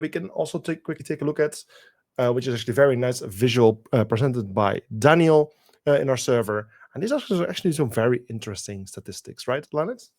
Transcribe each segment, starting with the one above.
we can also quickly take a look at, which is actually very nice visual presented by Daniel in our server. And these are actually some very interesting statistics, right, Linux?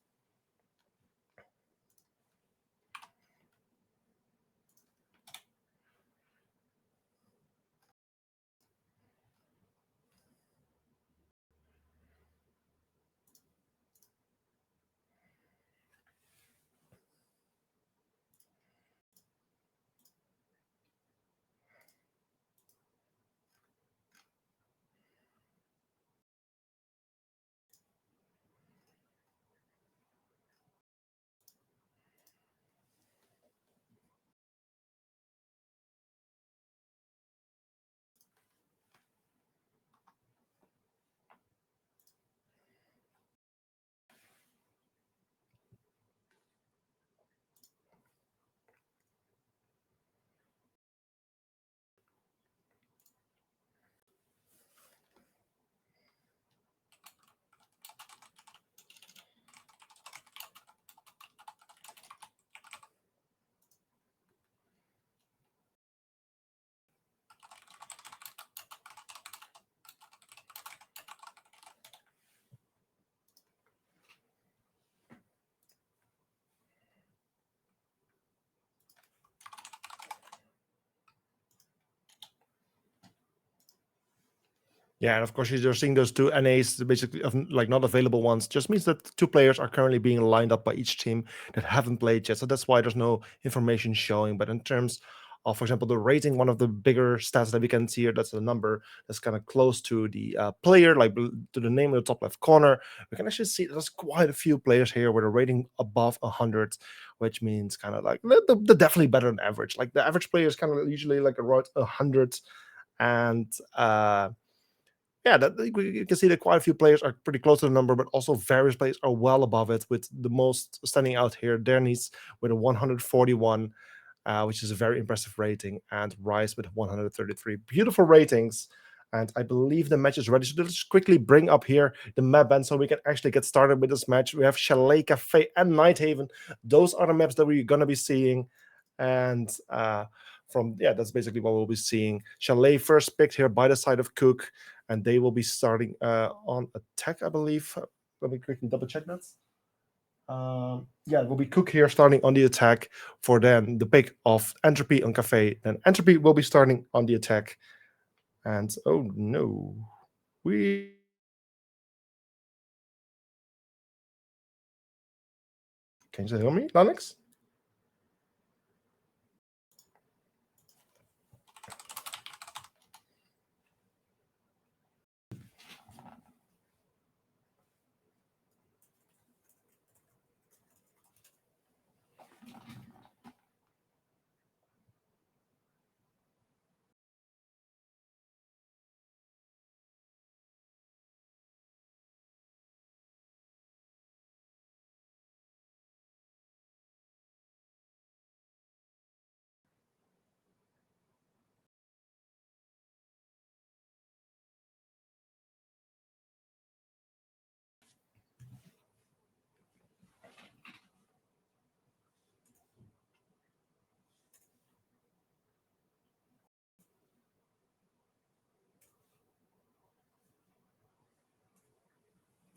Yeah, and of course, you're seeing those two NAs, basically of like not available ones, just means that two players are currently being lined up by each team that haven't played yet. So that's why there's no information showing. But in terms of, for example, the rating, one of the bigger stats that we can see here, that's the number that's kind of close to the player, like to the name in the top left corner. We can actually see there's quite a few players here with a rating above 100, which means kind of like they're definitely better than average. Like the average player is kind of usually like around 100, and yeah, you can see that quite a few players are pretty close to the number, but also various players are well above it, with the most standing out here, Dernies with a 141, which is a very impressive rating, and Rice with 133. Beautiful ratings. And I believe the match is ready. So let's quickly bring up here the map band so we can actually get started with this match. We have Chalet, Cafe, and Nighthaven. Those are the maps that we're going to be seeing. And that's basically what we'll be seeing. Chalet first picked here by the side of QuQ, and they will be starting on attack, I believe. Let me quickly double check that. It will be QuQ here starting on the attack for then the pick of Entropy on Cafe. Then Entropy will be starting on the attack. And oh no, can you still hear me, Linux?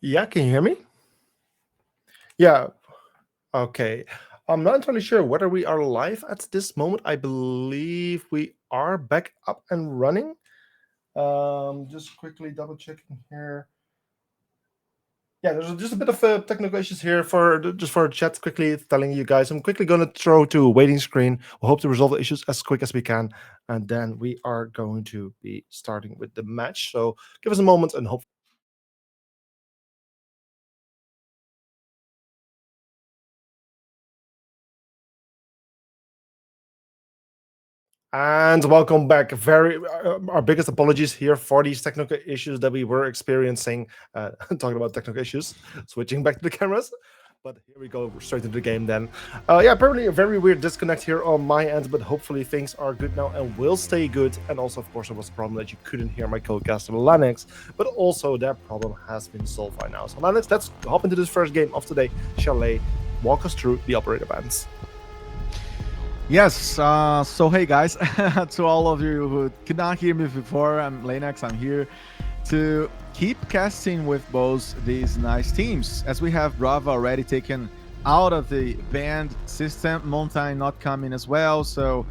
Yeah, can you hear me? Yeah. Okay. I'm not entirely sure whether we are live at this moment. I believe we are back up and running. Just quickly double checking here. Yeah, there's just a bit of technical issues here for chat. Quickly telling you guys, I'm quickly going to throw to a waiting screen. We hope to resolve the issues as quick as we can, and then we are going to be starting with the match. So give us a moment and hope. And welcome back. Our biggest apologies here for these technical issues that we were experiencing. Talking about technical issues, switching back to the cameras. But here we go, straight into the game then. Apparently a very weird disconnect here on my end, but hopefully things are good now and will stay good. And also, of course, there was a problem that you couldn't hear my co-caster Lanix, but also that problem has been solved by now. So Lanix, let's hop into this first game of today. Chalet, walk us through the operator bands. Yes, so hey guys, to all of you who could not hear me before, I'm Lanex. I'm here to keep casting with both these nice teams. As we have Brava already taken out of the banned system, Mountain not coming as well. So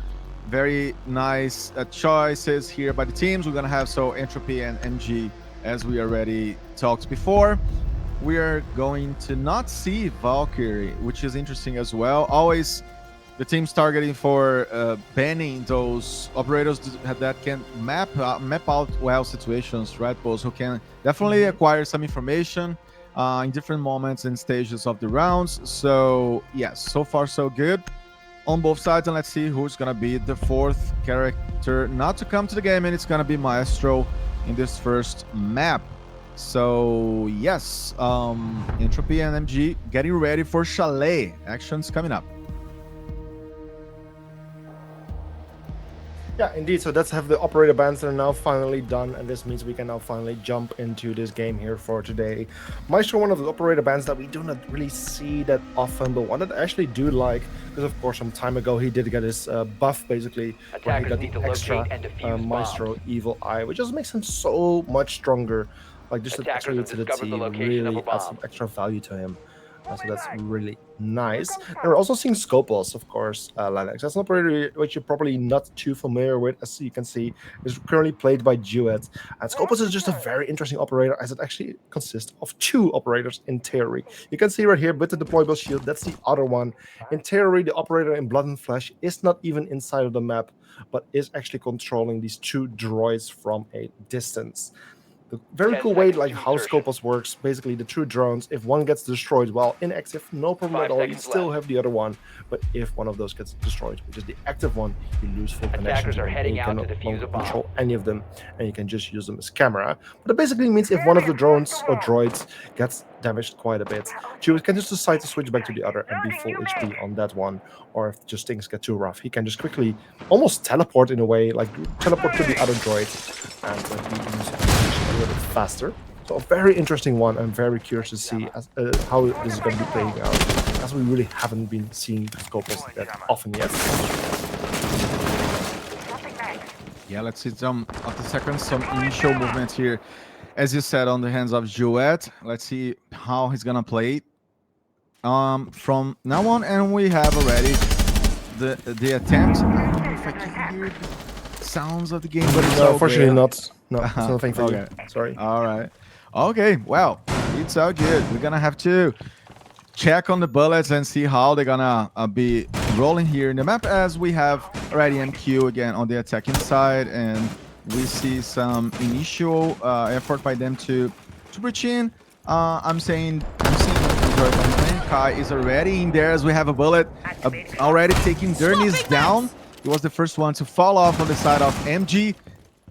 very nice choices here by the teams. We're gonna have Entropy and MG, as we already talked before. We are going to not see Valkyrie, which is interesting as well. Always the team's targeting for banning those operators that can map out well situations, right? Those who can definitely acquire some information in different moments and stages of the rounds. So yes, so far so good on both sides, and let's see who's gonna be the fourth character not to come to the game, and it's gonna be Maestro in this first map. So yes, Entropy and MG getting ready for Chalet. Actions coming up. Yeah, indeed. So that's have the operator bans that are now finally done, and this means we can now finally jump into this game here for today. Maestro, one of the operator bans that we do not really see that often, but one that I actually do like, because of course some time ago he did get his buff, basically, where he got the extra Maestro Evil Eye, which just makes him so much stronger. Like just the extra utility really adds some extra value to him. So that's really nice. And we're also seeing Scopus, of course, Linux. That's an operator which you're probably not too familiar with, as you can see, is currently played by Duet. And Scopus is just a very interesting operator, as it actually consists of two operators in theory. You can see right here with the deployable shield, that's the other one. In theory, the operator in Blood and Flesh is not even inside of the map, but is actually controlling these two droids from a distance. The very cool way like how Scopus works, basically the two drones, if one gets destroyed while inactive, no problem at all, you still have the other one. But if one of those gets destroyed, which is the active one, you lose full connection to them, and you cannot longer control any of them, and you can just use them as camera. But it basically means if one of the drones or droids gets damaged quite a bit, you can just decide to switch back to the other and be full HP on that one. Or if just things get too rough, he can just quickly almost teleport in a way, like teleport to the other droid, and he moves a little bit faster. So a very interesting one. I'm very curious to see how this is going to be playing out, as we really haven't been seeing Scopus that often yet. Yeah, let's see some of the seconds, some initial movement here. As you said, on the hands of Jouet. Let's see how he's gonna play from now on, and we have already the attempt. I don't know if I can hear the sounds of the game, but it's no, unfortunately not. No, it's nothing for okay. you. Sorry. All right. Okay. Well, it's all good. We're gonna have to check on the bullets and see how they're gonna be rolling here in the map, as we have already MQ again on the attacking side, and we see some initial effort by them to breach in. I'm seeing Kai is already in there, as we have a bullet already taking Dernis down. He was the first one to fall off on the side of MG.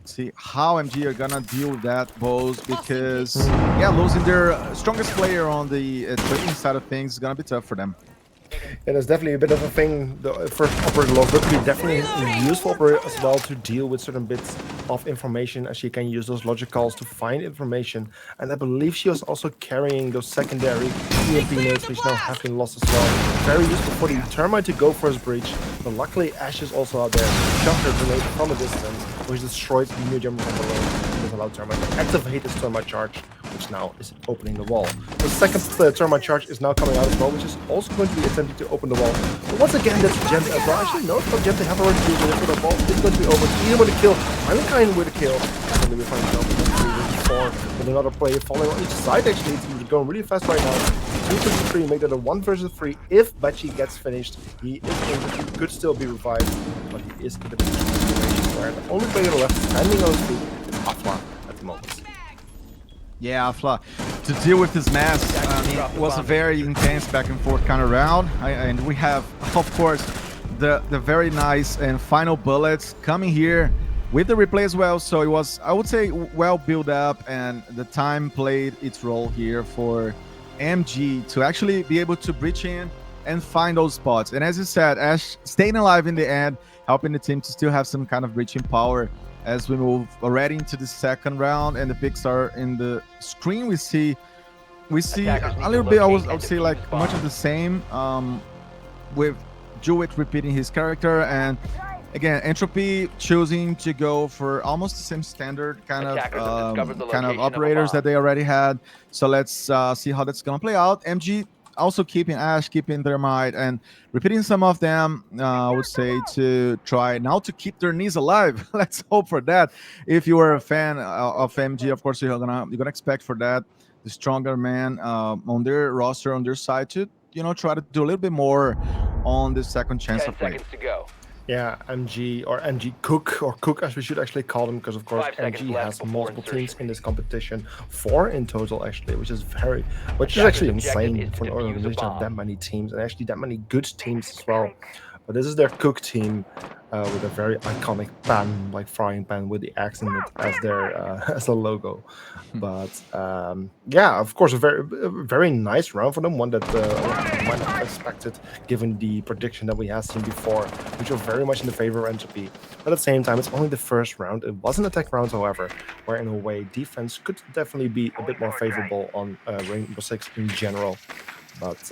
See how MG are gonna deal with that, both, because yeah, losing their strongest player on the trading side of things is gonna be tough for them. It is definitely a bit of a thing. The first operator log would be definitely useful for her as well to deal with certain bits of information, as she can use those logic calls to find information. And I believe she was also carrying those secondary EMP nades, which now have been lost as well. Very useful for the Termite to go for his breach. But luckily, Ash is also out there. Shot her grenade from a distance, which destroys the new jumper from below. And this allowed Termite to activate his Termite charge, which now is opening the wall. The second Termite charge is now coming out as well, which is also going to be attempting to open the wall. But once again, that's Gent as well. Actually, no, it's not Gent. They have already used it, but the wall is going to be over. Even with a kill, Mankind with a kill. And then we find out with another player falling on each side. Actually, it's going really fast right now. 2 versus 3, make that a 1 versus 3. If Bachi gets finished, he is injured. He could still be revived, but he is in a bit of a situation where the only player left standing on his feet is Afla at the moment. Yeah, Afla, to deal with this mess, it was a very intense back and forth kind of round, and we have, of course, the very nice and final bullets coming here with the replay as well. So it was, I would say, well built up, and the time played its role here for MG to actually be able to breach in and find those spots. And as you said, Ash staying alive in the end, helping the team to still have some kind of breaching power. As we move already into the second round, and the picks are in the screen, we see a little bit, I would say, like much of the same, with Jewett repeating his character, and again, Entropy choosing to go for almost the same standard kind of operators that they already had. So let's see how that's gonna play out. MG also keeping Ash, keeping Thermite, and repeating some of them. I would say to try now to keep their knees alive. Let's hope for that. If you are a fan of MG, of course you're gonna expect for that the stronger man on their roster, on their side, to try to do a little bit more on the second chance of play. Yeah, MG or MG QuQ, or QuQ as we should actually call them, because of course MG has multiple teams in this competition, 4 in total actually, which is actually insane for an organization to have that many teams, and actually that many good teams as well. But this is their QuQ team with a very iconic pan, like frying pan with the axe in it as their as a logo. But yeah, of course, a very nice round for them. One that might not have expected, given the prediction that we have seen before, which was very much in the favor of Entropy. But at the same time, it's only the first round. It was an attack round, however, where in a way defense could definitely be a bit more favorable on Rainbow Six in general. But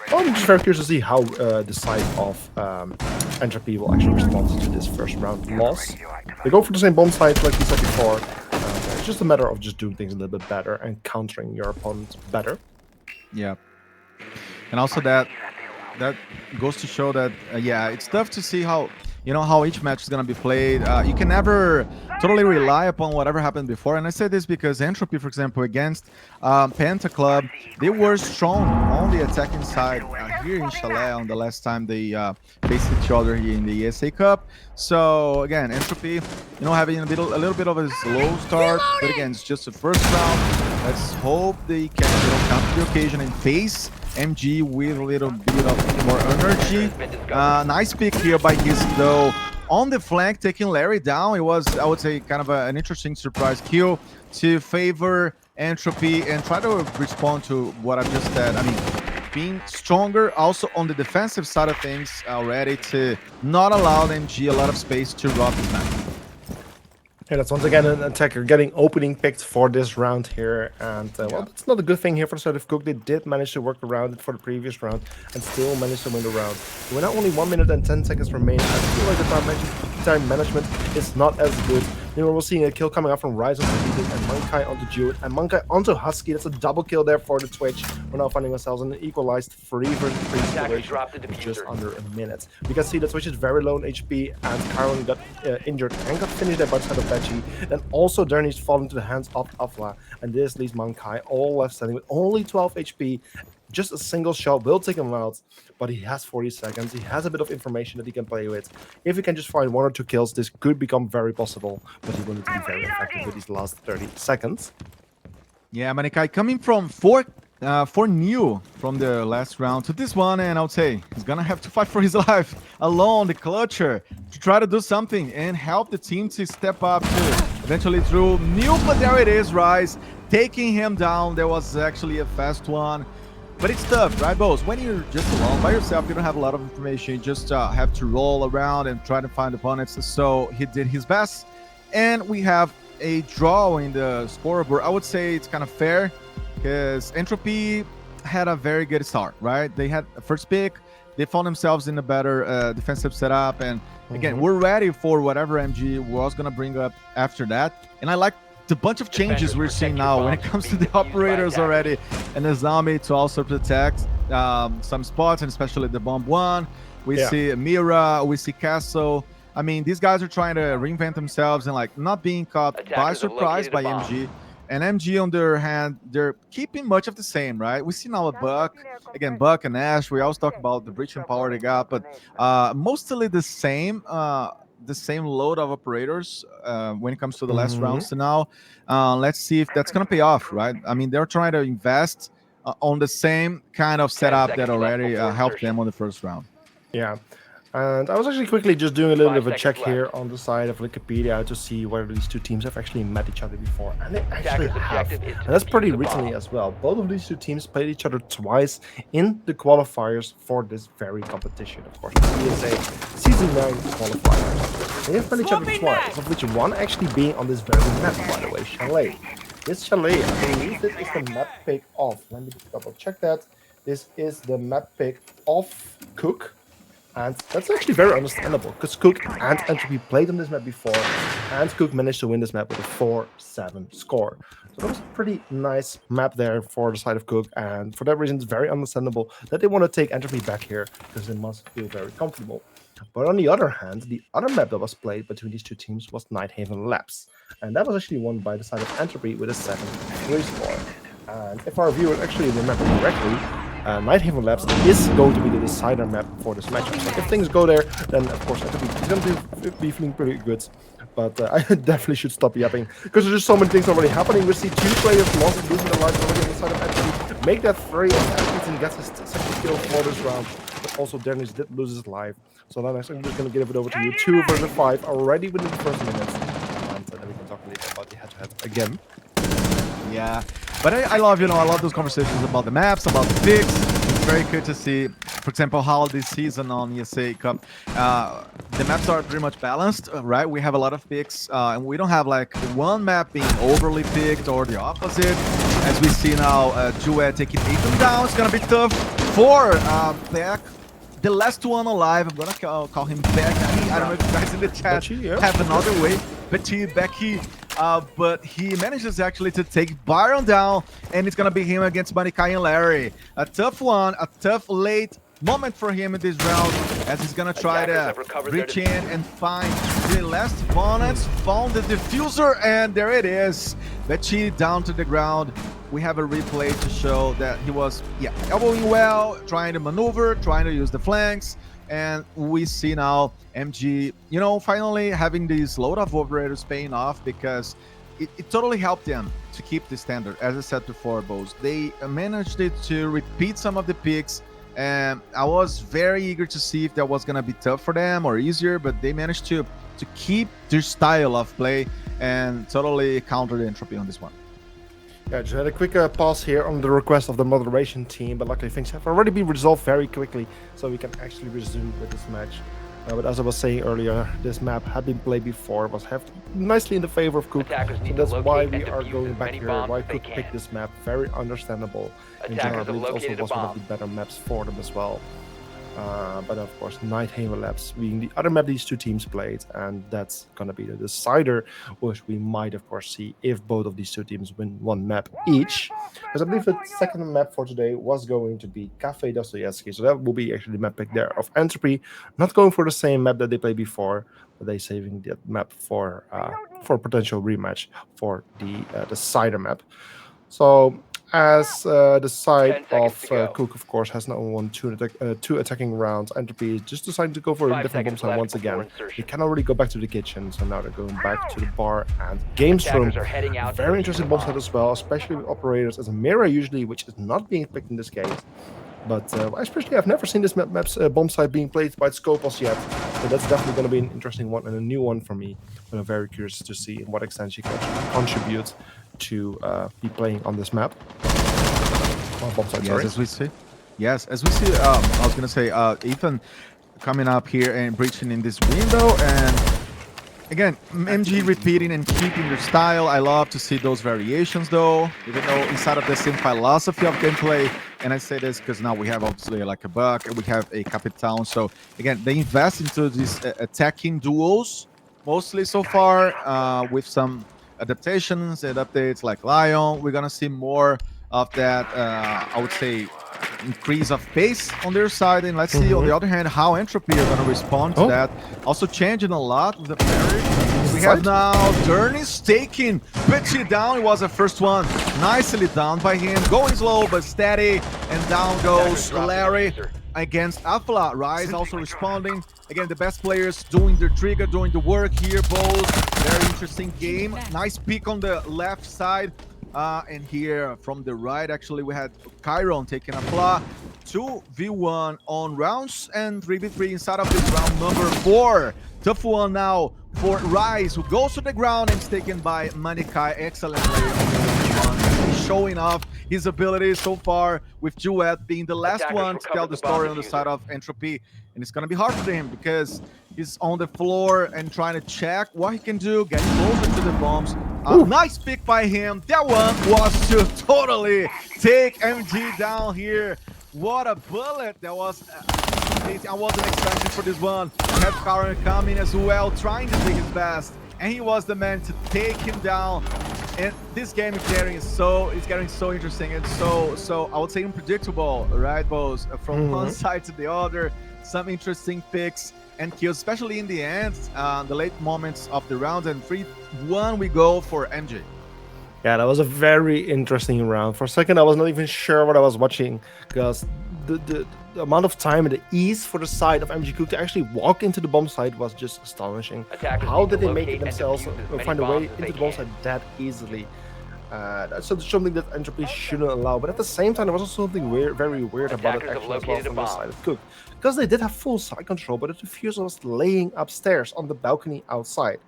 I'm just very curious to see how the side of Entropy will actually respond to this first round loss. They go for the same bomb site like we said before. It's just a matter of just doing things a little bit better and countering your opponent better. Yeah, and also that goes to show that yeah, it's tough to see how how each match is gonna be played. You can never totally rely upon whatever happened before, and I say this because Entropy, for example, against Penta Club, they were strong on the attacking side here in Chalet on the last time they faced each other here in the ESA Cup. So again, Entropy, having a little bit of a slow start, but again, it's just the first round. Let's hope they can come to the occasion and face MG with a little bit of more energy. Nice pick here by Giz, though. On the flank, taking Larry down. It was, I would say, kind of an interesting surprise kill to favor Entropy and try to respond to what I just said. I mean, being stronger also on the defensive side of things already to not allow MG a lot of space to rob this map. Yeah, that's once again an attacker getting opening picked for this round here, and well, that's not a good thing here for the side of QuQ. They did manage to work around it for the previous round and still managed to win the round. We're now only 1 minute and 10 seconds remaining. I feel like the time management is not as good. We're seeing a kill coming up from Rise onto Beating and Mankai onto Jewett and Mankai onto Husky. That's a double kill there for the Twitch. We're now finding ourselves in an equalized 3 versus 3 situation with just under a minute. We can see the Twitch is very low in HP, and Kyron got injured and got finished there by the side of Veggie. Then also Derni's fallen into the hands of Afla, and this leaves Mankai all left standing with only 12 HP. Just a single shot will take him out, but he has 40 seconds. He has a bit of information that he can play with. If he can just find 1 or 2 kills, this could become very possible, but he will need to be very effective with these last 30 seconds. Yeah, Mankai coming from 4 new from the last round to this one, and I would say he's gonna have to fight for his life alone, the clutcher, to try to do something and help the team to step up to eventually through new, but there it is, Rise taking him down. There was actually a fast one. But it's tough, right, Bose? When you're just alone by yourself, you don't have a lot of information. You just have to roll around and try to find opponents. So he did his best. And we have a draw in the scoreboard. I would say it's kind of fair because Entropy had a very good start, right? They had a first pick. They found themselves in a better defensive setup. And again, we're ready for whatever MG was going to bring up after that. And I like the bunch of changes we're seeing now when it comes to the operators already, and the zombie to also protect some spots, and especially the bomb one. We see Mira, we see Castle. I mean, these guys are trying to reinvent themselves and like not being caught by surprise by MG. And MG on their hand, they're keeping much of the same, right? We see now a Buck, again, Buck and Ash. We always talk about the breaching power they got, but mostly the same load of operators when it comes to the last rounds to now. Let's see if that's going to pay off, right? I mean, they're trying to invest on the same kind of setup that already helped them on the first round. Yeah. And I was actually quickly just doing a little bit of a check here on the side of Wikipedia to see whether these two teams have actually met each other before. And they actually have. And that's pretty recently as well. Both of these two teams played each other twice in the qualifiers for this very competition. Of course, the ESA Season 9 qualifiers. They have played each other twice, of which one actually being on this very map, by the way, Chalet. This Chalet, I believe this is the map pick of. Let me double check that. This is the map pick of QuQ. And that's actually very understandable because QuQ and Entropy played on this map before, and QuQ managed to win this map with a 4-7 score. So that was a pretty nice map there for the side of QuQ, and for that reason, it's very understandable that they want to take Entropy back here because they must feel very comfortable. But on the other hand, the other map that was played between these two teams was Nighthaven Labs, and that was actually won by the side of Entropy with a 7-3 score. And if our viewers actually remember correctly, Nighthaven Labs is going to be the decider map for this matchup. So if things go there, then of course Entropy is going to be feeling pretty good. But I definitely should stop yapping because there's just so many things already happening. We see 2 players losing their lives already on the side of Entropy. Make that 3 as Atkinson gets his second kill for this round. But also Dennis did lose his life. So then I'm just going to give it over to you. 2 versus 5 already within the first minutes. And then we can talk a little about the head-to-head again. Yeah, but I love, I love those conversations about the maps, about the picks. It's very good to see, for example, how this season on ESA Cup, the maps are pretty much balanced, right? We have a lot of picks, and we don't have like one map being overly picked or the opposite. As we see now, Duet taking Ethan down. It's gonna be tough for Beck. The last one alive, I'm gonna call him Beck. I don't know if you guys in the chat have another way. Becky. But he manages actually to take Byron down, and it's gonna be him against Manikai and Larry. A tough one, a tough late moment for him in this round, as he's gonna try to reach in and find the last opponents. Found the diffuser, and there it is. Becky down to the ground. We have a replay to show that he was, elbowing well, trying to maneuver, trying to use the flanks. And we see now MG, finally having these load of operators paying off, because it totally helped them to keep the standard. As I said before, Bose, they managed to repeat some of the picks, and I was very eager to see if that was going to be tough for them or easier, but they managed to keep their style of play and totally countered Entropy on this one. Yeah, just had a quick pause here on the request of the moderation team, but luckily things have already been resolved very quickly, so we can actually resume with this match. But as I was saying earlier, this map had been played before, was nicely in the favor of QuQ, so that's why we are going back here, why QuQ picked this map. Very understandable. In general, it also was one of the better maps for them as well. But of course, Nighthaven Labs being the other map these two teams played, and that's gonna be the decider, which we might of course see if both of these two teams win one map each. Because I believe the second map for today was going to be Cafe Dostoevsky, so that will be actually the map pick there of Entropy, not going for the same map that they played before, but they saving that map for a potential rematch for the decider map. So, as the side of QuQ, of course, has now won 2 attacking rounds, Entropy is just deciding to go for a different bomb site once again. They can already go back to the kitchen, so now they're going back to the bar and Games Room. Very interesting bomb site as well, especially with operators as a mirror usually, which is not being picked in this case. But especially, I've never seen this map's bomb site being played by Scopus yet, so that's definitely going to be an interesting one and a new one for me. But I'm very curious to see in what extent she can contribute to be playing on this map. As we see, I was gonna say, Ethan coming up here and breaching in this window, and again, MG repeating and keeping their style. I love to see those variations, though, even though inside of the same philosophy of gameplay. And I say this because now we have obviously like a Buck, and we have a Capitan. So again, they invest into these attacking duos mostly so far, with some adaptations and updates like Lion. We're gonna see more of that, I would say, increase of pace on their side. And let's see, on the other hand, how Entropy are going to respond to that. Also changing a lot with the parry. We have now Dernis taking Bitchy down. It was the first one. Nicely down by him. Going slow, but steady. And down goes Larry against Afla. Rise also responding. Again, the best players doing their trigger, doing the work here. Both very interesting game. Nice peek on the left side. And here from the right, actually, we had Chiron taking a flaw. 2v1 on rounds and 3v3 inside of this round number 4. Tough one now for Rise, who goes to the ground and is taken by Manikai. Excellent play on the one. He's showing off his abilities so far, with Duet being the last one to tell the story on the side of Entropy. And it's going to be hard for him because he's on the floor and trying to check what he can do, getting closer to the bombs. Nice pick by him. That one was to totally take MG down here. What a bullet. That was I wasn't expecting for this one. We have Karen coming as well, trying to do his best, and he was the man to take him down. And this game is getting so interesting and so I would say unpredictable, right, both from one side to the other. Some interesting picks and kills, especially in the end, the late moments of the round. And 3-1 we go for MG. Yeah, that was a very interesting round. For a second, I was not even sure what I was watching because the amount of time and the ease for the side of MG QuQ to actually walk into the bomb site was just astonishing. How did they make it themselves find a way into the bomb site that easily? That's something that Entropy shouldn't allow. But at the same time, there was also something very weird about it actually as well from the side of QuQ. Because they did have full side control, but the diffuser was laying upstairs on the balcony outside.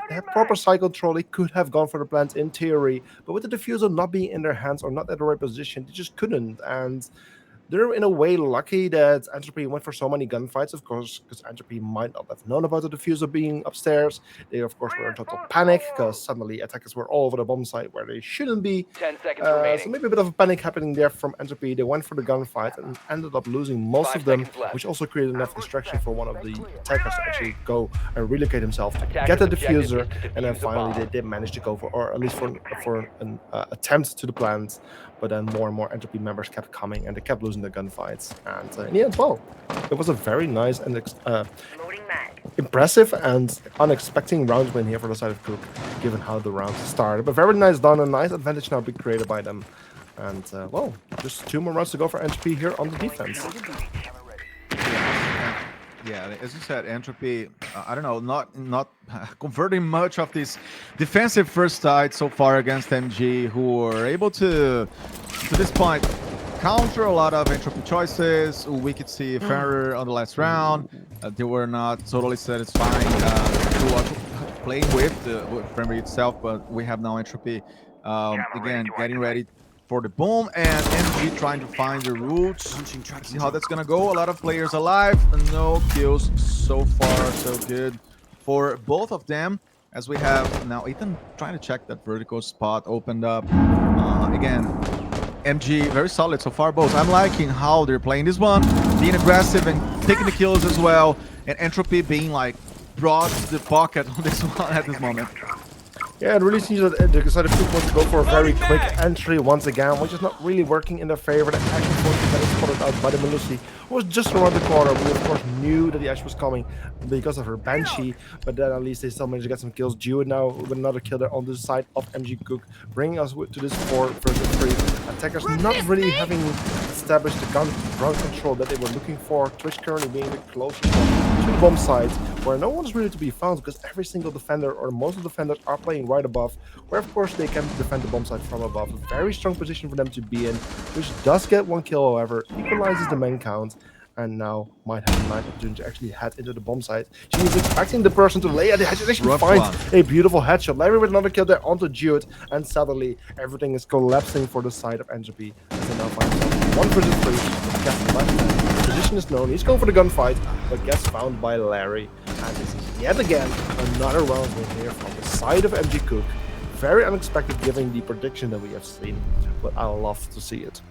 They had proper side control, they could have gone for the plant in theory, but with the diffuser not being in their hands or not at the right position, they just couldn't. And they're in a way lucky that Entropy went for so many gunfights, of course, because Entropy might not have known about the diffuser being upstairs. They, of course, were in total panic because suddenly attackers were all over the bomb site where they shouldn't be. 10 seconds remaining. So maybe a bit of a panic happening there from Entropy. They went for the gunfight and ended up losing most of them, which also created enough distraction for one of the attackers to actually go and relocate himself to get the diffuser. And then finally they did manage to go for, or at least for an attempt to the plant. But then more and more Entropy members kept coming and they kept losing the gunfights. And in the end, well, it was a very nice and impressive and unexpected round win here for the side of QuQ, given how the round started. But very nice done, a nice advantage now being created by them. And well, just 2 more rounds to go for Entropy here on the defense. Yeah, as you said, Entropy, I don't know, not converting much of this defensive first side so far against MG, who were able to this point, counter a lot of Entropy choices. We could see Ferrer on the last round. They were not totally satisfying to playing with Ferrer itself, but we have now Entropy again getting ready for the boom, and MG trying to find the roots. See how that's gonna go. A lot of players alive, no kills so far, so good for both of them. As we have now Ethan trying to check that vertical spot opened up. Again, MG very solid so far, both. I'm liking how they're playing this one, being aggressive and taking the kills as well, and Entropy being like brought to the pocket on this one at this moment. Yeah, it really seems that the side of QuQ wants to go for a very quick entry once again, which is not really working in their favor. The action force that is spotted out by the Melusi was just around the corner. We, of course, knew that the Ashe was coming because of her Banshee, but then at least they still managed to get some kills. Jude now with another kill there on the side of MG QuQ, bringing us to this 4 versus 3. Attackers not really having established the ground control that they were looking for. Twitch currently being the closest one to the bomb site, where no one is really to be found because every single defender or most of the defenders are playing right above, where of course they can defend the bomb site from above. A very strong position for them to be in, which does get 1 kill, however, equalizes the man count, and now might have a nice opportunity to actually head into the bomb site. She is expecting the person to lay at the headshot. She finds a beautiful headshot. Larry with another kill there onto Jude, and suddenly everything is collapsing for the side of Entropy as they now find themselves 1 versus 3. Gets left hand. The position is known. He's going for the gunfight, but gets found by Larry. And this is yet again another round win here from the side of MG QuQ. Very unexpected given the prediction that we have seen, but I love to see it.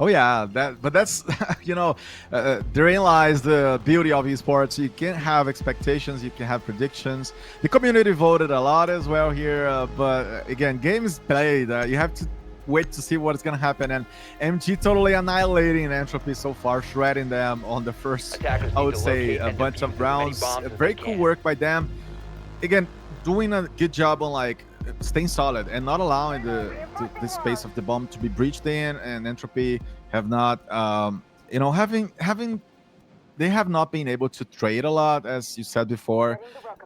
Oh yeah, but that's you know, therein lies the beauty of esports. You can have expectations, you can have predictions. The community voted a lot as well here, but again, games played. You have to wait to see what's gonna happen. And MG totally annihilating Entropy so far, shredding them on the first, I would say, a bunch of rounds. Very cool work by them. Again, doing a good job on like staying solid and not allowing the space of the bomb to be breached in. And Entropy have not you know, they have not been able to trade a lot, as you said before.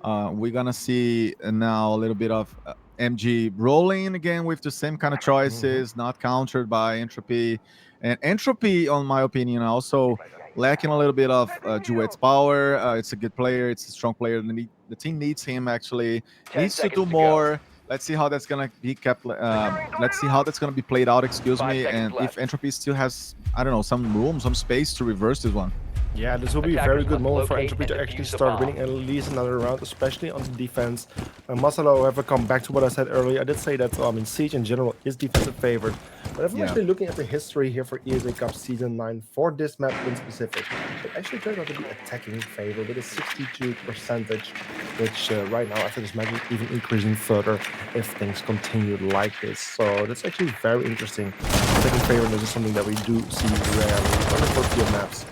We're gonna see now a little bit of MG rolling again with the same kind of choices, not countered by Entropy. And Entropy, on my opinion, also lacking a little bit of Duet's power. It's a good player, it's a strong player. The team needs him, actually. Needs to do more. Let's see how that's gonna be kept. Let's see how that's gonna be played out. Excuse me. And if Entropy still has, I don't know, some room, some space to reverse this one. Yeah, this will be a very good moment for Entropy to actually start winning bomb. at least another round, especially on the defense. Masala, however, come back to what I said earlier. I did say that Siege in general is defensive favored, but if I'm Yeah. actually looking at the history here for ESA Cup Season 9 for this map in specific, it actually turned out to be attacking favor with a 62 percentage, which right now after this match is even increasing further if things continue like this. So that's actually very interesting. Attacking favor, this is something that we do see rarely on the Scorpio maps.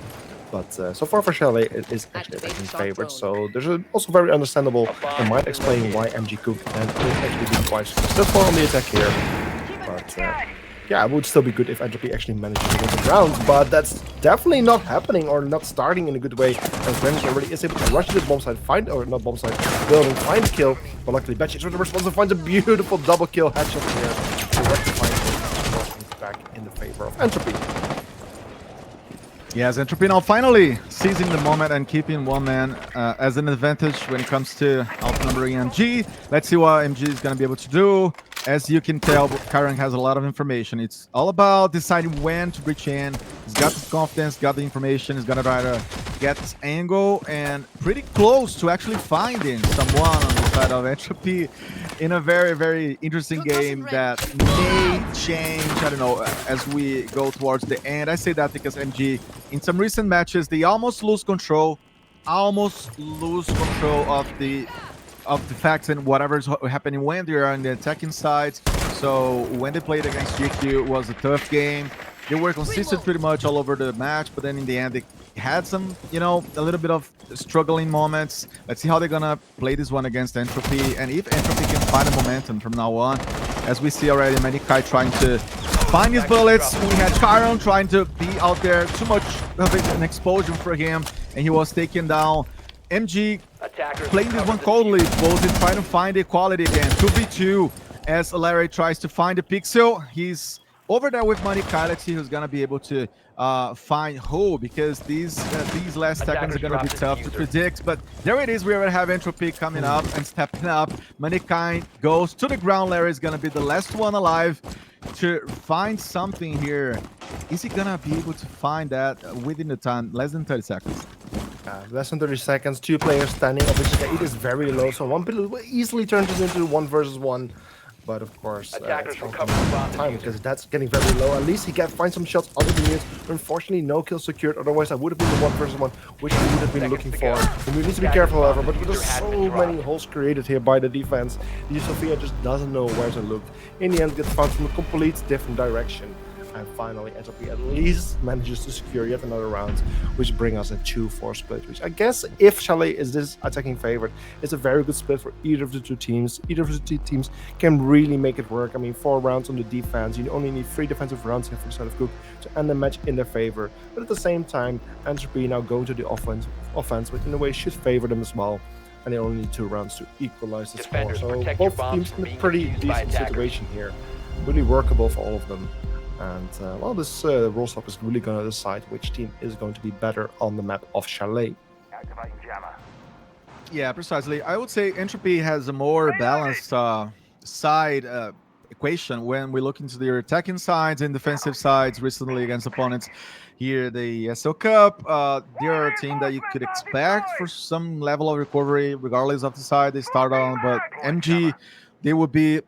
But so far for Chalet, it is actually attacking favorite. So there's also very understandable and might explain why MG QuQ and is actually being quite successful on the attack here. But yeah, it would still be good if Entropy actually manages to win the round. But that's definitely not happening or not starting in a good way. As Rennick already is able to rush to this bomb site, not bomb site, building, find the kill. But luckily, Betch is with the response and finds a beautiful double kill headshot here to rectify things back in the favor of Entropy. Yes, Entropy now finally seizing the moment and keeping one man as an advantage when it comes to outnumbering MG. Let's see what MG is going to be able to do. As you can tell, Karen has a lot of information. It's all about deciding when to breach in. He's got the confidence, got the information. He's going to try to get this angle and pretty close to actually finding someone on the side of Entropy in a very, very interesting game that may change, I don't know, as we go towards the end. I say that because MG, in some recent matches, they almost lose control of the facts and whatever's happening when they are on the attacking side. So when they played against QuQ, it was a tough game. They were consistent pretty much all over the match, but then in the end, they had some, you know, a little bit of struggling moments. Let's see how they're gonna play this one against Entropy, and if Entropy can find a momentum from now on. As we see already, Manikai trying to find his bullets. We had Chiron trying to be out there. Too much of an exposure for him, and he was taken down. MG playing this one coldly, Bozen trying to find equality again. 2v2 as Larry tries to find a pixel. He's over there with Manikai. Let's see who's gonna be able to find who, because these last seconds are gonna be tough to predict. But there it is. We already have Entropy coming up and stepping up. Manikai goes to the ground. Larry is gonna be the last one alive to find something here. Is he gonna be able to find that within the time? Less than 30 seconds. Less than 30 seconds, two players standing, of which the 8 is very low, so one build easily turns this into 1 versus 1. But of course, it's not time because that's getting very low. At least he can find some shots out of the units. Unfortunately, no kill secured. Otherwise, that would have been the 1 versus 1, which we would have been looking for. And we need to be careful, however. But there's so many holes created here by the defense. Sophia just doesn't know where to look. In the end, gets found from a complete different direction. And finally, Entropy at least manages to secure yet another round, which brings us a 2-4 split, which I guess, if Chalet is this attacking favorite, it's a very good split for either of the two teams. Either of the two teams can really make it work. I mean, 4 rounds on the defense. You only need 3 defensive rounds here for the side of QuQ to end the match in their favor. But at the same time, Entropy now going to the offense, which in a way should favor them as well. And they only need 2 rounds to equalize the score. So both teams in a pretty decent situation here. Really workable for all of them. And well, this roll stop is really going to decide which team is going to be better on the map of Chalet. Activating jammer. Yeah, precisely. I would say Entropy has a more balanced side equation when we look into their attacking sides and defensive sides recently against opponents. Here, the ESA Cup, they're a team that you could expect for some level of recovery, regardless of the side they start on. But MG, they would be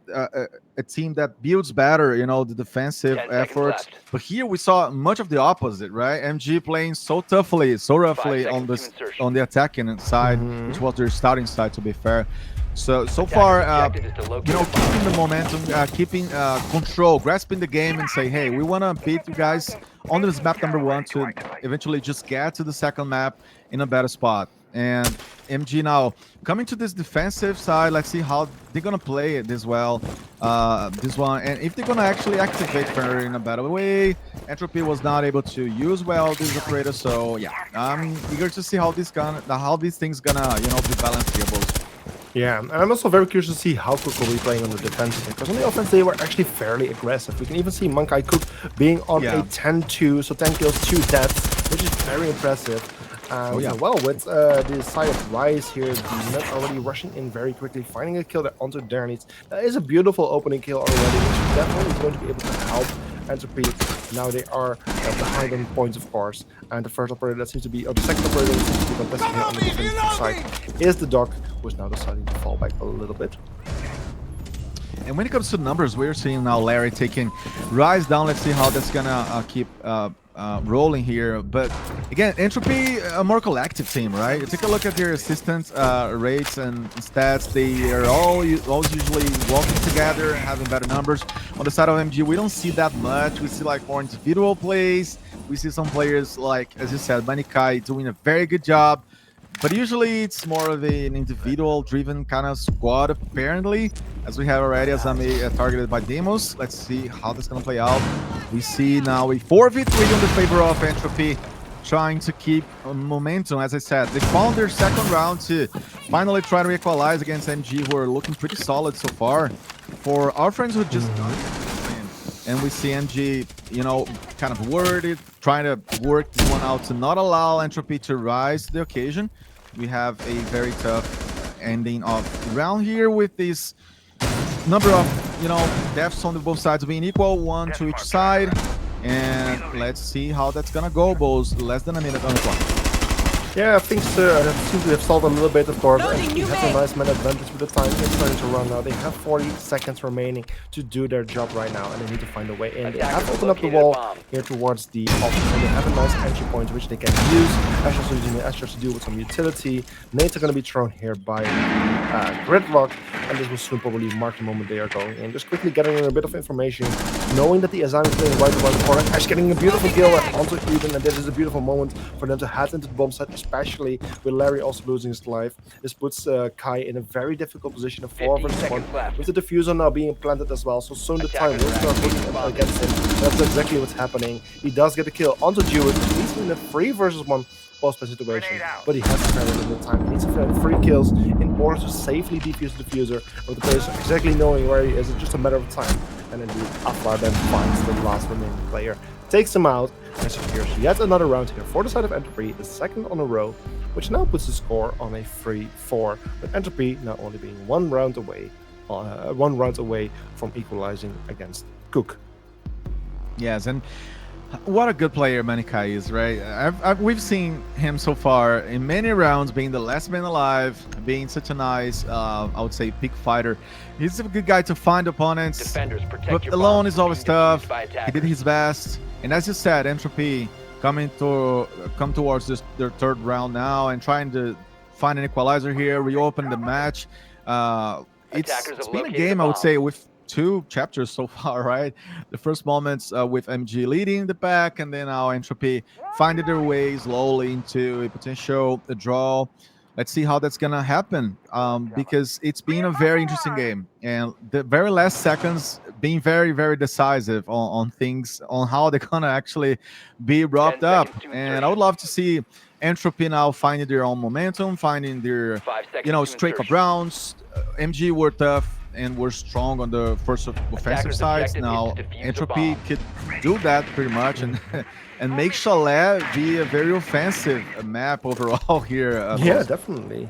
a team that builds better, you know, the defensive efforts. But here we saw much of the opposite, right? MG playing so toughly, so roughly on the attacking side, which was their starting side, to be fair. So far, you know, keeping the momentum, keeping control, grasping the game, and say, hey, we want to beat you guys on this map number 1 to eventually just get to the second map in a better spot. And MG now coming to this defensive side. Let's see how they're gonna play it this well, this one, and if they're gonna actually activate Ferry in a better way. Entropy was not able to use well this operator, so yeah, I'm eager to see how these things gonna, you know, be balanced here, both. Yeah, and I'm also very curious to see how QuQ will be playing on the defense, because on the offense they were actually fairly aggressive. We can even see Mankai QuQ being on a 10-2, so 10 kills, 2 deaths, which is very impressive. Well, with the side of Rise here, the Nets already rushing in very quickly, finding a kill there onto Dernies. That is a beautiful opening kill already, which definitely is going to be able to help Entropy. Now they are behind on points, of course. And the first operator that seems to be, or the second operator that seems to be contesting here on the defensive side is the Doc, who is now deciding to fall back a little bit. And when it comes to numbers, we're seeing now Larry taking Rise down. Let's see how that's gonna keep rolling here. But again, Entropy, a more collective team, right? You take a look at their assistant rates and stats. They are all usually working together, having better numbers. On the side of MG, we don't see that much. We see like more individual plays. We see some players like, as you said, Manikai doing a very good job. But usually it's more of an individual-driven kind of squad, apparently, as we have already Azami targeted by Demos. Let's see how that's going to play out. We see now a 4v3 on the favor of Entropy, trying to keep momentum. As I said, they found their second round to finally try to equalize against MG, who are looking pretty solid so far. For our friends who just and we see MG, you know, kind of worried, trying to work this one out to not allow Entropy to rise to the occasion. We have a very tough ending of the round here with this number of, you know, deaths on the both sides being equal, one to each side. And let's see how that's gonna go, both less than a minute on the clock. Yeah, I think so. It seems to have stalled a little bit, of course. And he has a nice man advantage with the time. It's starting to run now. They have 40 seconds remaining to do their job right now, and they need to find a way in. They have opened up the wall here towards the offense, and they have a nice entry point which they can use. Asher's using the Asher's to deal with some utility. Nades are going to be thrown here by Gridlock, and this will soon probably mark the moment they are going in. Just quickly getting a bit of information, knowing that the Azami is playing right around the corner. Ash getting a beautiful kill onto Eden, and this is a beautiful moment for them to head into the bomb site, especially with Larry also losing his life. This puts Kai in a very difficult position, a 4 versus 1, with the diffuser now being planted as well, so soon the time will start working against him. That's exactly what's happening. He does get a kill onto Jewett, which leaves him in a 3 versus 1 post-play situation, but he has to very little time. He needs to find 3 kills in order to safely defuse the diffuser, with the player exactly knowing where he is. It's just a matter of time, and indeed Afar then finds the last remaining player, takes him out, and secures yet another round here for the side of Entropy, the second on a row, which now puts the score on a 3-4, with Entropy now only being one round away from equalizing against QuQ. Yes, and what a good player Manikai is, right? We've seen him so far in many rounds being the last man alive, being such a nice, I would say, pick fighter. He's a good guy to find opponents, but alone is always tough. He did his best, and as you said, Entropy come towards their third round now and trying to find an equalizer here, reopen the match. It's been a game, I would say, with 2 chapters so far, right? The first moments with MG leading the pack, and then now Entropy finding their way slowly into a potential draw. Let's see how that's gonna happen, because it's been a very interesting game, and the very last seconds being very, very decisive on things, on how they're gonna actually be wrapped up. And I would love to see Entropy now finding their own momentum, finding their, you know, streak of rounds. MG were tough and were strong on the first offensive sides. Now Entropy could do that pretty much, and and make Chalet be a very offensive map overall here. Yeah, definitely.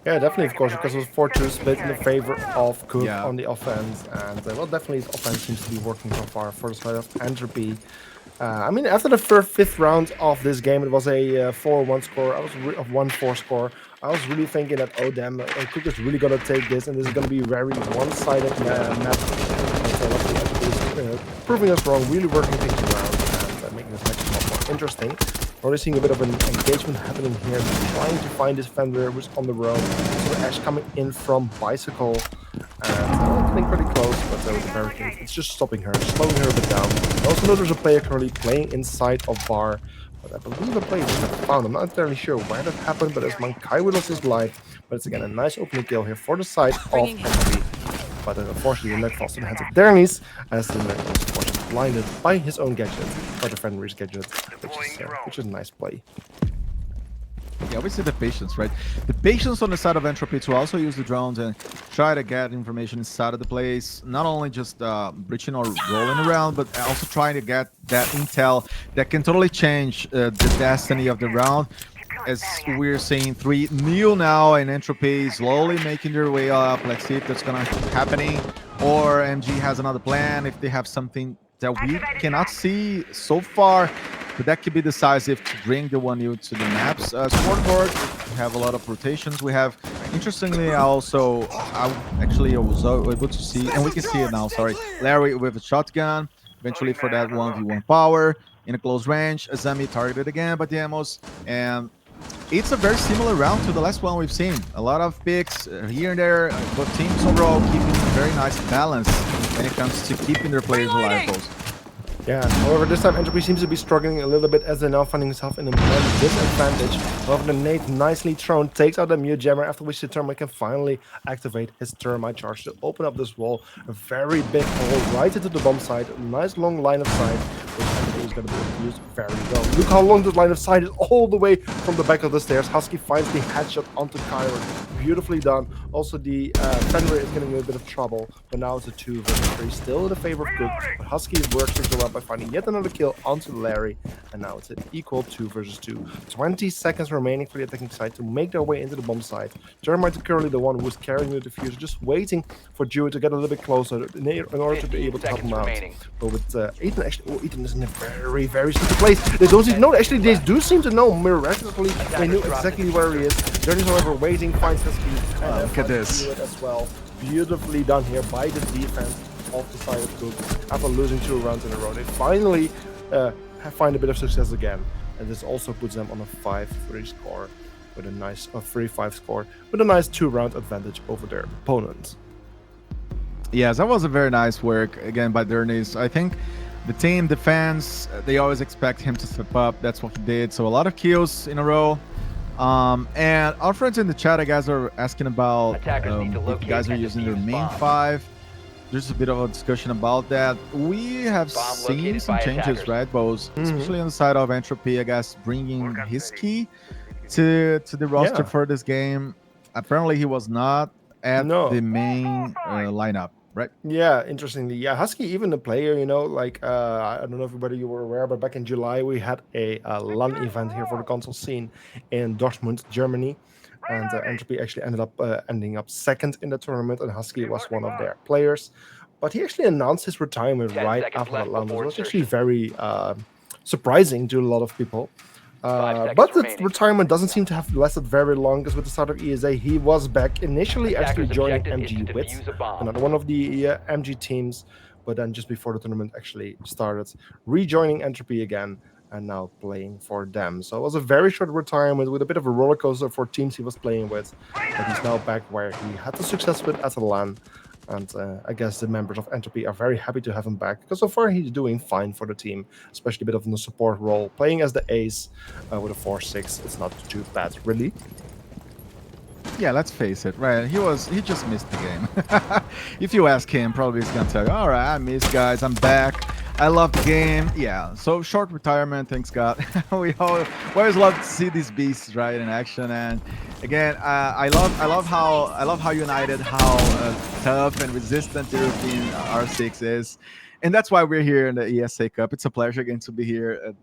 Yeah, definitely, of course, because it was 4-2 split in the favor of QuQ on the offense, and well, definitely his offense seems to be working so far for the side of Entropy. I mean, after the fifth round of this game, it was a 4-1 score. A 1-4 score. I was really thinking that, oh damn, QuQ is really gonna take this, and this is gonna be a very one-sided map. So proving us wrong, really working things around and making this match a lot more interesting. Already seeing a bit of an engagement happening here, trying to find this Fender who's on the road. So Ash coming in from Bicycle, and getting pretty close, but with the barricade, it's just stopping her, slowing her a bit down. I also know there's a player currently playing inside of Bar, but I believe a player just got found. I'm not entirely sure where that happened, but as Mankai lost his life, but it's again a nice opening kill here for the side of Entropy. But unfortunately, the net falls to the hands of Dernies, as the net was of course blinded by his own gadget, or the Fenrir's gadget, which is a nice play. Yeah, we see the patience, right? The patience on the side of Entropy to also use the drones and try to get information inside of the place. Not only just breaching or rolling around, but also trying to get that intel that can totally change the destiny of the round. As we're seeing 3-0 now, and Entropy slowly making their way up. Let's see if that's gonna keep happening, or MG has another plan, if they have something that we cannot see so far, but that could be decisive to bring the 1U to the maps. Scoreboard, we have a lot of rotations. We have, interestingly, I was able to see, and we can see it now, sorry, Larry with a shotgun, eventually for that 1v1 power, in a close range, Azami targeted again by the Amos, and it's a very similar round to the last one we've seen. A lot of picks here and there, but teams overall keeping a very nice balance when it comes to keeping their players alive. Yeah, however, this time Entropy seems to be struggling a little bit as they're now finding himself in a immense disadvantage. However, the nade nicely thrown takes out the Mute Jammer, after which the Termite can finally activate his Termite charge to open up this wall. A very big hole right into the bomb site. A nice long line of sight, which Entropy is going to be used very well. Look how long this line of sight is, all the way from the back of the stairs. Husky finds the headshot onto Kyron. Beautifully done. Also, the Fenrir is getting in a bit of trouble, but now it's a 2 versus 3, still in the favor of QuQ. But Husky works things around by finding yet another kill onto Larry, and now it's an equal 2 versus 2. 20 seconds remaining for the attacking side to make their way into the bomb site. Termite is currently the one who is carrying the diffuser, just waiting for Dewey to get a little bit closer in order to be able to help him out. But with Ethan, actually, Ethan is in a very, very stupid place. They don't seem to know. Actually, they do seem to know miraculously. They knew exactly where he is. Journey's, however, waiting, finds Husky. Look at this. As well. Beautifully done here by the defense of the side of QuQ. After losing 2 rounds in a row, they finally find a bit of success again. And this also puts them on a 5-3 score with a nice 3-5 score with a nice 2-round advantage over their opponents. Yes, that was a very nice work again by Dernis. I think the team, the fans, they always expect him to step up. That's what he did. So a lot of kills in a row. And our friends in the chat, I guys are asking about if you guys are using their main 5. There's a bit of a discussion about that. We have seen some changes, right, Bose? Especially on the side of Entropy, I guess, bringing his key to the roster for this game. Apparently, he was not at the main lineup. Right. Yeah, interestingly. Yeah, Husky, even the player, you know, like, I don't know if everybody you were aware, but back in July, we had a LAN event here for the console scene in Dortmund, Germany. And Entropy actually ending up second in the tournament, and Husky was one of their players. But he actually announced his retirement right after that LAN. It was actually very surprising to a lot of people. But the retirement doesn't seem to have lasted very long, because with the start of ESA, he was back, initially actually joining MG Wits, another one of the MG teams, but then just before the tournament actually started, rejoining Entropy again, and now playing for them. So it was a very short retirement with a bit of a roller coaster for teams he was playing with, but he's now back where he had the success with at the LAN. And I guess the members of Entropy are very happy to have him back, because so far he's doing fine for the team, especially a bit of in the support role, playing as the ace with a 4-6. It's not too bad, really. Yeah, let's face it, right? He just missed the game. If you ask him, probably he's gonna tell you, all right, I missed, guys, I'm back. I love the game. Yeah, so short retirement, thanks God. we always love to see these beasts, right, in action. And again, I love how united, how tough and resistant the European R6 is. And that's why we're here in the ESA Cup. It's a pleasure again to be here,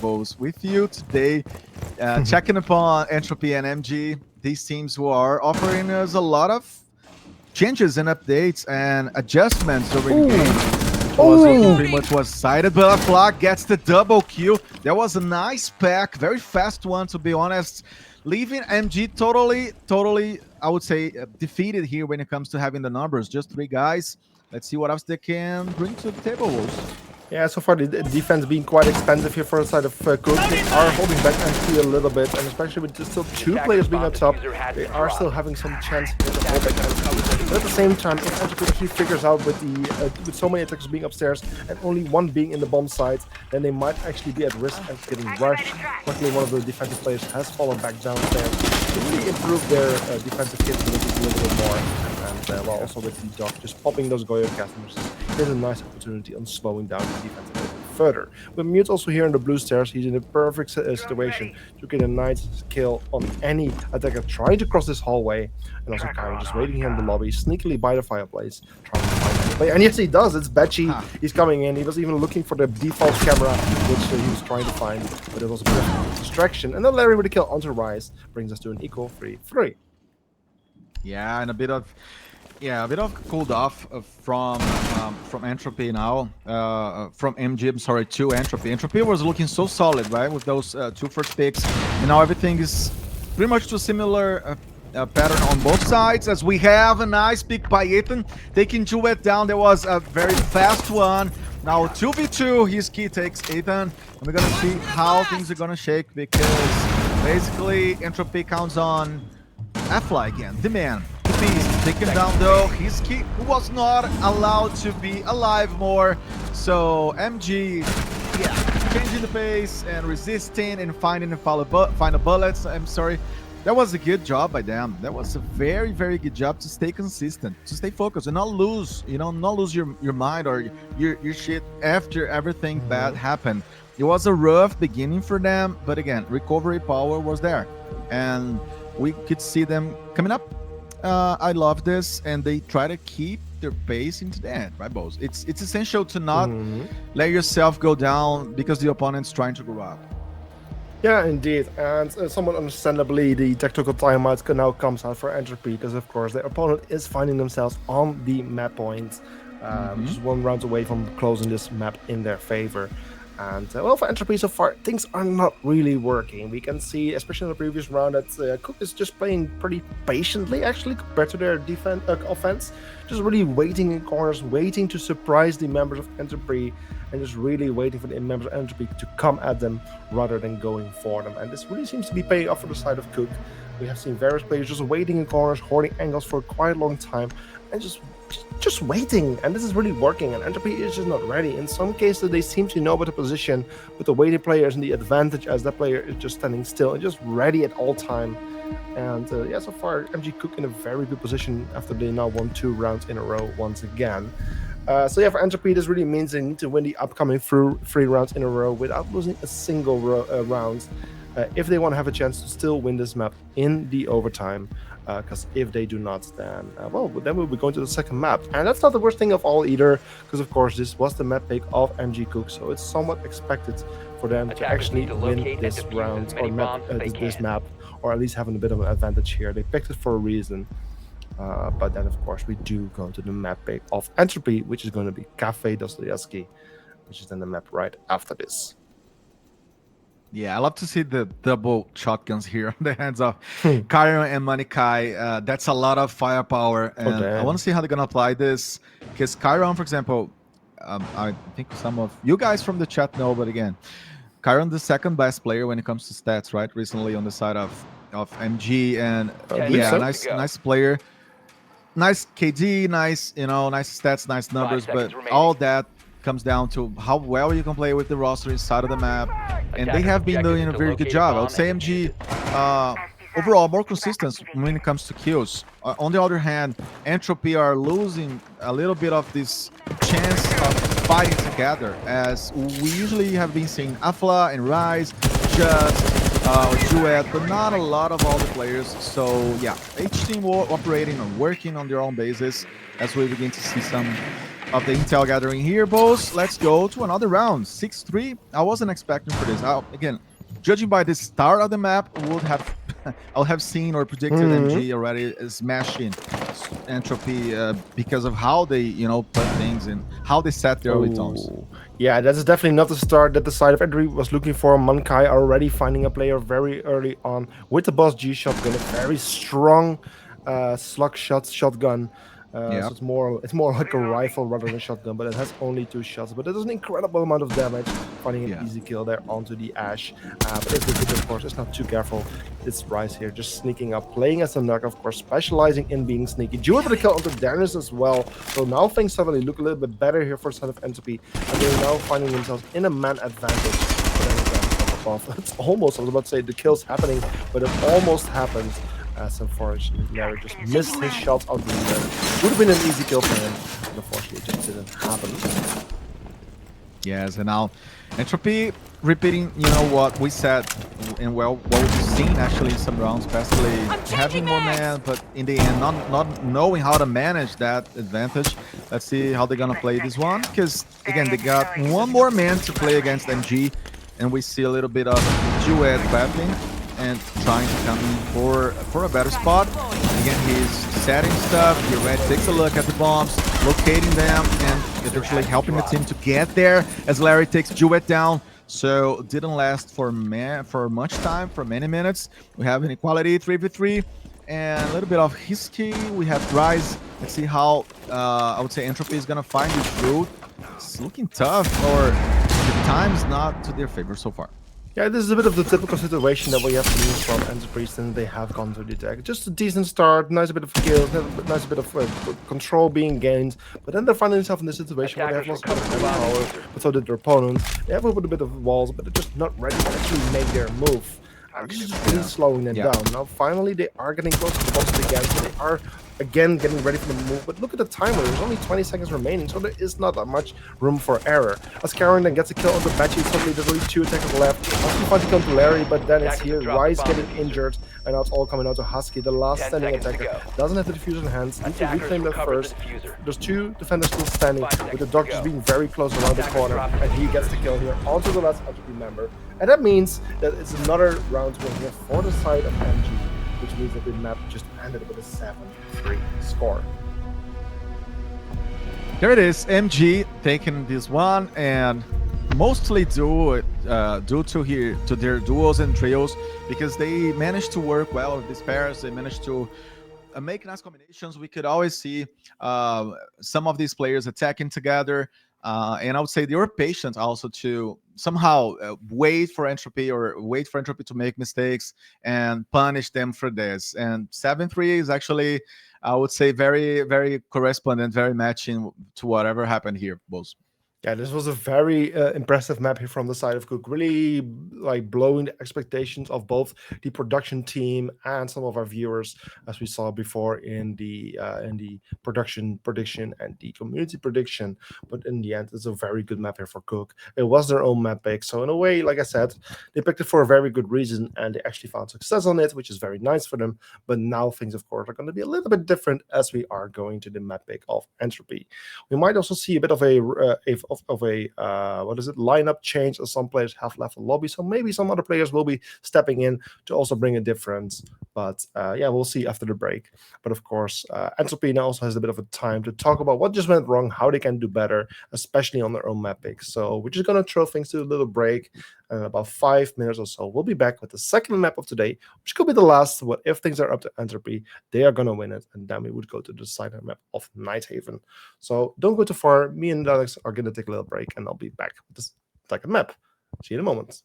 Bose, with you today, checking upon Entropy and MG, these teams who are offering us a lot of changes and updates and adjustments over the game. Pretty much was cited, but Flock gets the double kill. That was a nice pack, very fast one, to be honest. Leaving MG totally, I would say, defeated here when it comes to having the numbers. Just 3 guys. Let's see what else they can bring to the table, Wolves. Yeah, so far the defense being quite expensive here for the side of QuQ. They are holding back MG a little bit, and especially with still 2 players being up top, they are still having some chance here to hold back MG. But at the same time, if Entropy actually figures out with so many attackers being upstairs and only 1 being in the bomb site, then they might actually be at risk of getting rushed. Luckily, one of the defensive players has fallen back downstairs to really improve their defensive capabilities a little bit more. And while also with the dog just popping those Goyo casters, there's a nice opportunity on slowing down the defense a little bit further. With Mute also here in the blue stairs, he's in a perfect situation to get a nice kill on any attacker trying to cross this hallway. And also Kyron just waiting here in the lobby, sneakily by the fireplace, trying to find any player. And yes, he does. It's Betchy. He's coming in. He was even looking for the default camera, which he was trying to find, but it was a bit of a distraction. And then Larry with a kill onto Rise brings us to an equal 3-3. Yeah, and a bit of Yeah, a bit of cooled off from Entropy now, from MG, I'm sorry, to Entropy. Entropy was looking so solid, right, with those two first picks, and now everything is pretty much to a similar pattern on both sides, as we have a nice pick by Ethan, taking Duet down. There was a very fast one. Now 2v2, his key takes Ethan, and we're gonna see how things are gonna shake, because basically Entropy counts on Afla again, the man. Beast taken down though. His key was not allowed to be alive more. So MG, yeah, changing the pace and resisting and finding the final bullets. I'm sorry. That was a good job by them. That was a very, very good job to stay consistent, to stay focused and not lose, not lose your mind or your shit after everything bad happened. It was a rough beginning for them, but again, recovery power was there. And we could see them coming up. I love this, and they try to keep their pace into the end, right, Bose? It's essential to not let yourself go down because the opponent's trying to grow up. Yeah, indeed, and somewhat understandably, the tactical timeout now comes out for Entropy, because of course their opponent is finding themselves on the map point, just one round away from closing this map in their favor. And well, for Entropy so far, things are not really working. We can see, especially in the previous round, that QuQ is just playing pretty patiently, actually, compared to their offense. Just really waiting in corners, waiting to surprise the members of Entropy, and just really waiting for the members of Entropy to come at them rather than going for them. And this really seems to be paying off for the side of QuQ. We have seen various players just waiting in corners, hoarding angles for quite a long time, and just waiting, and this is really working, and Entropy is just not ready. In some cases they seem to know about the position, but the waiting player is in the advantage, as that player is just standing still and just ready at all time. And yeah, so far MG QuQ in a very good position after they now won 2 rounds in a row once again. So yeah, for Entropy this really means they need to win the upcoming 3 rounds in a row without losing a single round, if they want to have a chance to still win this map in the overtime. Because if they do not, then well, then we'll be going to the second map, and that's not the worst thing of all either, because of course this was the map pick of MG QuQ, so it's somewhat expected for them to actually win this round or this map, or at least having a bit of an advantage here. They picked it for a reason, but then of course we do go to the map pick of Entropy, which is going to be Cafe Dostoevsky, which is then the map right after this. Yeah, I love to see the double shotguns here on the hands of Kyron and Manikai. That's a lot of firepower, and I want to see how they're going to apply this. Because Kyron, for example, I think some of you guys from the chat know, but again, Kyron, the second best player when it comes to stats, right? Recently on the side of MG, and yeah, nice player. Nice KD, nice, nice stats, nice numbers, but all that comes down to how well you can play with the roster inside of the map, and they have been doing a very good job. I would say MG overall more consistent when it comes to kills. On the other hand, Entropy are losing a little bit of this chance of fighting together, as we usually have been seeing Afla and Rise just Duet, but not a lot of all the players. So yeah, each team operating and working on their own basis as we begin to see some of the intel gathering here, boys. Let's go to another round. 6-3. I wasn't expecting for this. Again, judging by the start of the map, I'll have seen or predicted MG already smashing Entropy because of how they, put things and how they set their early tones. Yeah, that's definitely not the start that the side of Entropy was looking for. Mankai already finding a player very early on with the Boss G shotgun, a very strong slug shotgun. So it's more like a rifle rather than a shotgun, but it has only 2 shots. But it does an incredible amount of damage, finding an easy kill there onto the Ash. But if the kid, of course, is not too careful, it's Rise here just sneaking up, playing as a Narc, of course, specializing in being sneaky. Duel for the kill onto Darius as well. So now things suddenly look a little bit better here for Son of Entropy, and they're now finding themselves in a man advantage. But then again, above, it's almost, I was about to say the kill's happening, but it almost happens. Unfortunately, Larry just missed his shots out the window. Would have been an easy kill for him, but unfortunately it just didn't happen. Yes, and now Entropy repeating, what we said, and well, what we've seen actually in some rounds, especially having more man, but in the end, not knowing how to manage that advantage. Let's see how they're gonna play this one, because again, they got one more man to play against MG, and we see a little bit of Duet battling and trying to come in for a better spot. Again, he's setting stuff. He already takes a look at the bombs, locating them, and eventually helping the team to get there as Larry takes Jewett down. So didn't last for much time, for many minutes. We have an equality 3v3 and a little bit of Hisky. We have Rise. Let's see how I would say Entropy is gonna find this route. It's looking tough, or the time's not to their favor so far. Yeah, this is a bit of the typical situation that we have seen from Entropy since they have gone to the attack. Just a decent start, nice bit of skill, nice bit of control being gained, but then they're finding themselves in this situation where they have lost a bit of power, but so did their opponents. They have opened a bit of walls, but they're just not ready to actually make their move. This is really slowing them down. Now, finally, they are getting close to the boss again, so they are again getting ready for the move. But look at the timer, there's only 20 seconds remaining, so there is not that much room for error. As Karen then gets a kill on the Batchy, suddenly there's only 2 attackers left. Husky finally comes to Larry, but then it's here, Rise getting injured, and now it's all coming out to Husky, the last standing attacker. Doesn't have the diffuser in hands, needs to reclaim that first. There's 2 defenders still standing, with the dog just being very close around the corner, and he gets the kill here onto the last Entropy member. And that means that it's another round win here for the side of MG, which means that the map just ended with a 7-3 score. There it is, MG taking this one, and mostly due to their duos and trios, because they managed to work well with these pairs. They managed to make nice combinations. We could always see some of these players attacking together. And I would say they were patient also to somehow wait for Entropy to make mistakes and punish them for this. And 7-3 is actually, I would say, very, very correspondent, very matching to whatever happened here, both. Yeah, this was a very impressive map here from the side of QuQ, really like blowing the expectations of both the production team and some of our viewers, as we saw before in the production prediction and the community prediction. But in the end, it's a very good map here for QuQ. It was their own map pick, so in a way, like I said, they picked it for a very good reason, and they actually found success on it, which is very nice for them. But now things, of course, are going to be a little bit different as we are going to the map pick of Entropy. We might also see a bit of a lineup change, as some players have left the lobby, so maybe some other players will be stepping in to also bring a difference. But yeah, we'll see after the break. But of course, Entropy now also has a bit of a time to talk about what just went wrong, how they can do better, especially on their own map pick. So we're just going to throw things to a little break, and in about 5 minutes or so we'll be back with the second map of today, which could be the last. What if things are up to Entropy, they are going to win it, and then we would go to the side map of Nighthaven. So don't go too far. Me and Alex are going to take a little break, and I'll be back with this second map. See you in a moment.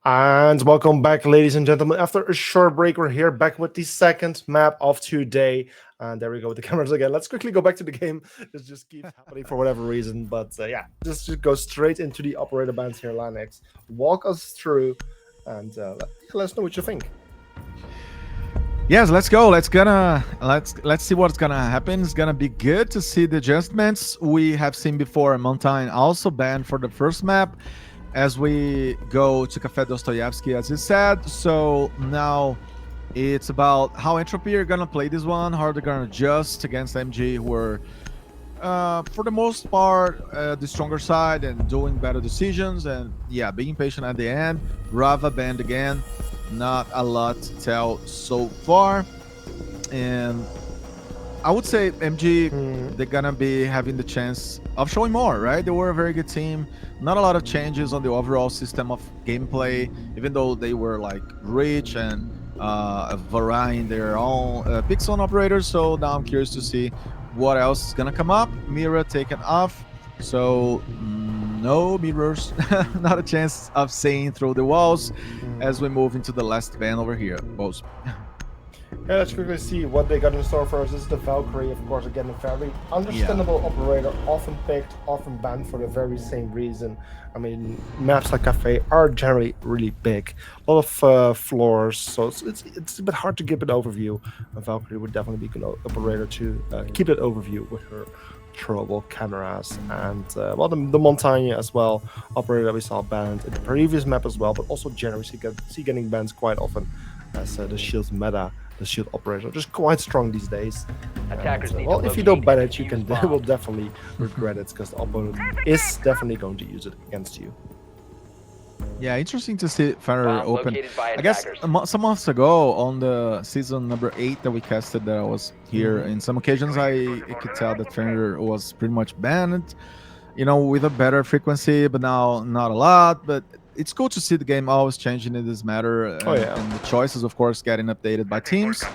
And welcome back, ladies and gentlemen. After a short break, we're here back with the second map of today. And there we go with the cameras again. Let's quickly go back to the game. This just keeps happening for whatever reason. But yeah, just go straight into the operator bands here, Lanex. Walk us through, and let us know what you think. Yes, let's go. Let's see what's gonna happen. It's gonna be good to see the adjustments we have seen before. Mountain also banned for the first map as we go to Café Dostoyevsky, as he said. So now it's about how Entropy are gonna play this one, how they're gonna adjust against MG, who are for the most part the stronger side and doing better decisions, and yeah, being patient at the end. Rava banned again. Not a lot to tell so far, and I would say MG, they're gonna be having the chance of showing more, right? They were a very good team. Not a lot of changes on the overall system of gameplay, even though they were like rich and varying their own picks on operators. So now I'm curious to see what else is gonna come up. Mira taken off, so no mirrors, not a chance of seeing through the walls as we move into the last van over here, both. Yeah, let's quickly see what they got in store for us. This is the Valkyrie, of course, again, a very understandable operator, often picked, often banned for the very same reason. I mean, maps like Cafe are generally really big, a lot of floors, so it's a bit hard to give an overview. Valkyrie would definitely be a good operator to keep that overview with her throwable cameras, and well, the Montagne as well, operator that we saw banned in the previous map as well, but also generally see getting banned quite often as the shield meta, the shield operator, just quite strong these days. And, well, if you don't ban it, you will definitely regret it, because the opponent is definitely going to use it against you. Yeah, interesting to see Fenrir Bomb open. located by I guess attackers. some months ago on the season number 8 that we casted, that I was here. In some occasions, I could tell that Fenrir was pretty much banned, with a better frequency, but now not a lot. But it's cool to see the game always changing in this matter, Oh yeah. and the choices, of course, getting updated by teams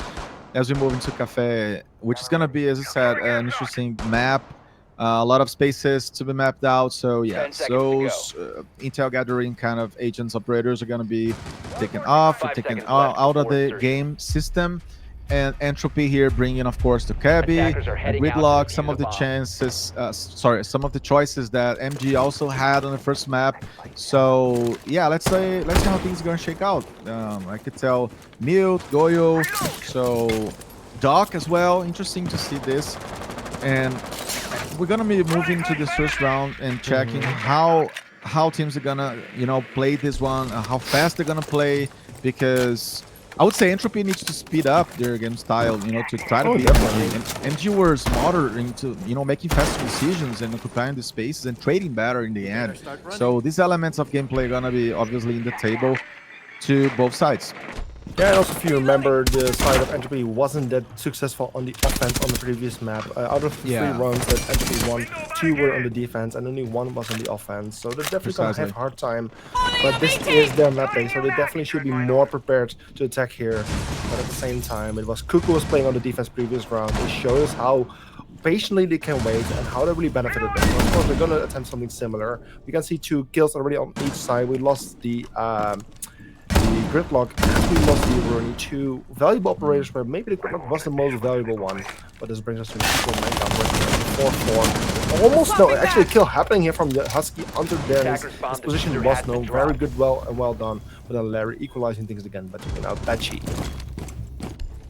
as we move into Cafe, which is going to be, as I said, an interesting map. A lot of spaces to be mapped out. So, yeah, 10 seconds to those intel gathering kind of agents, operators are going to be taken off or 5 taken seconds left out of before the insertion. game system. And Entropy here bringing, of course, the Cabby, Attackers are heading out to Gridlock, defuse some of the the bomb. some of the choices that MG also had on the first map. So yeah, let's see how things are gonna shake out. I could tell Mute, Goyo, so Doc as well. Interesting to see this, and we're gonna be moving to this first round and checking how teams are gonna play this one, how fast they're gonna play, because I would say Entropy needs to speed up their game style, to try to beat MG. And MG were smarter into, making faster decisions and occupying the spaces and trading better in the end. So these elements of gameplay are gonna be obviously in the table to both sides. Yeah, and also if you remember, the side of Entropy wasn't that successful on the offense on the previous map. Out of the 3 runs that Entropy won, 2 were on the defense and only 1 was on the offense. So they're definitely going to have a hard time. But this is their map base, so they definitely should be more prepared to attack here. But at the same time, it was QuQ was playing on the defense previous round. It shows how patiently they can wait and how they really benefited them. So of course, they're going to attempt something similar. We can see 2 kills already on each side. We lost the Gridlock, and we lost the Rooney, 2 valuable operators where maybe the Gridlock was the most valuable one. But this brings us to the equal man number 4-4. Almost no, actually a kill happening here from the Husky under there. His position was known, very good, well done. But then Larry equalizing things again, but bad cheat.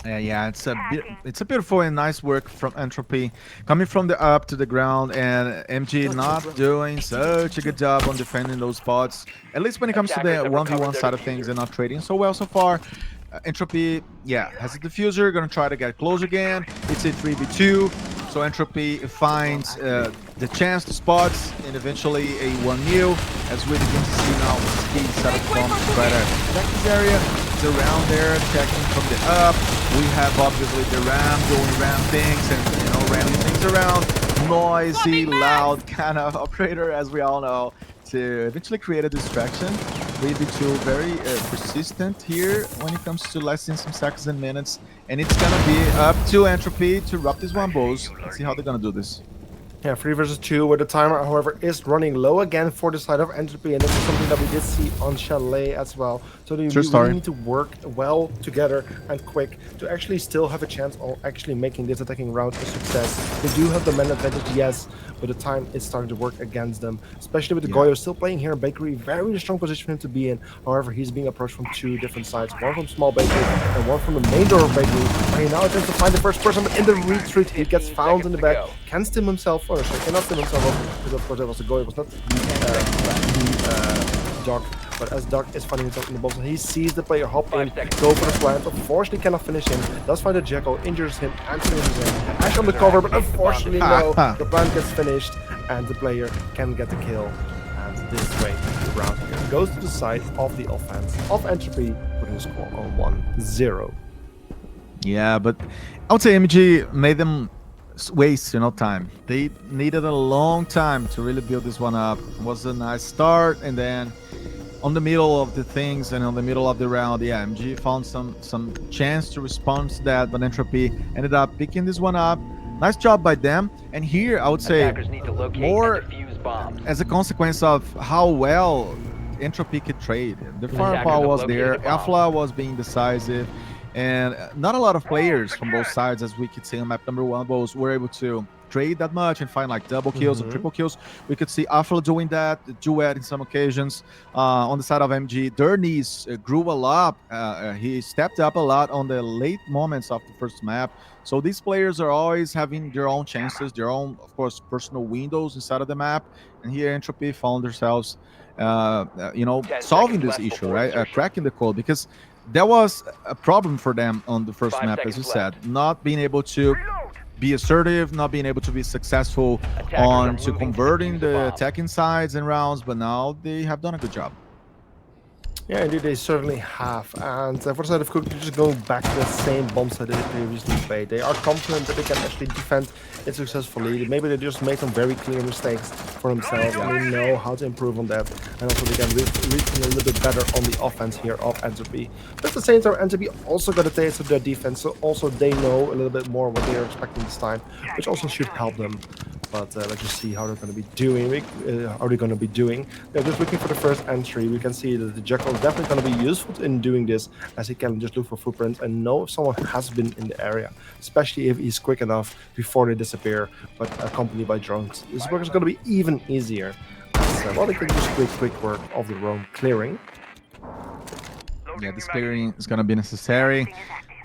Yeah, it's a beautiful and nice work from Entropy, coming from the up to the ground, and MG not doing such a good job on defending those spots, at least when it comes to the 1v1 side of things, and not trading so well so far. Entropy, yeah, has a diffuser, gonna try to get close again. It's a 3v2, so Entropy finds the chance to spots and eventually a 1-0, as we begin to see now Speed set up bomb to try to protect this area. It's around there, checking from the up. We have obviously the Ram doing Ram things and ramming things around. Noisy, loud kind of operator, as we all know, to eventually create a distraction. 3v2 very persistent here when it comes to lasting some seconds and minutes, and it's gonna be up to Entropy to wrap this one, bows. Let's see how they're gonna do this. Yeah, 3 versus 2, where the timer, however, is running low again for the side of Entropy, and this is something that we did see on Chalet as well. So they really need to work well together and quick to actually still have a chance of actually making this attacking round a success. They do have the man advantage, yes, but the time is starting to work against them, especially with the Goyo still playing here in Bakery. Very strong position for him to be in. However, he's being approached from 2 different sides, one from small Bakery and one from the main door of Bakery, where he now attempts to find the first person, but in the retreat he gets found in the back, can stim himself, or sorry, cannot stim himself up, because of course that was the Goyo, it was not the Doc. But as Doc is finding himself in the box, he sees the player hop in, go for the plant. Unfortunately, cannot finish him. Does find the Jekyll, injures him, and finishes him. Ash on the cover, but unfortunately, no. The plant gets finished, and the player can get the kill. And this way, the round here goes to the side of the offense of Entropy, putting the score on 1-0. Yeah, but I would say MG made them waste time. They needed a long time to really build this one up. It was a nice start, and then on the middle of the things and on the middle of the round, yeah, MG found some chance to respond to that, but Entropy ended up picking this one up. Nice job by them. And here I would say more as a consequence of how well Entropy could trade. The firepower was there, Afla was being decisive, and not a lot of players from both sides, as we could see on map number 1, both were able to trade that much and find like double kills and triple kills. We could see Afla doing that, Duet in some occasions. On the side of MG, Dernis grew a lot. He stepped up a lot on the late moments of the first map. So these players are always having their own chances, their own, of course, personal windows inside of the map. And here Entropy found themselves, solving this issue, right? Cracking the code, because that was a problem for them on the first map, as you said, not being able to be assertive, not being able to be successful on converting the attacking sides and rounds, but now they have done a good job. Yeah, indeed, they certainly have. And for the side of QuQ, they're just going back to the same bombs that they previously played. They are confident that they can actually defend it successfully. Maybe they just made some very clear mistakes for themselves, and they know how to improve on that. And also, they can reach a little bit better on the offense here of Entropy. But at the same time, Entropy also got a taste of their defense, so also they know a little bit more what they are expecting this time, which also should help them. But let's just see how they're going to be doing. They're just looking for the first entry. We can see that the Jackal is definitely going to be useful in doing this, as he can just look for footprints and know if someone has been in the area, especially if he's quick enough before they disappear, but accompanied by drones. This work is going to be even easier. Well, they can just quick work of the roam clearing. Yeah, this clearing is going to be necessary.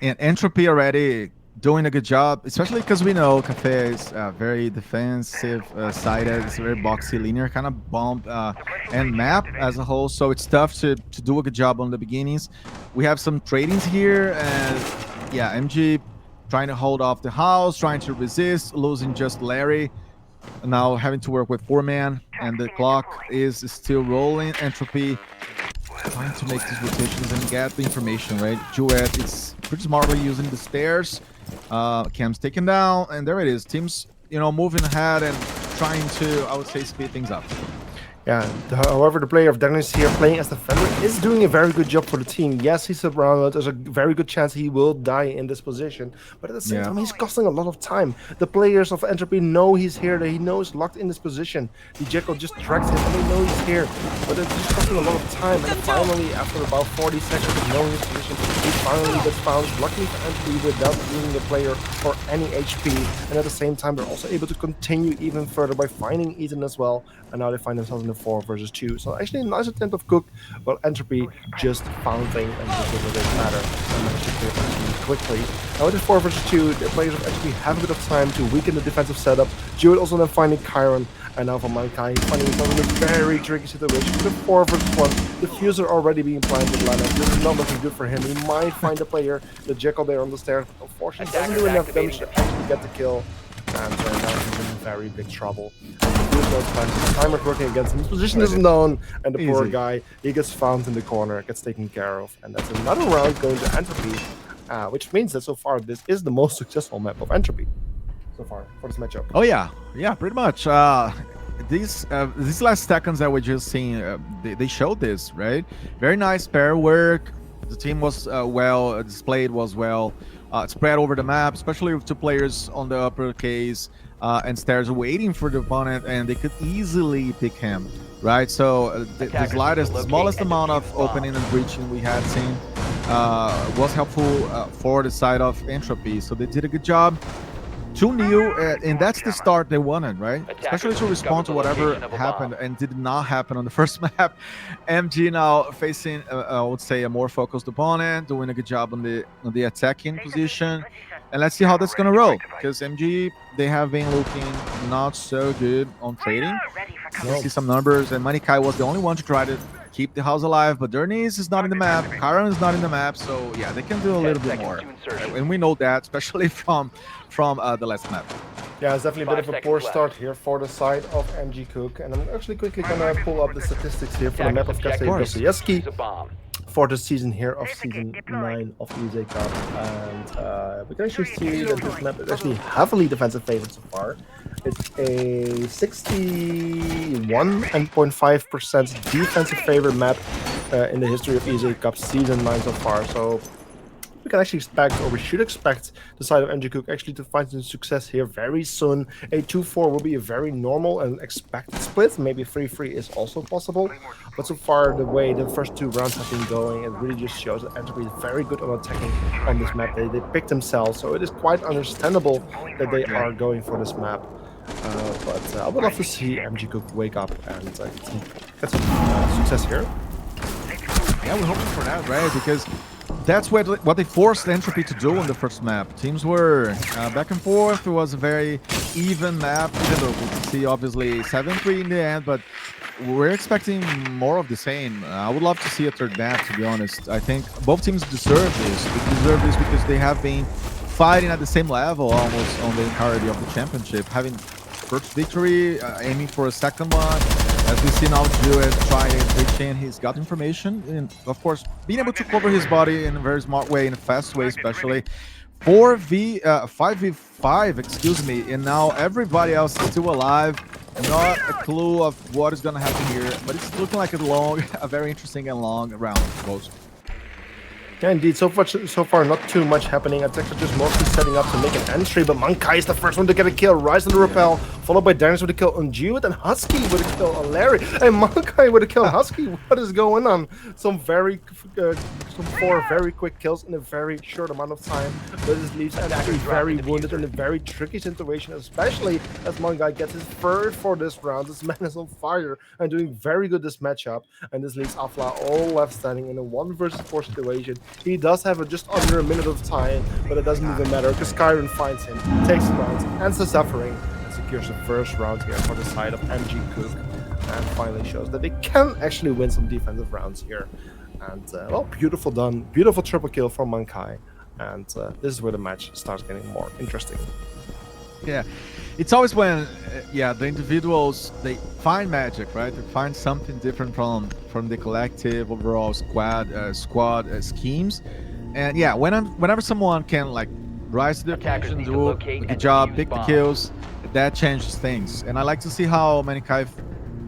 And Entropy already doing a good job, especially because we know Cafe is very defensive sided. It's a very boxy, linear kind of bomb and map as a whole. So it's tough to do a good job on the beginnings. We have some tradings here, and yeah, MG trying to hold off the house, trying to resist, losing just Larry. Now having to work with 4-man, and the clock is still rolling. Entropy trying to make these rotations and get the information, right? Duet is pretty smartly using the stairs. Cam's taken down, and there it is. Teams, moving ahead and trying to, I would say, speed things up. Yeah, however, the player of Dennis here playing as defender is doing a very good job for the team. Yes, he's surrounded. There's a very good chance he will die in this position. But at the same time, he's costing a lot of time. The players of Entropy know he's here. He knows locked in this position. The Jekyll just tracks him and they know he's here. But it's just costing a lot of time. And finally, after about 40 seconds of knowing his position, he finally gets found. Luckily for Entropy, without losing the player or any HP. And at the same time, they're also able to continue even further by finding Ethan as well. And now they find themselves in the 4 versus 2. So actually a nice attempt of QuQ, but Entropy just found things and just did a bit better and managed to clear things quickly. Now with this 4 versus 2, the players of Entropy have a bit of time to weaken the defensive setup. Jewett also then finding Chiron, and now for Mankai finding himself in a very tricky situation. With the 4 versus 1, the fuser already being planted with Lana. This is not looking good for him. He might find the player, the Jekyll there on the stairs, but unfortunately doesn't do enough damage to actually get the kill. And now he's in very big trouble. The timer's working against him. His position isn't known, and the poor guy, he gets found in the corner, gets taken care of. And that's another round going to Entropy, which means that so far this is the most successful map of Entropy so far for this matchup. Oh yeah, pretty much. These last seconds that we just seen, they showed this, right? Very nice pair work. The team was well displayed, was well spread over the map, especially with 2 players on the upper case and stairs waiting for the opponent, and they could easily pick him, right? So the smallest amount of opening and breaching we had seen was helpful for the side of Entropy. So they did a good job. 2-0, and that's the start they wanted, right? Especially to respond to whatever happened and did not happen on the first map. MG now facing, I would say, a more focused opponent, doing a good job on the attacking position. And let's see how that's going to roll, because MG, they have been looking not so good on trading. You see some numbers, and Manikai was the only one to try to keep the house alive, but Derniz is not in the map, Chiron is not in the map, so yeah, they can do a little bit more. And we know that, especially from the last map. Yeah, it's definitely a bit of a poor start here for the side of MG QuQ, and I'm actually quickly gonna pull up the statistics here for the map of Dostoevsky for the season here of season 9 of ESA Cup, and we can actually see that this map is actually heavily defensive favored so far. It's a 61.5% defensive favorite map in the history of ESA Cup season 9 so far. So we can actually expect, or we should expect, the side of MG QuQ actually to find some success here very soon. A 2-4 will be a very normal and expected split. Maybe 3-3 is also possible. But so far, the way the first 2 rounds have been going, it really just shows that Entropy is very good on attacking on this map. They picked themselves, so it is quite understandable that they are going for this map. But I would love to see MG QuQ wake up and get some success here. Yeah, we're hoping for that, right? Because that's what they forced Entropy to do on the first map. Teams were back and forth. It was a very even map, even though we can see obviously 7-3 in the end, but we're expecting more of the same. I would love to see a third map, to be honest. I think both teams deserve this. They deserve this because they have been fighting at the same level almost on the entirety of the championship, having first victory, aiming for a second one. As we see now, Jewett trying to reach in, he's got information, and of course, being able to cover his body in a very smart way, in a fast way, especially 5v5, excuse me, and now everybody else is still alive. Not a clue of what is gonna happen here, but it's looking like a very interesting and long round, I suppose. Yeah, indeed. So far, not too much happening. Attacks are just mostly setting up to make an entry, but Mankai is the first one to get a kill. Rise on the rappel, followed by Darius with a kill on Jewett, and Husky with a kill on Larry. And Mankai with a kill on Husky. What is going on? Some four very quick kills in a very short amount of time. But this leaves Entropy very wounded in a very tricky situation, especially as Mankai gets his first for this round. This man is on fire and doing very good this matchup. And this leaves Afla all left standing in a 1 versus 4 situation. He does have just under a minute of time, but it doesn't even matter because Skyrim finds him, takes him out, ends the suffering, and secures the first round here for the side of MG QuQ, and finally shows that they can actually win some defensive rounds here. And well, beautiful done, beautiful triple kill from Mankai, and this is where the match starts getting more interesting. Yeah, it's always when the individuals, they find magic, right? They find something different from the collective overall squad schemes. And yeah, whenever someone can like rise to the occasion, do a good job, pick the kills, that changes things. And I like to see how Mankai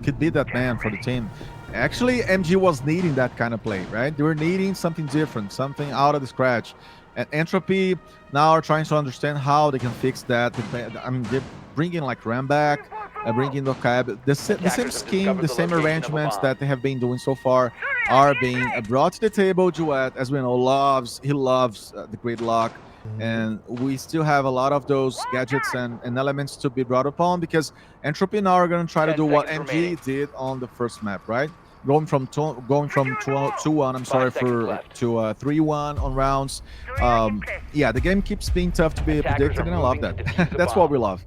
could be that man for the team. Actually, MG was needing that kind of play, right? They were needing something different, something out of the scratch. And Entropy now are trying to understand how they can fix that. I mean, they're bringing like Ram back, bringing Dokab. The same scheme, the same arrangements that they have been doing so far are being brought to the table. Jewett, as we know, loves the gridlock. And we still have a lot of those gadgets and elements to be brought upon, because Entropy now are going to try to do what MG did on the first map, right? Going from 2-1, I'm sorry, to 3-1 on rounds. Yeah, the game keeps being tough to be predicted, and I love that. That's what we love.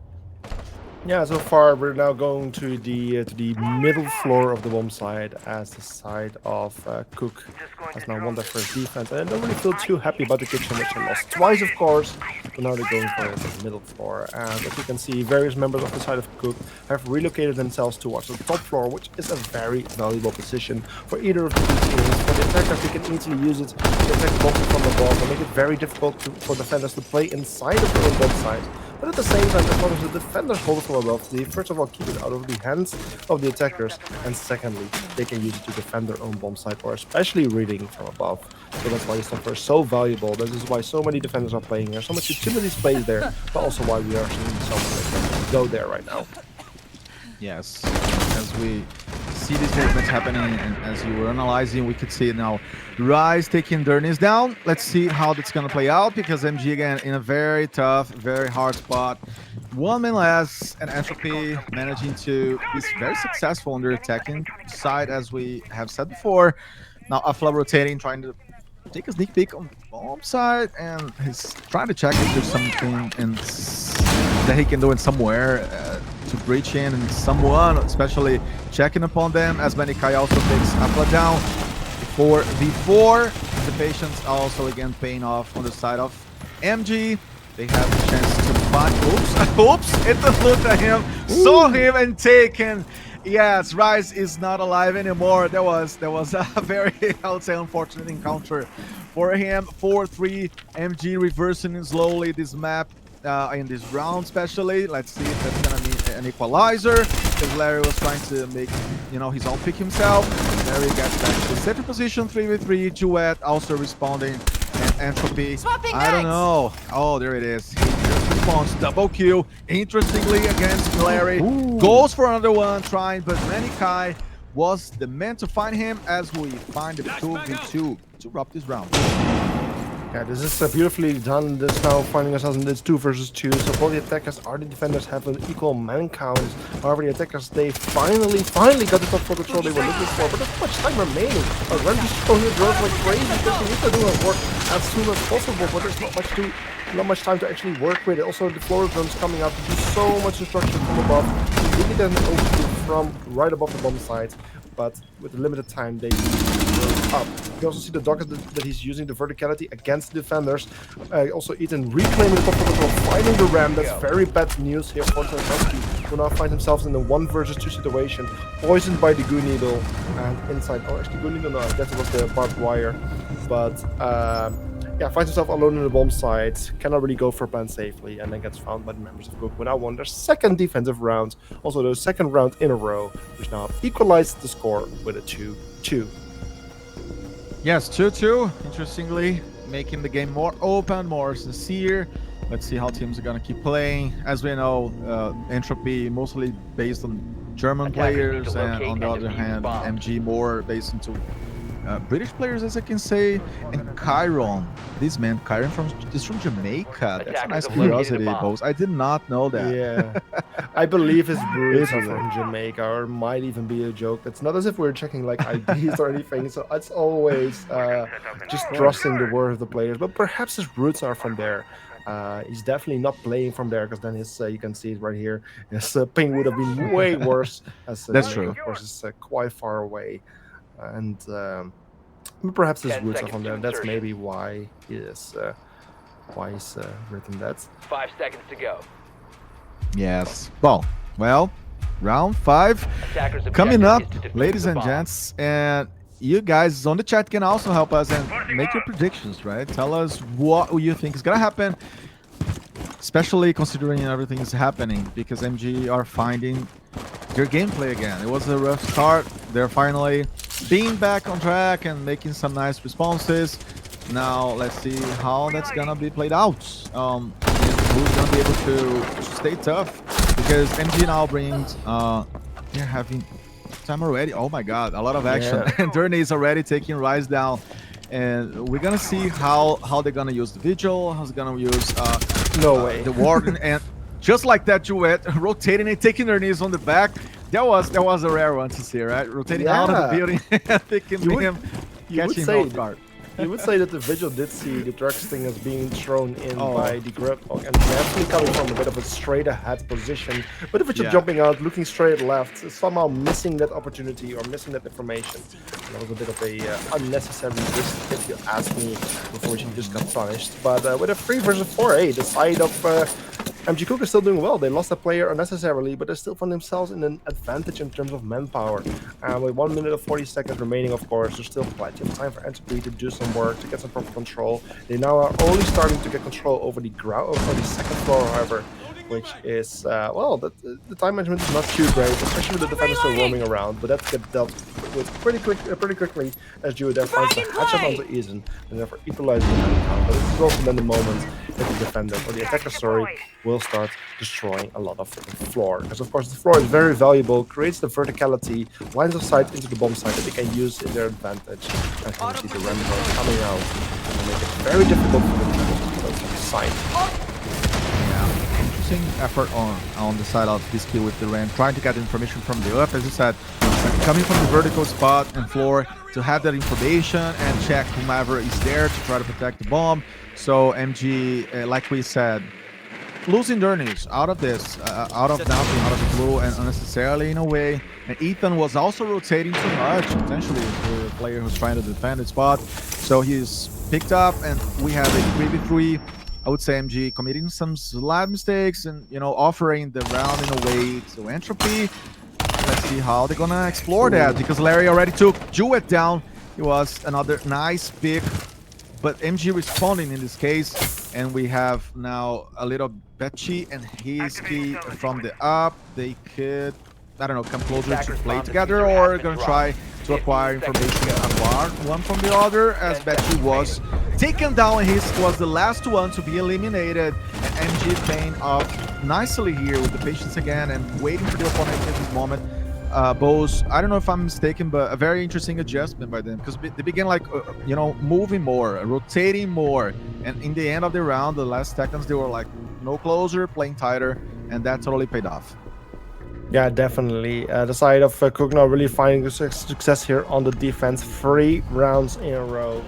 Yeah, so far we're now going to the middle floor of the bomb side, as the side of QuQ has now won their first defense. And I don't really feel too happy about the kitchen, which they lost twice, of course. But now they're going for the middle floor. And as you can see, various members of the side of QuQ have relocated themselves towards the top floor, which is a very valuable position for either of the two teams. For the attackers, they can easily use it to attack the boxes from the ball and make it very difficult for defenders to play inside of their own bomb side. But at the same time, as long as the defenders hold it from above, they first of all keep it out of the hands of the attackers, and secondly, they can use it to defend their own bomb site, or especially reading from above. So that's why this offer is so valuable. This is why so many defenders are playing here, so much utility plays there, but also why we are seeing so many go there right now. Yes, as we see these movements happening, and as you were analyzing, we could see it now. Rise taking Dernis down. Let's see how that's going to play out, because MG again in a very tough, very hard spot. 1 man less, and Entropy managing to be very successful on their attacking side, as we have said before. Now Afla rotating, trying to take a sneak peek on the bomb side, and he's trying to check if there's something that he can do in somewhere to breach in, and someone especially checking upon them, as Mankai also takes Afla down. 4v4, the patience also again paying off on the side of MG. They have the chance to find, oops, it looked at him, saw him and taken. Yes, Rise is not alive anymore. There was a very, I would say, unfortunate encounter for him. 4-3, MG reversing slowly this map in this round especially. Let's see if that's gonna be an equalizer, because Larry was trying to make, you know, his own pick himself. Larry gets back to the center position, 3v3. Jewett also responding, and Entropy, I don't know. Oh, there it is. He just responds, double kill. Interestingly, against Larry. Goes for another one, trying, but Mankai was the man to find him, as we find the 2v2 to wrap this round. Yeah, this is beautifully done. This now finding ourselves in this 2 versus 2. So both the attackers and the defenders have an equal man count. However, the attackers, they finally got the top floor control they were looking for. But there's not much time remaining. Ren is throwing the drones like crazy, because we need to do our work as soon as possible. But there's not much time to actually work with it. Also, the floor drones coming out to do so much destruction from above. Really then overview from right above the bomb site. But with the limited time, they up. You also see the dog that he's using the verticality against the defenders. Also, Ethan reclaiming the top control, finding the ram. That's very bad news here for Husky. will now find themselves in a 1 versus 2 situation, poisoned by the Goo Needle and inside. Oh, actually, Goo Needle, no, I guess it was the barbed wire. But yeah, finds himself alone in the bomb site, cannot really go for a plan safely, and then gets found by the members of QuQ. Now won their second defensive round, also their second round in a row, which now equalized the score with a 2-2. Yes, 2-2. Interestingly, making the game more open, more sincere. Let's see how teams are gonna keep playing. As we know, Entropy mostly based on German players, and on the other hand, MG more based into British players, as I can say. And Chiron, this man, Chiron is from Jamaica. That's a nice curiosity, Bose. I did not know that. Yeah, I believe his roots are from Jamaica, or might even be a joke. It's not as if we're checking like IDs or anything, so it's always just trusting the word of the players. But perhaps his roots are from there. He's definitely not playing from there, because then his you can see it right here. His ping would have been way worse. As That's Jamaica, true. of course, is quite far away, and perhaps his roots are from there. That's maybe why he is he's written that. 5 seconds to go. Yes. Well, round 5 coming up, ladies and gents. And you guys on the chat can also help us and make your predictions, right? Tell us what you think is gonna happen, especially considering everything is happening, because MG are finding their gameplay again. It was a rough start. They're finally being back on track and making some nice responses. Now let's see how that's gonna be played out. And who's gonna be able to stay tough, because MG now brings they're having time already. Oh my god, a lot of action. And Journey is already taking Rise down, and we're gonna see how they're gonna use the Vigil, how's gonna use the Warden. And just like that duet, rotating and taking their knees on the back. That was a rare one to see, right? Rotating out of the building and picking him, catching him off guard. You would say that the Vigil did see the Drug Sting as being thrown in by the Gridlock, and naturally coming from a bit of a straight ahead position, but the Vigil jumping out, looking straight left, somehow missing that opportunity or missing that information. And that was a bit of a unnecessary risk, if you ask me, before she just got punished. But with a 3 versus 4, the side of MG QuQ is still doing well. They lost a player unnecessarily, but they still found themselves in an advantage in terms of manpower. And with 1 minute and 40 seconds remaining, of course, there's still plenty of time for Entropy to do some work, to get some proper control. They now are only starting to get control over the ground, over the second floor, however, which is, well, the time management is not too great, especially with the defenders still roaming around, but that gets dealt with pretty quickly, as Jude then finds the headshot onto Eason, and therefore equalizing the man count. But this is also then the moment that the defender, or the attacker, will start destroying a lot of the floor. Because of course the floor is very valuable, creates the verticality, lines of sight into the bomb site that they can use in their advantage. As you can see the Rambo coming out, and make it very difficult for them to close the site. Effort on the side of this kill with the Ram, trying to get information from the up, as you said, coming from the vertical spot and floor to have that information and check whomever is there to try to protect the bomb. So MG, like we said, losing their knees out of this, out of nothing, out of the blue, and unnecessarily in a way. And Ethan was also rotating too much, potentially, the player who's trying to defend the spot. So he's picked up, and we have a 3v3. I would say MG committing some slight mistakes and, you know, offering the round in a way to Entropy. Let's see how they're gonna explore that, because Larry already took Jewett down. It was another nice pick, but MG responding in this case. And we have now a little Betchy and his key from the up. They could, I don't know, come closer to play together, or gonna try to acquire information apart one from the other, as Betchy was taken down. He was the last one to be eliminated, and MG playing off nicely here with the patience again and waiting for the opponent at this moment. Bose, I don't know if I'm mistaken, but a very interesting adjustment by them, because they began like, you know, moving more, rotating more, and in the end of the round, the last seconds, they were like no closer, playing tighter, and that totally paid off. Yeah, definitely. The side of QuQ now really finding success here on the defense. 3 rounds in a row.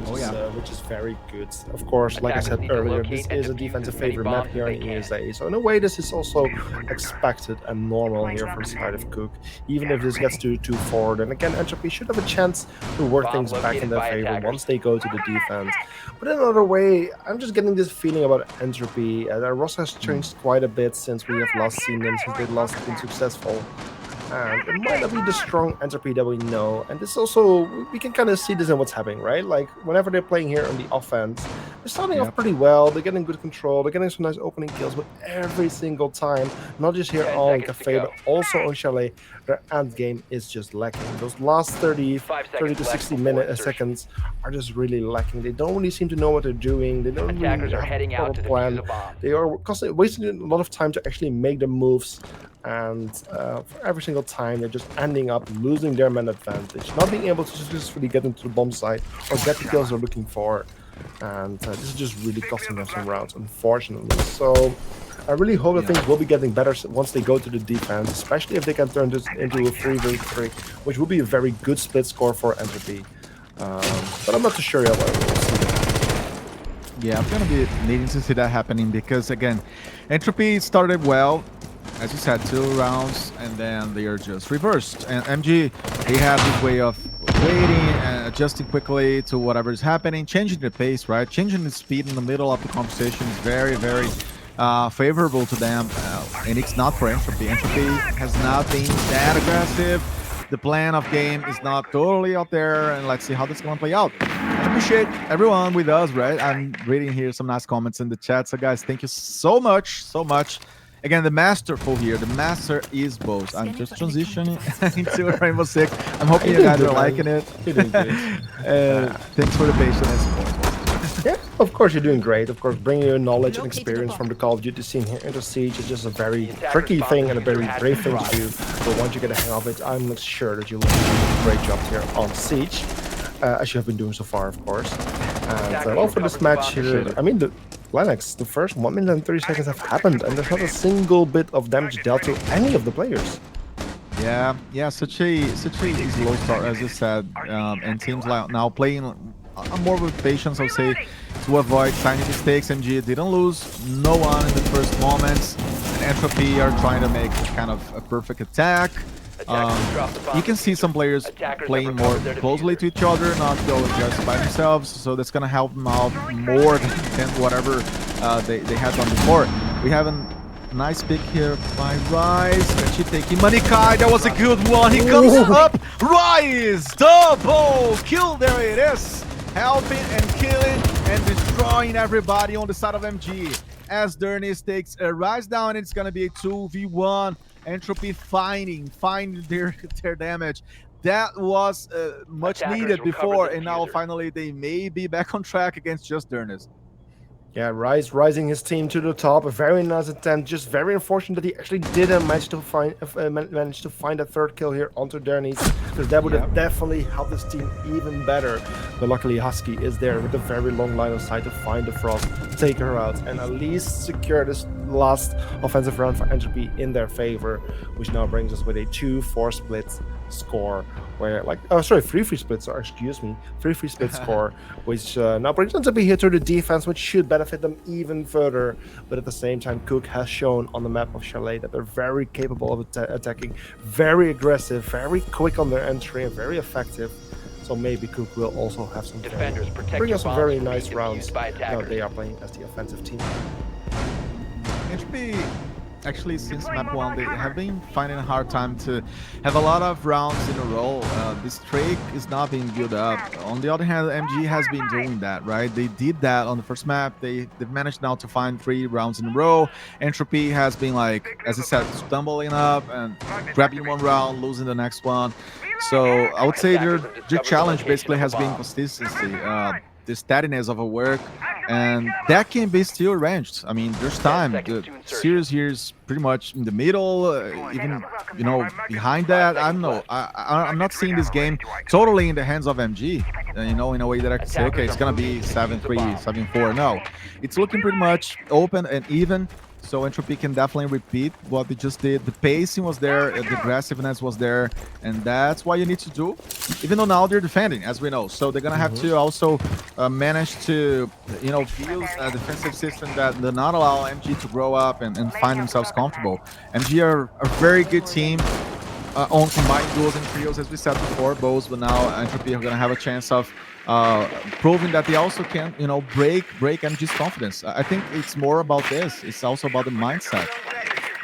which is very good. Of course, like I said earlier, this is a defensive favor map here in ESA, so in a way this is also expected and normal here from the side of QuQ. Even if this gets too forward, and again, Entropy should have a chance to work things back in their favor once they go to the defense. But in another way, I'm just getting this feeling about Entropy. Their roster has changed quite a bit since we have last seen them, since they last been successful. And it might not be the strong Entropy that we know. And this also, we can kind of see this in what's happening, right? Like, whenever they're playing here on the offense, they're starting off pretty well, they're getting good control, they're getting some nice opening kills, but every single time, not just here on Cafe, but also on Chalet, their end game is just lacking. Those last 30 to 60 seconds are just really lacking. They don't really seem to know what they're doing, they don't really have a proper plan. They are constantly wasting a lot of time to actually make the moves. And for every single time, they're just ending up losing their man advantage, not being able to successfully get into the bomb site or get the kills they're looking for. And this is just really costing them some rounds, unfortunately. So I really hope that things will be getting better once they go to the defense, especially if they can turn this into a 3v3, which would be a very good split score for Entropy. But I'm not too sure yet what we'll see. Yeah, I'm going to be needing to see that happening because, again, Entropy started well. As you said, 2 rounds, and then they are just reversed. And MG, they have this way of waiting and adjusting quickly to whatever is happening, changing the pace, right? Changing the speed in the middle of the conversation is very, very favorable to them. And it's not for Entropy. Entropy has not been that aggressive. The plan of game is not totally out there, and let's see how this is going to play out. I appreciate everyone with us, right? I'm reading here some nice comments in the chat. So, guys, thank you so much, so much. Again, the masterful here. The master is both. I'm just transitioning into Rainbow Six. I'm hoping you guys are liking it. Thanks for the patience and support. Yeah, of course you're doing great. Of course, bringing your knowledge and experience from the Call of Duty scene here into Siege is just a very tricky thing and a very brave thing to do. But once you get a hang of it, I'm sure that you'll do a great job here on Siege, as you have been doing so far, of course. And well, for this match here, I mean, Lennox, the first 1 minute and 30 seconds have happened, and there's not a single bit of damage dealt to any of the players. Yeah, such a easy low start, as you said, and teams like now playing more with patience, I would say, to avoid tiny mistakes. MG didn't lose no one in the first moments, and Entropy are trying to make kind of a perfect attack. You can see some players playing more closely to each other, not go just by themselves, so that's gonna help them out more than whatever they had done before. We have a nice pick here by Rise, and she taking Manikai. That was a good one. He comes up. Rise, double kill. There it is, helping and killing and destroying everybody on the side of MG. As Dernis takes a Rise down, it's gonna be a 2v1. Entropy finding their damage. That was much needed before, and now finally they may be back on track against just Dernis. Yeah, rising his team to the top. A very nice attempt. Just very unfortunate that he actually didn't manage to find a third kill here onto Dernis, because that would have definitely helped his team even better. But luckily Husky is there with a very long line of sight to find the Frost, take her out, and at least secure this last offensive round for Entropy in their favor, which now brings us with a 2-4 split score, where three free splits, or excuse me, 3-3 split score, which now brings Entropy here to the defense, which should benefit them even further. But at the same time, QuQ has shown on the map of Chalet that they're very capable of attacking, very aggressive, very quick on their entry, and very effective. So maybe QuQ will also have some bring us some very nice rounds. Now they are playing as the offensive team. Entropy, actually, since map 1, they have been finding a hard time to have a lot of rounds in a row. This streak is not being built up. On the other hand, MG has been doing that, right? They did that on the first map. They've managed now to find 3 rounds in a row. Entropy has been, like, as I said, stumbling up and grabbing one round, losing the next one. So I would say their challenge basically has been consistency, the steadiness of a work, and that can be still arranged. I mean, there's time. The series here is pretty much in the middle, even, you know, behind that. I don't know. I'm not seeing this game totally in the hands of MG, you know, in a way that I can say, okay, it's gonna be 7-3, 7-4. No, it's looking pretty much open and even. So Entropy can definitely repeat what they just did. The pacing was there, the aggressiveness was there, and that's what you need to do. Even though now they're defending, as we know, so they're gonna have to also manage to, build a defensive system that does not allow MG to grow up and find themselves comfortable. MG are a very good team on combined duels and trios, as we said before, both, but now Entropy are gonna have a chance of proving that they also can, break MG's confidence. I think it's more about this. It's also about the mindset.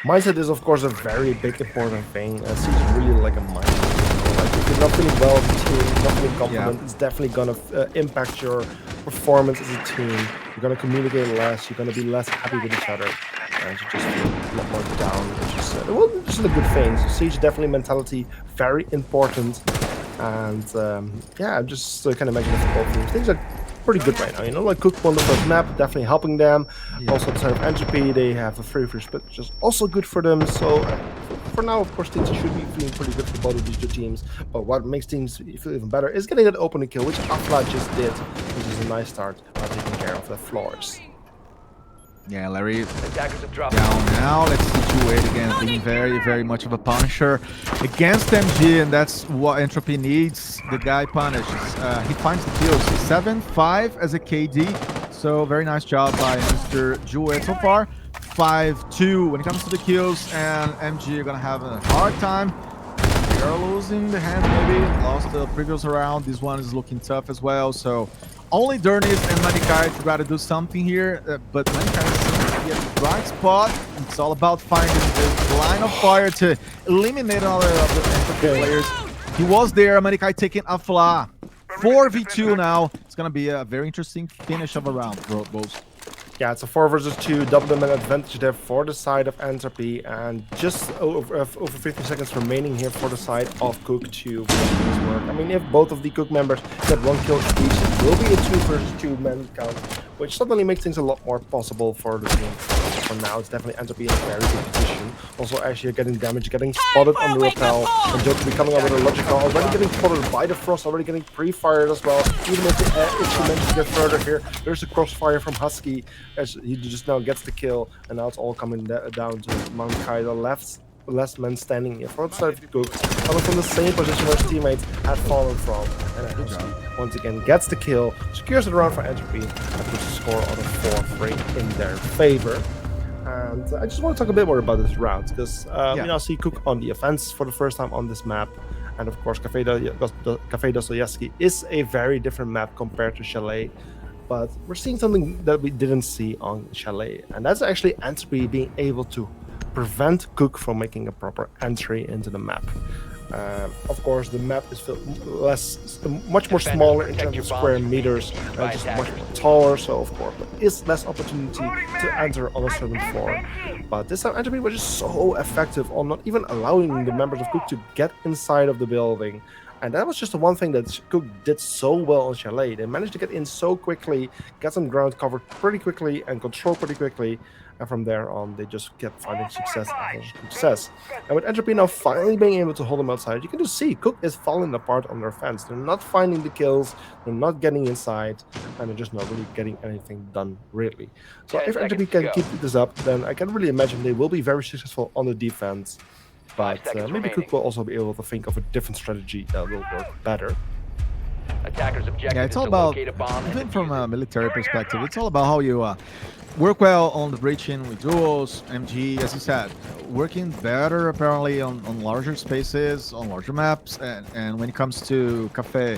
Mindset is, of course, a very big, important thing. Siege is really like a mindset. Like, if you're not feeling well as a team, not feeling confident, it's definitely going to impact your performance as a team. You're going to communicate less. You're going to be less happy with each other. And you just feel a lot more down, which is, well, just a good thing. So Siege definitely mentality, very important. And yeah, I'm just kind of imagining the football teams. Things are pretty good right now, like QuQ won the first map, definitely helping them. Also, the side of Entropy, they have a 3-3 split, which is also good for them. So for now, of course, things should be feeling pretty good for both of these two teams. But what makes teams feel even better is getting that opening kill, which Afla just did, which is a nice start by taking care of the floors. Yeah, Larry down now. Let's see QuQ again being very, very much of a punisher against MG, and that's what Entropy needs. The guy punishes. He finds the kills. 7-5 as a KD, so very nice job by Mr. QuQ so far. 5-2 when it comes to the kills, and MG are gonna have a hard time. They are losing the hand, maybe. Lost the previous round. This one is looking tough as well, so only Dernis and Manikai to try to do something here, but Manikai seems to be at the right spot. It's all about finding the line of fire to eliminate all of the Entropy players. He was there, Manikai taking Afla. 4v2 now. It's going to be a very interesting finish of a round, both. Yeah, it's a 4 versus 2, double man advantage there for the side of Entropy, and just over 50 seconds remaining here for the side of QuQ to make this work. I mean, if both of the QuQ members get 1 kill each, it will be a 2 versus 2 man count, which suddenly makes things a lot more possible for the team. For now, it's definitely Entropy in a very good position. Also, Asher getting damage, getting spotted on the rappel, and Joker coming up with a logical, already getting spotted by the Frost, already getting pre-fired as well. Even if she managed to get further here, there's a crossfire from Husky, as he just now gets the kill, and now it's all coming down to Mankai, the last man standing here for the side of QuQ, coming from the same position where his teammates had fallen from. And Husky once again gets the kill, secures the round for Entropy, and puts the score on a 4-3 in their favor. And I just want to talk a bit more about this round, because we now see QuQ on the offense for the first time on this map. And of course, Cafe Dostoyevsky is a very different map compared to Chalet. But we're seeing something that we didn't see on Chalet, and that's actually Entropy being able to prevent QuQ from making a proper entry into the map. Of course, the map is much more smaller in terms of square meters, just much more taller, so of course there is less opportunity to enter on a certain floor. But this time Entropy was just so effective on not even allowing the members of QuQ to get inside of the building. And that was just the one thing that QuQ did so well on Chalet. They managed to get in so quickly, get some ground covered pretty quickly, and control pretty quickly. And from there on, they just kept finding success after success. And with Entropy now finally being able to hold them outside, you can just see QuQ is falling apart on their fence. They're not finding the kills, they're not getting inside, and they're just not really getting anything done, really. So if Entropy can keep this up, then I can really imagine they will be very successful on the defense. But maybe QuQ will also be able to think of a different strategy that will work better. Yeah, it's all about, even from a military perspective, it's all about how you work well on the breaching with duels. MG, as you said, working better apparently on larger spaces, on larger maps, and when it comes to Cafe,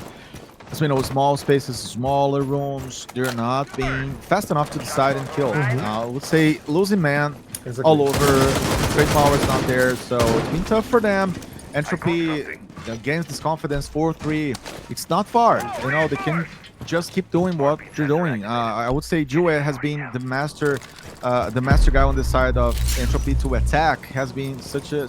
as we know, small spaces, smaller rooms, they're not being fast enough to decide and kill. I would say losing man all over, trade power is not there, so it's been tough for them. Entropy against this confidence, 4-3, it's not far. They can just keep doing what they're doing. I would say QuQ has been the master guy on the side of Entropy to attack, has been such an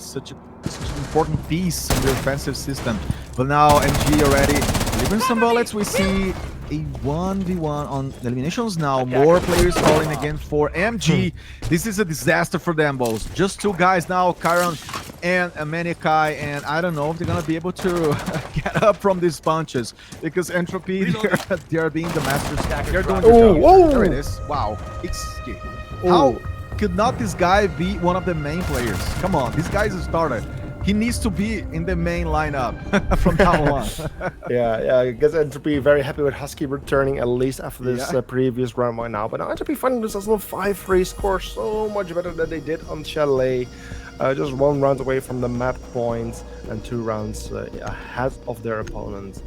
important piece in the offensive system. But now MG already delivering some bullets. We see a 1v1 on eliminations now. More players falling again for MG. This is a disaster for them both. Just 2 guys now, Chiron and Manikai, and I don't know if they're gonna be able to get up from these punches, because Entropy, they're being the masters. They're doing the job. There it is. Wow. could not this guy be one of the main players? Come on, this guy's a starter. He needs to be in the main lineup from now on. Yeah, I guess Entropy very happy with Husky returning at least after this previous round right now. But now Entropy finding this as a 5-3 score, so much better than they did on Chalet. Just 1 round away from the map point and 2 rounds ahead of their opponent.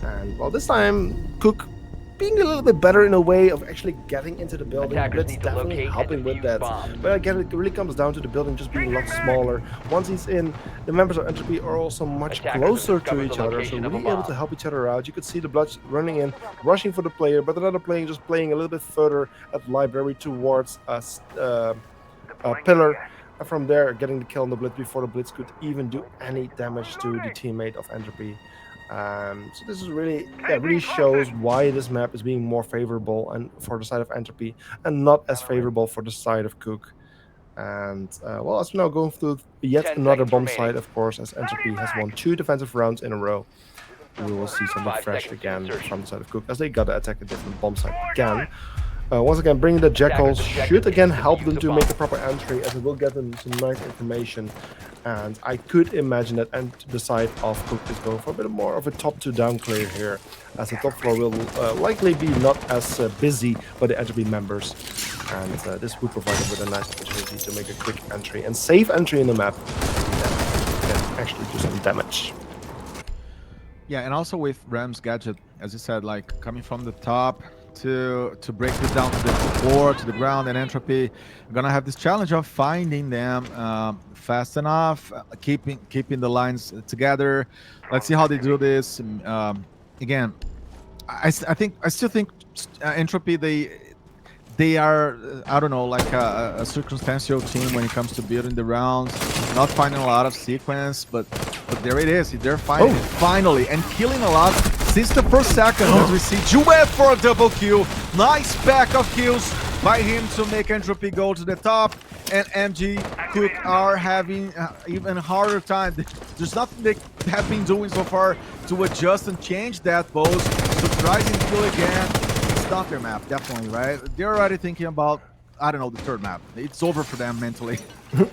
And well, this time QuQ being a little bit better in a way of actually getting into the building. Blitz definitely helping with that. But again, it really comes down to the building just being a lot smaller. Once he's in, the members of Entropy are also much closer to each other, so really able to help each other out. You could see the Bloods running in, rushing for the player, but another player just playing a little bit further at Library towards a pillar. And from there, getting the kill on the Blitz before the Blitz could even do any damage to the teammate of Entropy. So this is really, really shows why this map is being more favorable and for the side of Entropy and not as favorable for the side of QuQ. And well, as we're now going through yet another bomb site, of course, as Entropy has won 2 defensive rounds in a row, we will see something fresh again from the side of QuQ as they gotta attack a different bomb site again. Once again, bringing the Jackals should again help them to make a proper entry, as it will get them some nice information. And I could imagine that the side of QuQ is going for a bit more of a top-to-down clear here, as the top floor will likely be not as busy by the Entropy members. And this would provide them with a nice opportunity to make a quick entry and safe entry in the map that can actually do some damage. Yeah, and also with Ram's gadget, as you said, like coming from the top to break this down to the floor, to the ground, and Entropy are gonna have this challenge of finding them fast enough, keeping the lines together. Let's see how they do this. Again, I still think Entropy, they are, I don't know, like a circumstantial team when it comes to building the rounds, not finding a lot of sequence, but there it is. They're finding it finally and killing a lot since the first second, as we see QuQ for a double kill. Nice pack of kills by him to make Entropy go to the top, and MG QuQ are having even harder time. There's nothing they have been doing so far to adjust and change that pose. Surprising kill again. It's not their map, definitely, right? They're already thinking about, I don't know, the third map. It's over for them mentally.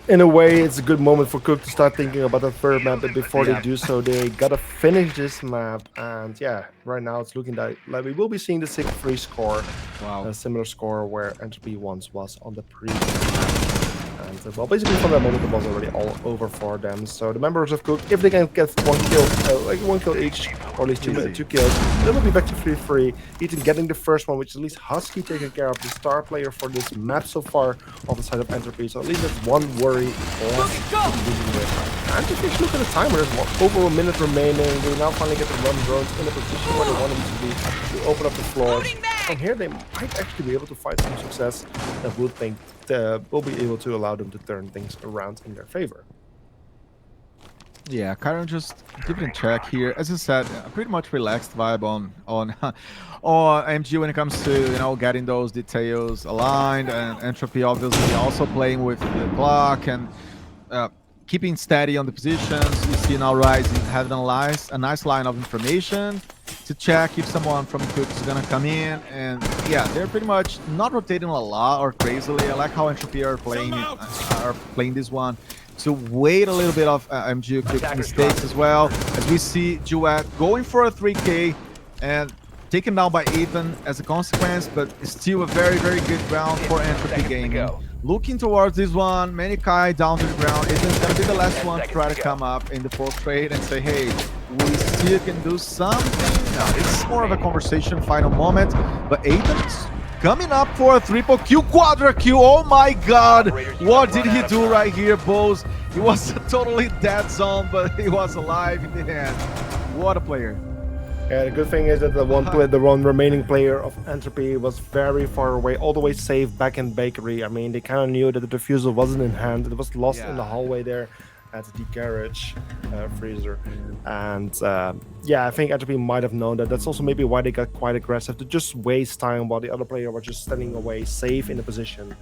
In a way, it's a good moment for QuQ to start thinking about the third map, but before they do so, they gotta finish this map. And yeah, right now it's looking like we will be seeing the 6-3 score. Wow. A similar score where Entropy once was on the previous map. And well, basically from that moment it was already all over for them. So the members of QuQ, if they can get 1 kill, like 1 kill each, or at least two kills, they will be back to 3-3. Ethan getting the first one, which is at least Husky taking care of, the star player for this map so far on the side of Entropy. So at least that's one worry less. And if you look at the timer, there's over a minute remaining. They now finally get the run drones in a position where they want them to be, to open up the floors. From here, they might actually be able to find some success that will be able to allow them to turn things around in their favor. Yeah, Kyron just keeping in check here. As I said, a pretty much relaxed vibe on MG when it comes to getting those details aligned, and Entropy obviously also playing with the clock and keeping steady on the positions. You see now Rising having a nice line of information to check if someone from QuQ is gonna come in, and yeah, they're pretty much not rotating a lot or crazily. I like how Entropy are playing this one to wait a little bit of MG QuQ mistakes as well, as we see QuQ going for a 3K and taken down by Ethan as a consequence, but still a very, very good round for Entropy Gaming. Looking towards this one, Manikai down to the ground. Ethan's gonna be the last one to try to come up in the 4th trade and say, hey, we still can do something. No, it's more of a conversation, final moment, but Ethan's coming up for a triple Q, quadra Q. Oh my god, what did he do right here, Bose? It was a totally dead zone, but he was alive in the end. What a player. Yeah, the good thing is that the one remaining player of Entropy was very far away, all the way safe back in Bakery. I mean, they kind of knew that the diffuser wasn't in hand. It was lost in the hallway there at the garage freezer. And yeah, I think Entropy might have known that. That's also maybe why they got quite aggressive, to just waste time while the other player was just standing away, safe in the position.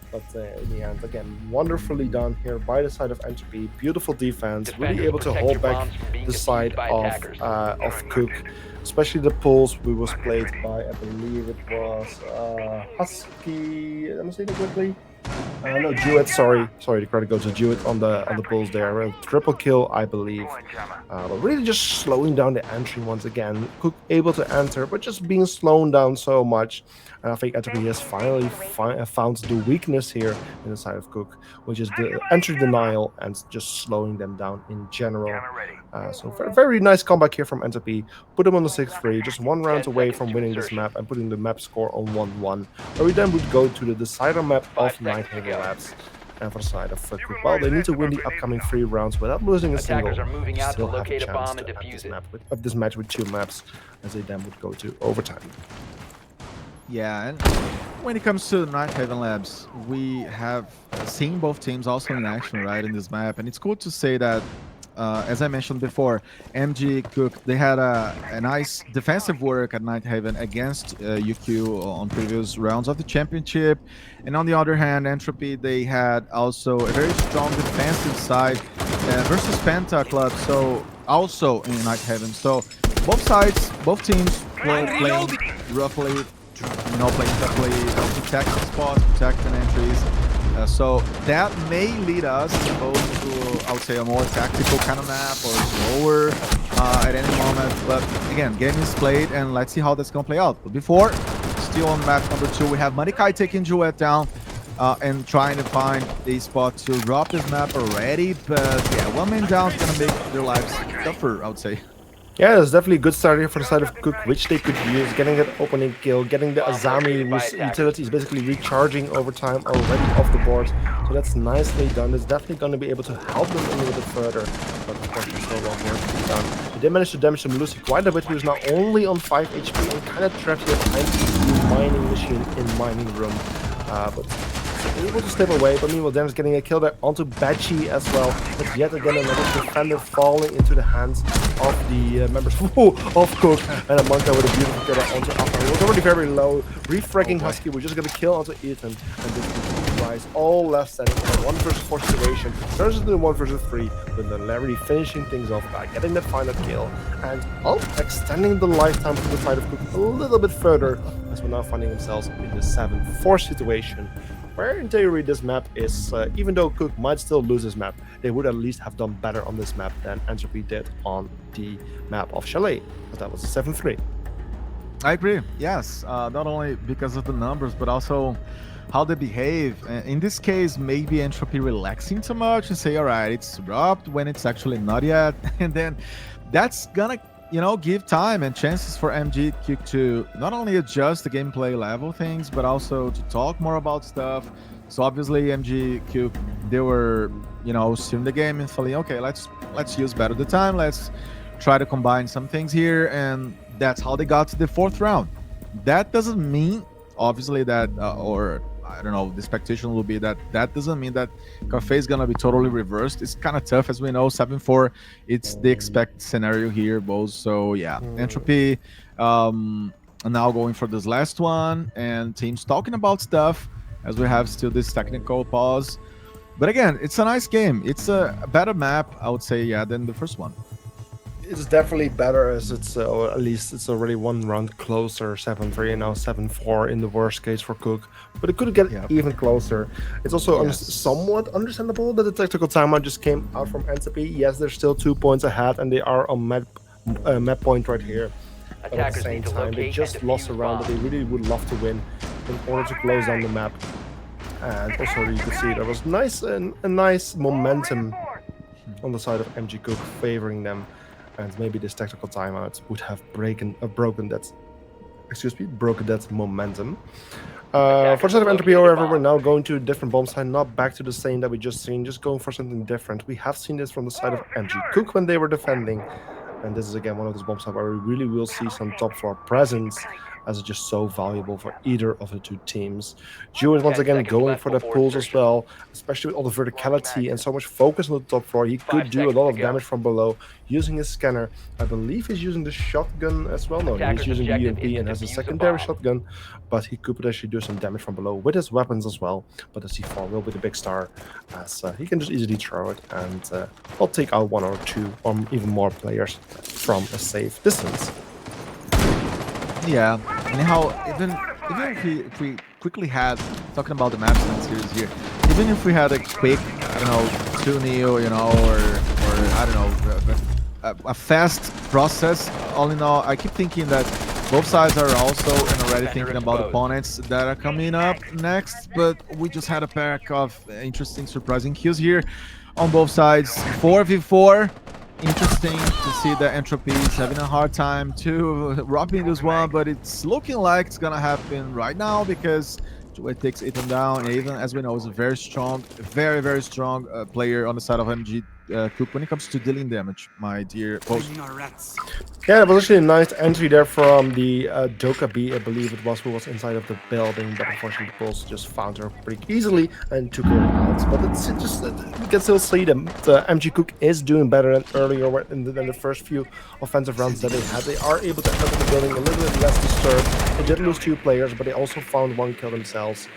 But in the end, again, wonderfully done here by the side of Entropy. Beautiful defense, really able to hold back the side of QuQ. especially the pulls we was played by, I believe it was Husky. Let me say that quickly. No, Jewett. Sorry. The credit goes to Jewett on the pulls there. Triple kill, I believe. But really just slowing down the entry once again. QuQ able to enter, but just being slowed down so much. And I think Entropy has finally found the weakness here in the side of QuQ, which is the entry denial and just slowing them down in general. So very nice comeback here from Entropy. Put them on the 6-3, just 1 round away from winning this map and putting the map score on 1-1. Where we then would go to the decider map of Nighthaven Labs. And for the side of QuQ, well, they need to win the upcoming 3 rounds without losing a single. Still have a chance to have this match with 2 maps, as they then would go to overtime. Yeah, and when it comes to Nighthaven Labs, we have seen both teams also in action, right, in this map, and it's cool to say that, as I mentioned before, MG, QuQ, they had a nice defensive work at Nighthaven against QuQ on previous rounds of the championship, and on the other hand, Entropy, they had also a very strong defensive side versus Penta Club, so also in Nighthaven. So both sides, both teams playing roughly, playing roughly, protecting spots, protecting entries. So that may lead us both to, I would say, a more tactical kind of map or slower at any moment. But again, game is played, and let's see how that's going to play out. But before, still on map number 2, we have Manikai taking Jewett down and trying to find a spot to drop this map already. But yeah, 1 man down is going to make their lives tougher, I would say. Yeah, it's definitely a good start here for the side of QuQ, which they could use, getting that opening kill, getting the Azami, whose utility is basically recharging over time already off the board. So that's nicely done. It's definitely going to be able to help them a little bit further. But of course, there's still a lot more to be done. They did manage to damage some Lucy quite a bit, who's now only on 5 HP and kind of trapped here behind the mining machine in mining room. But able to slip away, but meanwhile Dennis getting a kill there onto Bachi as well. But yet again another defender falling into the hands of the members of QuQ, and a Monka with a beautiful kill onto Alpha. He was already very low. Refragging Husky, we're just gonna kill onto Ethan, and this is Rise all left standing in a 1 versus 4 situation. Versus the 1 versus 3, with the Larry finishing things off by getting that final kill and extending the lifetime for the side of QuQ a little bit further, as we're now finding themselves in the 7-4 situation. Where in theory this map is, even though QuQ might still lose this map, they would at least have done better on this map than Entropy did on the map of Chalet, because that was a 7-3. I agree, yes. Not only because of the numbers, but also how they behave. In this case, maybe Entropy relaxing too much and say, all right, it's dropped when it's actually not yet. And then that's gonna give time and chances for MG QuQ to not only adjust the gameplay level things, but also to talk more about stuff. So obviously MG QuQ, they were, seeing the game and feeling, okay, let's use better the time. Let's try to combine some things here. And that's how they got to the 4th round. That doesn't mean, obviously, that, or I don't know, the expectation will be that doesn't mean that Cafe is going to be totally reversed. It's kind of tough, as we know. 7-4, it's the expected scenario here, both. So yeah, Entropy now going for this last one, and teams talking about stuff as we have still this technical pause. But again, it's a nice game. It's a better map, I would say, yeah, than the first one. It's definitely better, as it's or at least it's already 1 round closer, 7-3 and now 7-4 in the worst case for QuQ. But it could get even closer. It's also somewhat understandable that the tactical timeout just came out from Entropy. Yes, they're still 2 points ahead, and they are on map point right here. But at the same time, they just lost a round that they really would love to win in order to close down the map. And also, you can see there was a nice momentum on the side of MG QuQ favoring them. And maybe this tactical timeout would have broken that momentum. For the side of Entropy, however, we're now going to a different bomb site, not back to the same that we just seen, just going for something different. We have seen this from the side of MG QuQ when they were defending, and this is again one of those bomb sites where we really will see some top 4 presence, as it's just so valuable for either of the 2 teams. Ju is once again going for the pulls as well, especially with all the verticality and so much focus on the top floor. He could do a lot of damage from below using his scanner. I believe he's using the shotgun as well. No, he's using the UMP and has a secondary shotgun, but he could potentially do some damage from below with his weapons as well. But the C4 will be the big star, as he can just easily throw it and will take out 1 or 2 or even more players from a safe distance. Yeah, and how even if we quickly had talking about the match series here, even if we had a quick, I don't know, 2-0, you know, or I don't know, a fast process. All in all, I keep thinking that both sides are also and already thinking about opponents that are coming up next, but we just had a pack of interesting, surprising kills here on both sides. 4v4. Interesting to see that Entropy is having a hard time to robbing this one, but it's looking like it's gonna happen right now because it takes Ethan down. And Ethan, as we know, is a very strong, very strong player on the side of MG Cook when it comes to dealing damage, my dear post. Yeah, it was actually a nice entry there from the Doka B, I believe it was, who was inside of the building, but unfortunately the Bulls just found her pretty easily and took her out. But it's just, we can still see them. The MG Cook is doing better than earlier than the first few offensive rounds that they had. They are able to end up in the building a little bit less disturbed. They did lose 2 players, but they also found 1 kill themselves.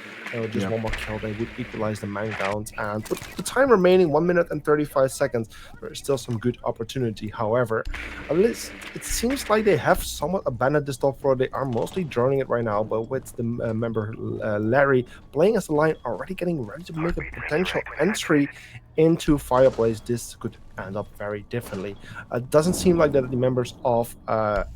Just one more kill, they would equalize the man count. And with the time remaining, 1 minute and 35 seconds, there is still some good opportunity. However, at least it seems like they have somewhat abandoned this top floor. They are mostly droning it right now, but with the member Larry playing as the line, already getting ready to make a potential entry into Fireplace, this could end up very differently. It doesn't seem like that the members of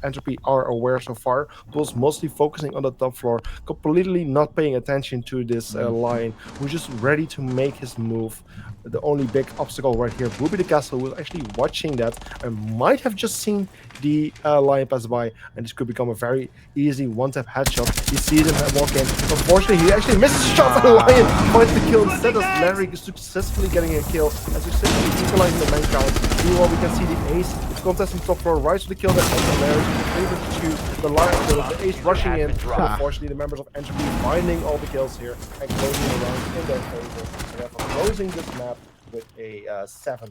Entropy are aware so far. Bulls mostly focusing on the top floor, completely not paying attention to this line, who's just ready to make his move. The only big obstacle right here, Booby the Castle, was actually watching that and might have just seen the line pass by, and this could become a very easy one-tap headshot. He sees him walk in. Unfortunately, he actually misses a shot, and the Lion finds the kill instead of Larry successfully getting a kill and successfully equalizing the man count. Meanwhile, we can see the Ace is contesting top floor, right to the kill that also Larry able to choose the Lion, the Ace rushing in. Unfortunately, the members of Entropy finding all the kills here and closing the round in their favor. So therefore, closing this map with a 7-4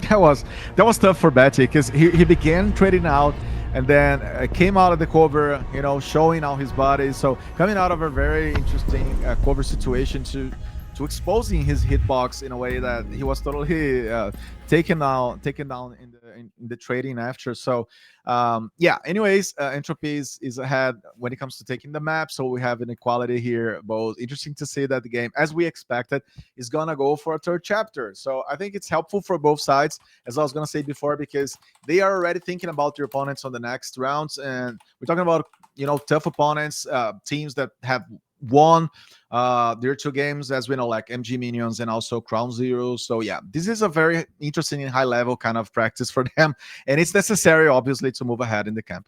score. That was tough for Betty because he began trading out and then came out of the cover, you know, showing out his body. So coming out of a very interesting cover situation to exposing his hitbox in a way that he was totally taken down in the trading after. So yeah, anyways, Entropy is ahead when it comes to taking the map, so we have an equality here. Both interesting to see that the game, as we expected, is gonna go for a 3rd chapter. So I think it's helpful for both sides, as I was gonna say before, because they are already thinking about their opponents on the next rounds, and we're talking about, you know, tough opponents, teams that have won their 2 games, as we know, like MG Minions and also Crown Zero. So yeah, this is a very interesting and high level kind of practice for them, and it's necessary obviously to move ahead in the camp.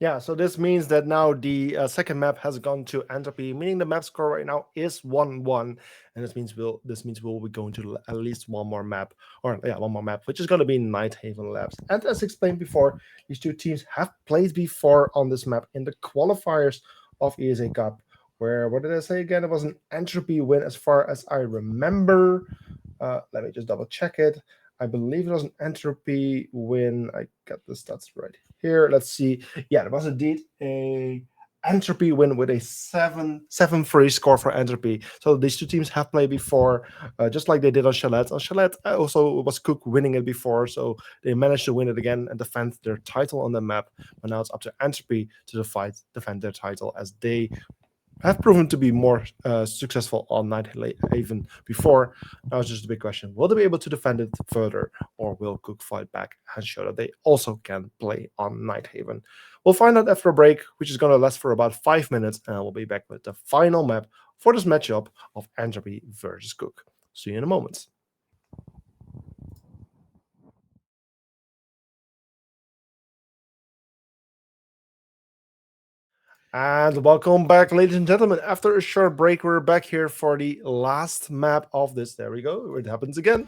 Yeah, so this means that now the second map has gone to Entropy, meaning the map score right now is 1-1, and this means we'll be going to at least one more map, which is going to be Nighthaven Labs. And as explained before, these 2 teams have played before on this map in the qualifiers of ESA Cup, where, what did I say again? It was an Entropy win as far as I remember. Let me just double check it. I believe it was an Entropy win. I got the stats right here. Let's see. Yeah, it was indeed a Entropy win with a 7-3 score for Entropy. So these 2 teams have played before, just like they did on Chalet. On Chalet, also was QuQ winning it before, so they managed to win it again and defend their title on the map. But now it's up to Entropy to defend their title, as they have proven to be more successful on Nighthaven before. Now it's just a big question. Will they be able to defend it further, or will QuQ fight back and show that they also can play on Nighthaven? We'll find out after a break, which is going to last for about 5 minutes, and we'll be back with the final map for this matchup of Entropy versus QuQ. See you in a moment. And welcome back, ladies and gentlemen. After a short break, we're back here for the last map of this. There we go. It happens again.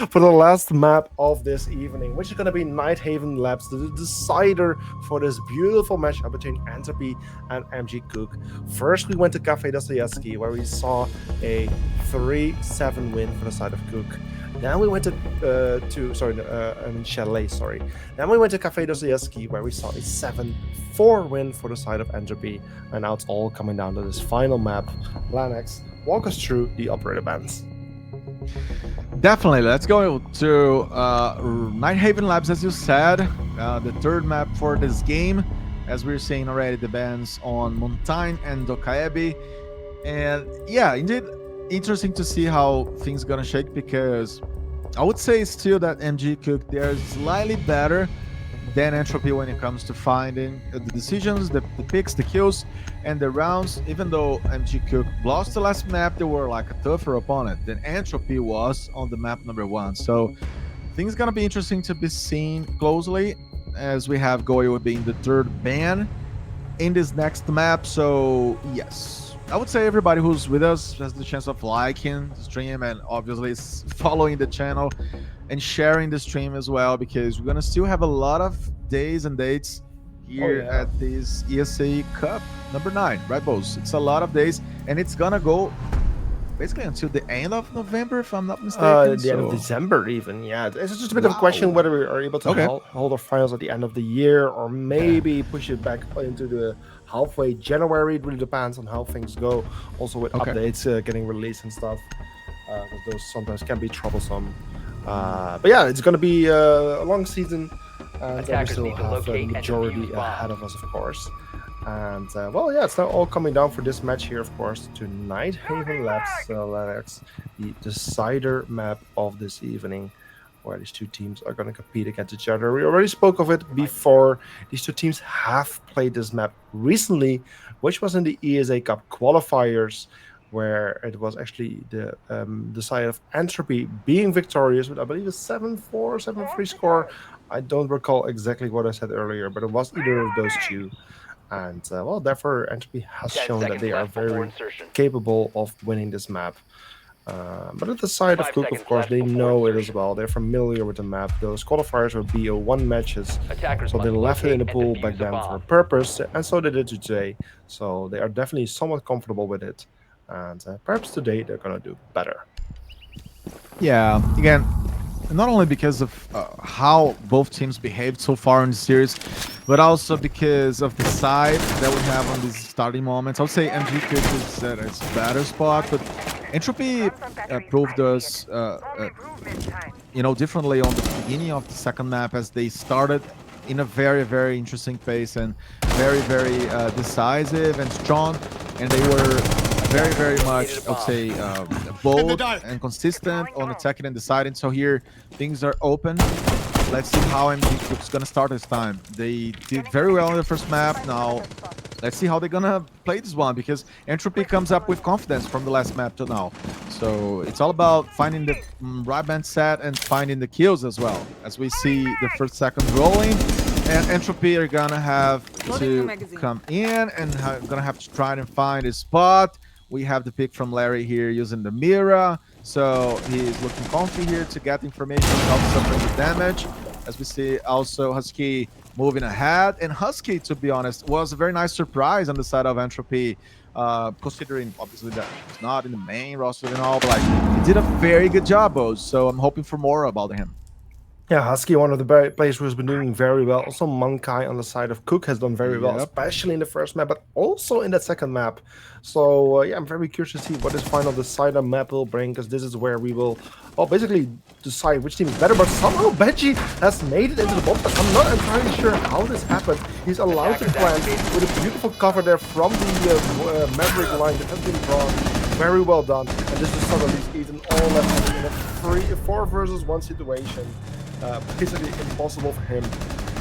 For the last map of this evening, which is going to be Nighthaven Labs, the decider for this beautiful matchup between Entropy and MG QuQ. First, we went to Cafe Dostoevsky, where we saw a 3-7 win for the side of QuQ. Then we went Chalet, sorry. Then we went to Cafe Dostoevsky, where we saw a 7-4 win for the side of Entropy. And now it's all coming down to this final map. Lanax, walk us through the operator bands. Definitely. Let's go to Nighthaven Labs, as you said. the third map for this game. As we are saying already, the bans on Montaigne and Dokaebi. And yeah, indeed, interesting to see how things gonna shake, because I would say still that MG QuQ, they're slightly better than Entropy when it comes to finding the decisions, the picks, the kills, and the rounds. Even though MG QuQ lost the last map, they were like a tougher opponent than Entropy was on the map number 1. So things gonna be interesting to be seen closely, as we have Goyo being the third ban in this next map. So yes, I would say everybody who's with us has the chance of liking the stream and obviously following the channel and sharing the stream as well, because we're gonna still have a lot of days and dates here yeah. at this ESA Cup number 9, right, Bose? It's a lot of days, and it's gonna go basically until the end of November, if I'm not mistaken. The end of December, even. Yeah, it's just a bit of a question whether we are able to hold our finals at the end of the year, or maybe push it back into the halfway January. It really depends on how things go. Also with updates getting released and stuff, because those sometimes can be troublesome. But yeah, it's going to be a long season, and we still have the majority ahead of us, of course. And well, yeah, it's now all coming down for this match here, of course, tonight. Haven Labs selects the decider map of this evening, where these two teams are going to compete against each other. We already spoke of it before. These two teams have played this map recently, which was in the ESA Cup qualifiers, where it was actually the side of Entropy being victorious with, I believe, a 7-4, 7-3 score. I don't recall exactly what I said earlier, but it was either of those two. And well, therefore, Entropy has shown that they are very capable of winning this map. But at the side of QuQ, of course, they know it as well. They're familiar with the map. Those qualifiers were BO1 matches, so they left it in the pool back then for a purpose, and so they did today. So they are definitely somewhat comfortable with it. And perhaps today they're going to do better. Yeah, again, not only because of how both teams behaved so far in the series, but also because of the side that we have on these starting moments. I would say MG QuQ is at its better spot, but Entropy proved us, differently on the beginning of the second map, as they started in a very, very interesting pace and very, very decisive and strong, and they were very, very much, I would say, bold and consistent on attacking and deciding. So here, things are open. Let's see how MG QuQ is going to start this time. They did very well in the first map. Now, let's see how they're going to play this one, because Entropy comes up with confidence from the last map to now. So it's all about finding the right band set and finding the kills as well. As we see the first second rolling, and Entropy are going to have to come in and going to have to try and find a spot. We have the pick from Larry here using the mirror, so he's looking comfy here to get information without suffering the damage. As we see also Husky moving ahead, and Husky, to be honest, was a very nice surprise on the side of Entropy, considering obviously that he's not in the main roster and all, but like, he did a very good job, Bose, so I'm hoping for more about him. Yeah, Husky, one of the players who has been doing very well. Also, Mankai on the side of QuQ has done very well, especially in the first map, but also in that second map. So, yeah, I'm very curious to see what this final decider map will bring, because this is where we will, well, basically decide which team is better. But somehow Benji has made it into the bottom. I'm not entirely sure how this happened. He's allowed to plant with a beautiful cover there from the Maverick line that has been drawn. Very well done. And this is suddenly eaten all left in a 4 versus 1 situation. Basically impossible for him.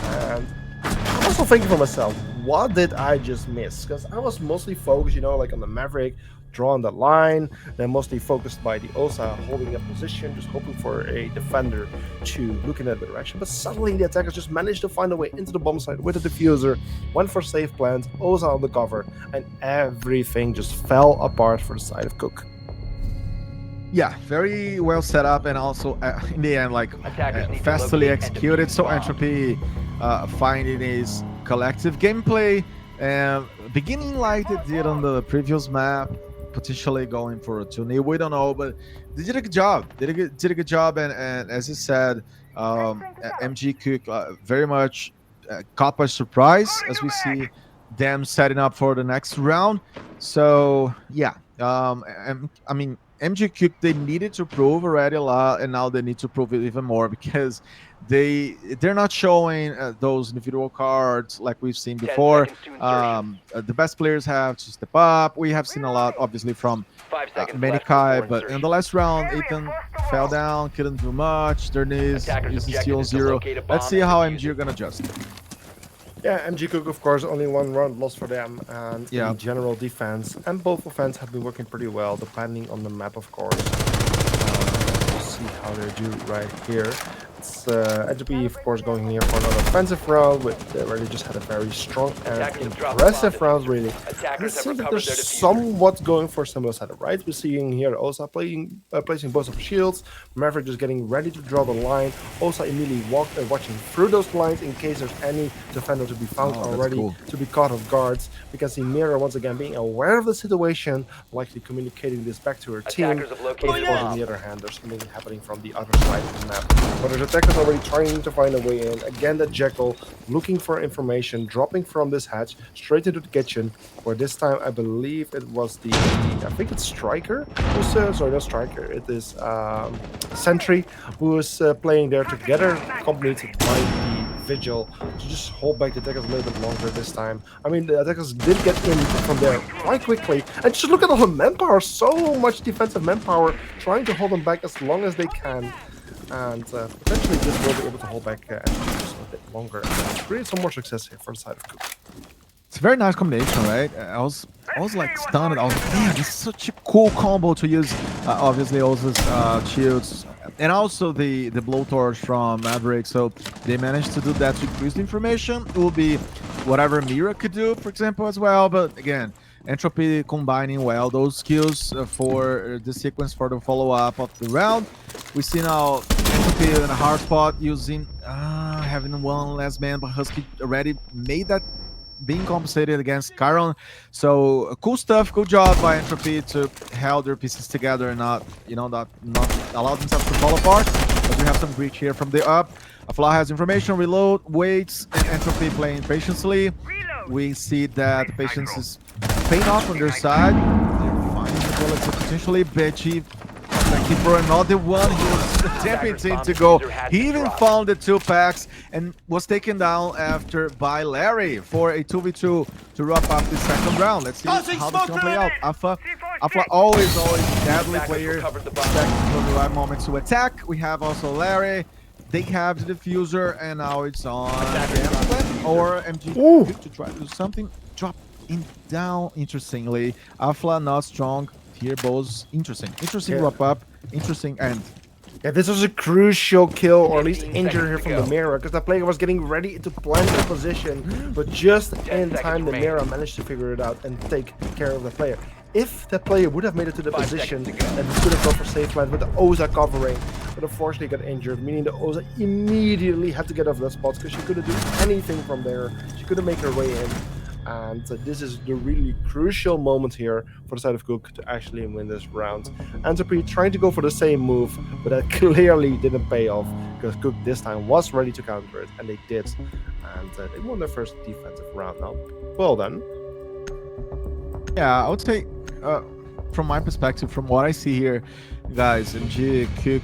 And I'm also thinking for myself, what did I just miss? Because I was mostly focused, like on the Maverick, drawing the line, then mostly focused by the Osa holding a position, just hoping for a defender to look in that direction. But suddenly the attackers just managed to find a way into the bomb site with the diffuser, went for safe plans, Osa on the cover, and everything just fell apart for the side of QuQ. Yeah, very well set up, and also in the end, like fastly executed. So Entropy finding his collective gameplay, beginning like they did on the previous map, potentially going for a 2-0. We don't know, but they did a good job. Did a good job, and as you said, MG QuQ very much caught by surprise as we see them setting up for the next round. So yeah, I mean, MGQ, they needed to prove already a lot, and now they need to prove it even more because they're not showing those individual cards like we've seen 10 before. seconds to insertion. The best players have to step up. We have seen a lot, obviously, from 5 seconds left Manikai, before but in insertion. the last round, Ethan fell down, couldn't do much. Their knees Attackers' is objective still is to 0. locate a Let's bomb see and how defuse MG are it. gonna adjust. Yeah, MG QuQ, of course, only one round lost for them, and Yeah. in general defense and both offense have been working pretty well, depending on the map, of course. We'll see how they do right here. It's Entropy, of course, going here for another offensive round, but they already just had a very strong and Attackers have dropped the impressive bomb round, diffuser. really. And it Attackers have seems like recovered they're their diffuser. somewhat going for a similar setup, right? We're seeing here Osa placing both of the shields, Maverick just getting ready to draw the line, Osa immediately watching through those lines in case there's any defender to be found Oh, that's already, cool. to be caught off guards. We can see Mira once again being aware of the situation, likely communicating this back to her team. Attackers have But located of a course, on bomb. the other hand, there's something happening from the other side of the map. But there's attackers already trying to find a way in. Again, the Jackal looking for information, dropping from this hatch straight into the kitchen. Where this time, I believe it was I think it's Striker. Sorry, not Striker. It is Sentry who is playing there together, accompanied by the Vigil, to just hold back the attackers a little bit longer this time. I mean, the attackers did get in from there quite quickly. And just look at all the manpower, so much defensive manpower, trying to hold them back as long as they can. And potentially this will be able to hold back just a bit longer and create some more success here for the side of QuQ. It's a very nice combination, right? I was like stunned. I was like, man, this is such a cool combo to use. Obviously, Osa's shields and also the blowtorch from Maverick. So they managed to do that to increase the information. It will be whatever Mira could do, for example, as well. But again, Entropy combining well those skills for the sequence for the follow-up of the round. We see now Entropy in a hard spot using having one last man, but Husky already made that, being compensated against Chiron. So cool stuff, good job by Entropy to hold their pieces together and not allow themselves to fall apart. But we have some breach here from the up. Afla has information, reload, waits, and Entropy playing patiently. We see that the patience is paying off on their side. They're finding the bullets to potentially Betchy. For another one, he was attempting to go. He even found the 2 packs and was taken down after by Larry for a 2v2 to wrap up the second round. Let's see how this is gonna play out. Afla always deadly player, expecting for the right moment to attack. We have also Larry. They have the diffuser, and now it's on them or MG to try to do something. Drop in down. Interestingly, Afla not strong. Here, both interesting wrap up, interesting end. Yeah, this was a crucial kill, or at least injury here from the Mira, because the player was getting ready to plant the position, but just in time the Mira managed to figure it out and take care of the player. If the player would have made it to the position, then he could have gone for safe land with the Osa covering, but unfortunately got injured, meaning the Osa immediately had to get off that spot because she couldn't do anything from there. She couldn't make her way in. And this is the really crucial moment here for the side of QuQ to actually win this round. Entropy trying to go for the same move, but that clearly didn't pay off because QuQ this time was ready to counter it, and they did. And they won their first defensive round now. Well done. Yeah, I would say, from my perspective, from what I see here, guys, MG, QuQ,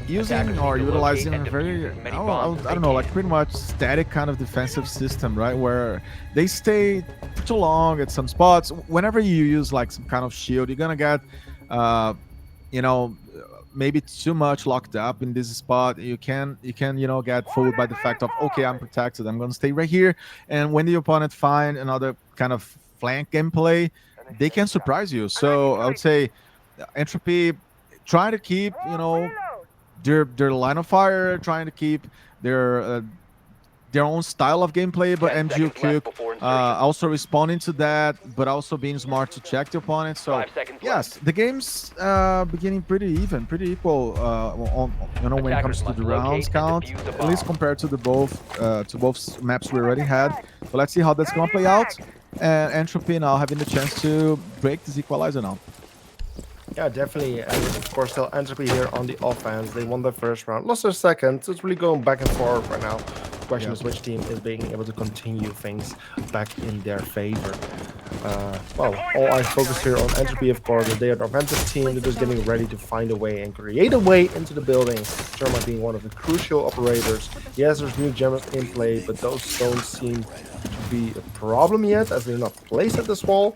using or utilizing a very, I don't know, like pretty much static kind of defensive system, right? Where they stay for too long at some spots. Whenever you use like some kind of shield, you're gonna get, maybe too much locked up in this spot. You can get fooled by the fact of, okay, I'm protected, I'm gonna stay right here. And when the opponent find another kind of flank gameplay, they can surprise you. So I would say Entropy trying to keep, their line of fire, trying to keep their own style of gameplay, but MG QuQ also responding to that, but also being smart to check the opponent. So yes, the game's beginning pretty even, pretty equal when it comes to the rounds count, at least compared to both maps we already had. So let's see how that's gonna play out. And Entropy now having the chance to break this equalizer now. Yeah, definitely. And of course, still Entropy here on the offense. They won their first round, lost their second. So it's really going back and forth right now. The question is which team is being able to continue things back in their favor. Well, all eyes focus here on Entropy, of course. They are the offensive team. They're just getting ready to find a way and create a way into the building. Terma being one of the crucial operators. Yes, there's new gems in play, but those don't seem to be a problem yet, as they're not placed at this wall.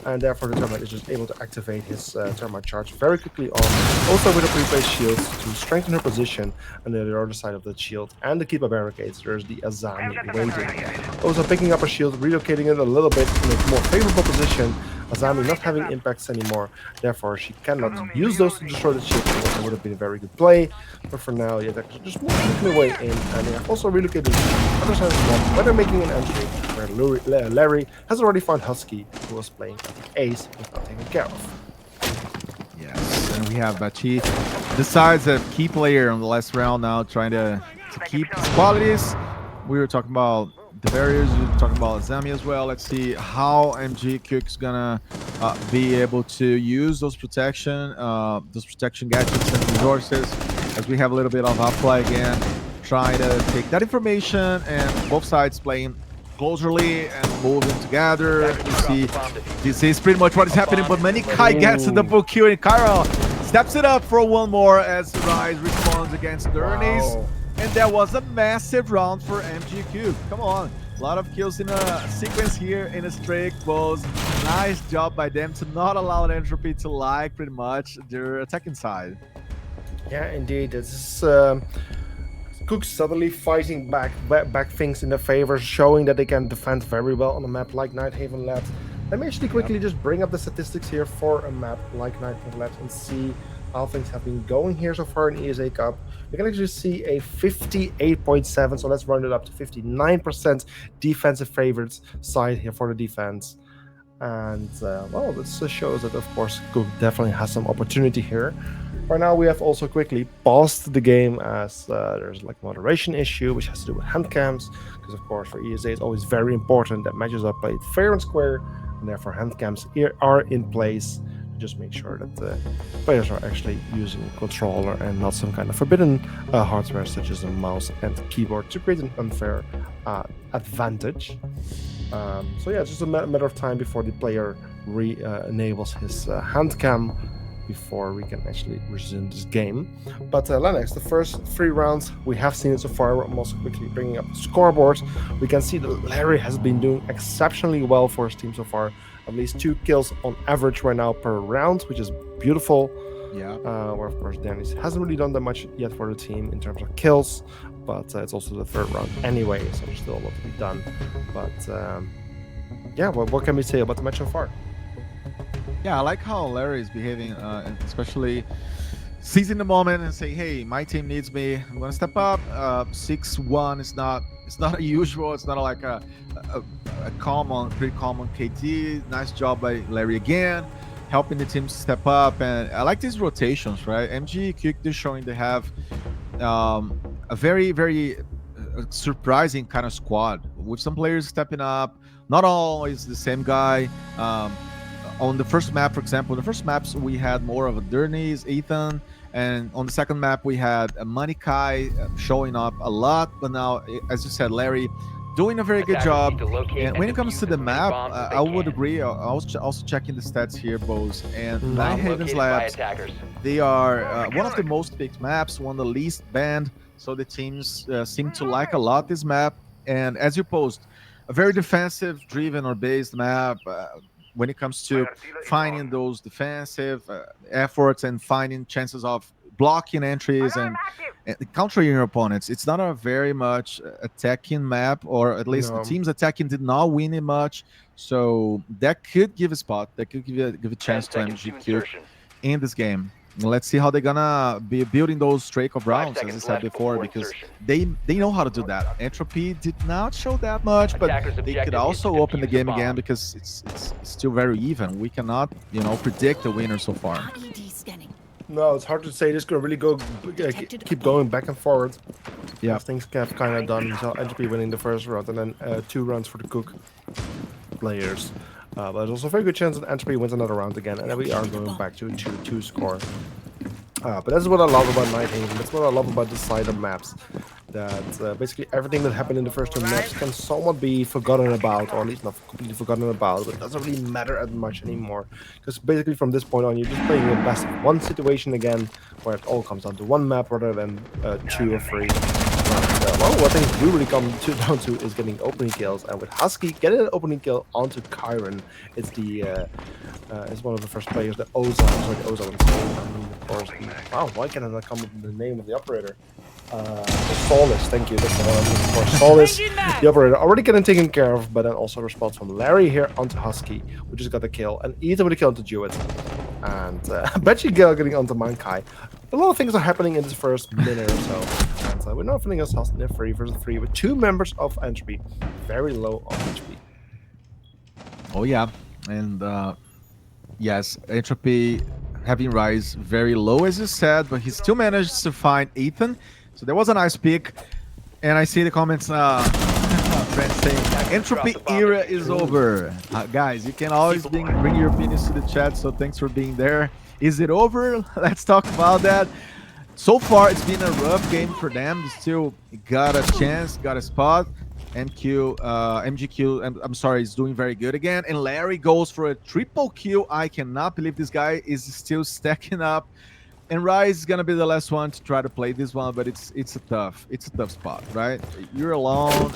And therefore, the Termite is just able to activate his Termite charge very quickly on. Also with a preplay shield to strengthen her position. And on the other side of the shield and the Keeper barricades, there's the Azami waiting. Also picking up a shield, relocating it a little bit in a more favorable position. Azami not having impacts anymore, therefore she cannot use those to destroy the shield. It would have been a very good play, but for now, yeah, they're just moving their way in, and they have also relocated to the other side of the map, where they're making an entry, where Larry has already found Husky, who was playing Ace, was not taken care of. Yes, and we have Bachi decides a key player on the last round now, trying to keep his qualities. We were talking about the barriers, we were talking about Azami as well. Let's see how QuQ is gonna be able to use those protection gadgets and resources, as we have a little bit of outplay again, trying to take that information, and both sides playing closely and moving together. You see, this is pretty much what is happening, but Manikai gets the double kill, and Kyra steps it up for one more as Rise responds against Dernis. Wow. And that was a massive round for QQ. Come on. A lot of kills in a sequence here in a streak. Was nice job by them to not allow Entropy to like pretty much their attacking side. Yeah, indeed. This is Cook suddenly fighting back things in their favor, showing that they can defend very well on a map like Nighthaven Labs. Let me actually quickly just bring up the statistics here for a map like Nighthaven Labs and see how things have been going here so far in ESA Cup. We can actually see a 58.7, so let's round it up to 59% defensive favorites side here for the defense. And well, this shows that, of course, Cook definitely has some opportunity here. Right now, we have also quickly paused the game as there's like moderation issue, which has to do with hand cams, because of course for ESA it's always very important that matches are played fair and square, and therefore hand cams are in place. Just make sure that the players are actually using a controller and not some kind of forbidden hardware such as a mouse and keyboard to create an unfair advantage. So yeah, it's just a matter of time before the player enables his hand cam before we can actually resume this game. But Lennox, the first 3 rounds we have seen it so far. I'm also quickly bringing up the scoreboards. We can see that Larry has been doing exceptionally well for his team so far. At least 2 kills on average right now per round, which is beautiful. Yeah. Where of course Dennis hasn't really done that much yet for the team in terms of kills, but it's also the 3rd round anyway, so there's still a lot to be done. But yeah, what can we say about the match so far? Yeah, I like how Larry is behaving, especially seizing the moment and saying, "Hey, my team needs me. I'm gonna step up." 6-1 is not. It's not usual. It's not like a pretty common KT. Nice job by Larry again, helping the team step up. And I like these rotations, right? QuQ is showing they have a very, very surprising kind of squad with some players stepping up. Not always the same guy. On the first map, for example, the first maps we had more of a Dernis, Ethan, and on the second map we had a Manikai showing up a lot. But now, as you said, Larry doing a very good job. And when it comes to the map, I would agree. I was also checking the stats here, Bose, and Nighthaven Labs. They are one of the most picked maps, one of the least banned. So the teams seem to like a lot this map. And as you posed, a very defensive-driven or based map. When it comes to finding those defensive efforts and finding chances of blocking entries and countering your opponents. It's not a very much attacking map, or at least the teams attacking did not win it much. So that could give a spot, that could give a chance to QuQ in this game. Let's see how they're gonna be building those streak of rounds, as I said before, because they know how to do that. Entropy did not show that much, but they could also open the game again because it's still very even. We cannot, predict the winner so far. No, it's hard to say. This could really keep going back and forward. Yeah, things have kind of done. So Entropy winning the first round, and then 2 rounds for the QuQ players. But there's also a very good chance that Entropy wins another round again, and then we are going back to a 2-2 score. But that's what I love about Night Haven. That's what I love about the side of maps. That basically everything that happened in the first two maps can somewhat be forgotten about, or at least not completely forgotten about, but it doesn't really matter as much anymore. Because basically from this point on, you're just playing a best of one situation again, where it all comes down to one map rather than 2 or 3. Well, what things really come down to is getting opening kills, and with Husky getting an opening kill onto Kyron, it's it's one of the first players, the Oza. Sorry, the Oza. I mean, of course. Wow, why can I not come up with the name of the operator? The Solace, thank you. That's the one I'm looking for. Solace, the operator, already getting taken care of, but then also response from Larry here onto Husky, who just got the kill, and Ethan with a kill onto Jewett, and Betchy Gale getting onto Mankai. A lot of things are happening in this first minute or so, and we're now finding ourselves in a 3 versus 3 with 2 members of Entropy, very low on HP. Oh yeah, and yes, Entropy having Rise very low, as you said, but he still managed to find Ethan. So there was a nice pick, and I see the comments, friends saying, Entropy era is over. Guys, you can always bring your opinions to the chat, so thanks for being there. Is it over? Let's talk about that. So far, it's been a rough game for them. They still got a chance, got a spot. MGQ, I'm sorry, is doing very good again. And Larry goes for a triple kill. I cannot believe this guy is still stacking up. And Rise is gonna be the last one to try to play this one, but it's a tough spot, right? You're alone.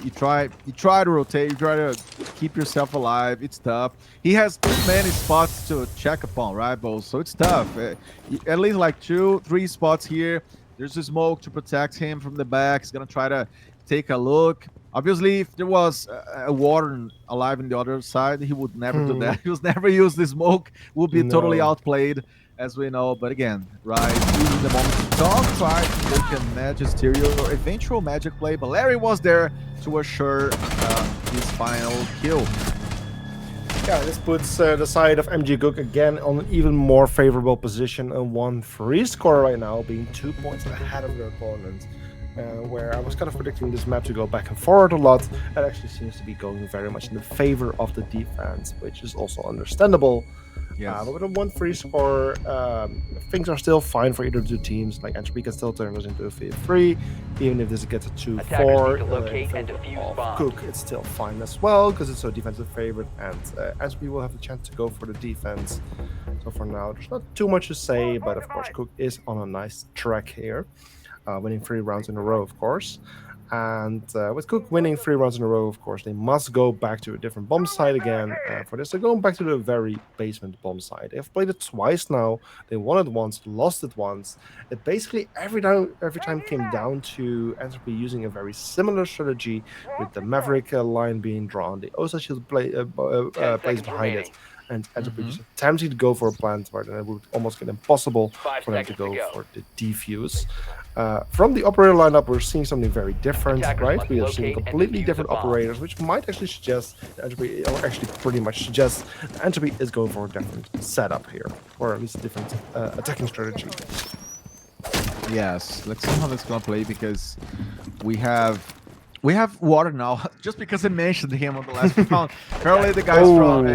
You try to rotate, you try to keep yourself alive. It's tough. He has too many spots to check upon, right, Bo? So it's tough. At least like 2-3 spots here. There's a smoke to protect him from the back. He's gonna try to take a look. Obviously, if there was a Warden alive on the other side, he would never do that. He would never use the smoke. Would be totally outplayed, as we know. But again, Rise using the moment to talk, try to make a magisterial or eventual magic play. But Larry was there to assure his final kill. Yeah, this puts the side of QuQ again on an even more favorable position, a 1-3 score right now, being 2 points ahead of their opponent. Where I was kind of predicting this map to go back and forward a lot, it actually seems to be going very much in the favor of the defense, which is also understandable. Yes. But with a 1-3 score, things are still fine for either of the two teams. Like Entropy can still turn this into a 3-3, even if this gets a 2-4. QuQ, it's still fine as well because it's so defensive favorite, and Entropy will have the chance to go for the defense. So for now, there's not too much to say, but of course, QuQ is on a nice track here. Winning 3 rounds in a row, of course. And with QuQ winning 3 rounds in a row, of course, they must go back to a different bomb site again. For this, they're going back to the very basement bomb site. They've played it twice now. They won it once, lost it once. It basically every time came down to Entropy using a very similar strategy, with the Maverick line being drawn, the Osa shield plays behind it, and Entropy just attempting to go for a plant where then it would almost get impossible for them to go for the defuse. From the operator lineup, we're seeing something very different, right? We are seeing completely different operators, which might actually suggest that Entropy, or actually pretty much suggests that Entropy is going for a different setup here, or at least a different attacking strategy. Yes, let's see how that's gonna play, because we have Water now. Just because I mentioned him on the last round, apparently the guys from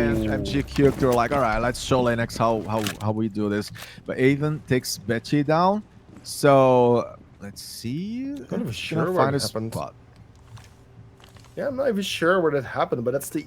QuQ were like, all right, let's show Linux how we do this. But Avon takes Betchy down. So let's see. I'm not even sure where it happened. Yeah, I'm not even sure where that happened, but that's the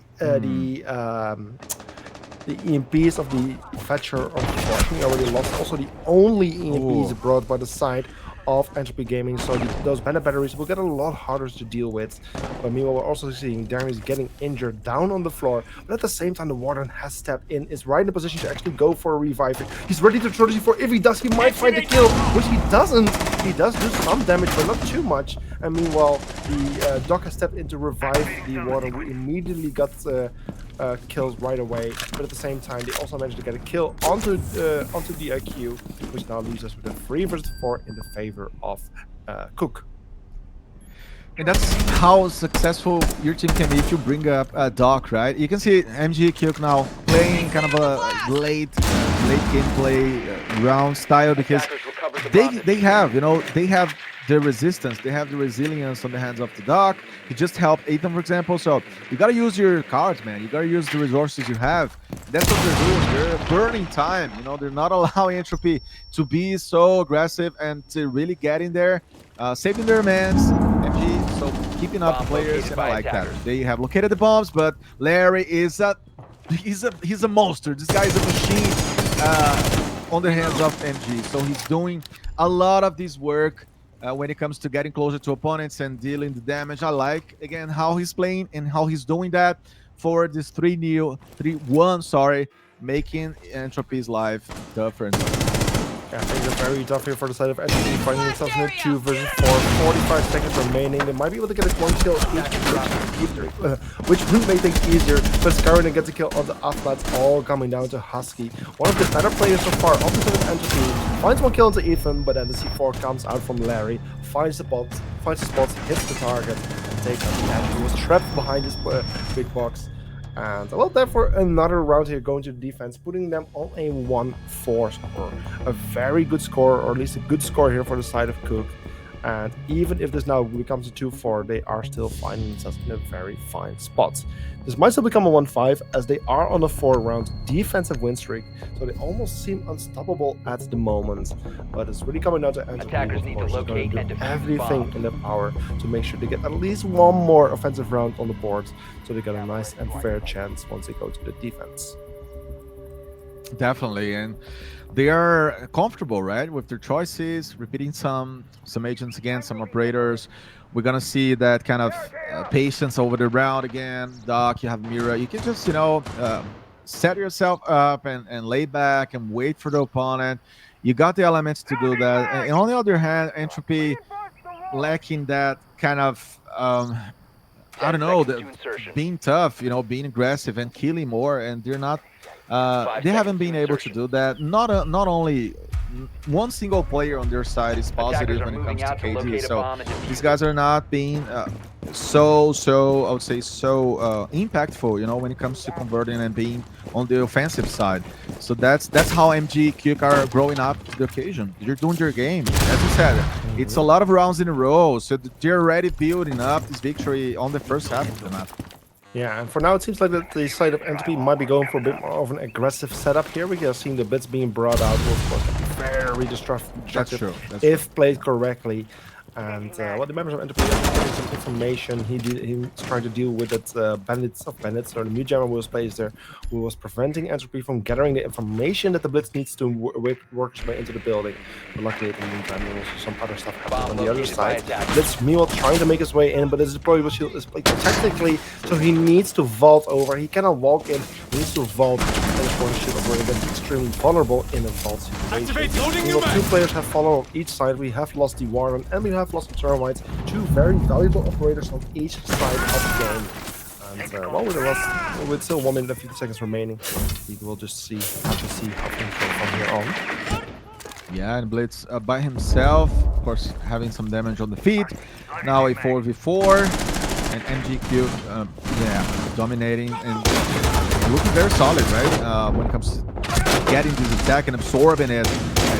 EMPs of the Fetcher of Fortune already lost. Also the only EMPs brought by the side of Entropy Gaming, so those Bennett batteries will get a lot harder to deal with. But meanwhile, we're also seeing Darren getting injured down on the floor, but at the same time the Warden has stepped in, is right in the position to actually go for a revive. He's ready to throw the C4. If he does, he might find the kill, which he doesn't. He does do some damage, but not too much. And meanwhile, the Doc has stepped in to revive the Warden, who immediately got kills right away. But at the same time, they also managed to get a kill onto the IQ, which now leaves us with a 3 versus 4 in the favor of QuQ. And that's how successful your team can be if you bring up a Doc, right? You can see QuQ now playing kind of a late gameplay round style, because they have the resistance, they have the resilience on the hands of the Doc. He just helped Ethan, for example. So you gotta use your cards, man. You gotta use the resources you have. That's what they're doing. They're burning time. You know, they're not allowing Entropy to be so aggressive and to really get in there, saving their mans. MG, so keeping up players, and I like that. They have located the bombs, but Larry is he's a monster. This guy is a machine on the hands of MG. So he's doing a lot of this work when it comes to getting closer to opponents and dealing the damage. I like, again, how he's playing and how he's doing that for this 3-1, sorry, making Entropy's life tougher and tougher. Yeah, things are very tough here for the side of Entropy, finding themselves in a 2 versus 4. 45 seconds remaining. They might be able to get a 1 kill each, which would make things easier. But Skyrim gets a kill on the offlats, all coming down to Husky. One of the better players so far, opposite of Entropy. Finds 1 kill into Ethan, but then the C4 comes out from Larry, finds the spots, hits the target, and takes out the edge. He was trapped behind this big box. And well, therefore, another round here going to the defense, putting them on a 1-4 score. A very good score, or at least a good score here for the side of QuQ. And even if this now becomes a 2-4, they are still finding themselves in a very fine spot. This might still become a 1-5, as they are on a 4-round defensive win streak, so they almost seem unstoppable at the moment. But it's really coming down to Entropy. Attackers need to locate and defuse everything in their power to make sure they get at least one more offensive round on the board, so they get a nice and fair chance once they go to the defense. Definitely, and they are comfortable, right, with their choices, repeating some agents again, some operators. We're gonna see that kind of patience over the round again. Doc, you have Mira. You can just, you know, set yourself up and lay back and wait for the opponent. You got the elements to do that. And on the other hand, Entropy lacking that kind of I don't know, being tough, you know, being aggressive and killing more, and they're not. They haven't been able to do that. Not only one single player on their side is positive when it comes to KD. So these guys are not being so I would say so impactful, you know, when it comes to converting and being on the offensive side. So that's how MG QuQ are growing up to the occasion. You're doing your game, as you said. It's a lot of rounds in a row, so they're already building up this victory on the first half of the map. Yeah, and for now it seems like that the side of Entropy might be going for a bit more of an aggressive setup here. We are seeing the bits being brought out will, of course, be very destructive if played correctly. And well, the members of Entropy are getting some information. He's trying to deal with that bandits, or the new jammer was placed there, who was preventing Entropy from gathering the information that the Blitz needs to work its way into the building. But luckily, in the meantime, there was some other stuff happening on the other side. Blitz, meanwhile, trying to make his way in, but his deployable shield is played technically, so he needs to vault over. He cannot walk in, he needs to vault, and his corner shield operator gets extremely vulnerable in a vault situation. Meanwhile, 2 players have fallen on each side. We have lost the Warden, and we have lost the Termites, 2 very valuable operators on each side of the game. And well, with still 1 minute and 50 seconds remaining, we will just have to see how things go from here on. Yeah, and Blitz by himself, of course, having some damage on the feet. Now a 4v4, and MGQ, yeah, dominating and looking very solid, right? When it comes to getting this attack and absorbing it,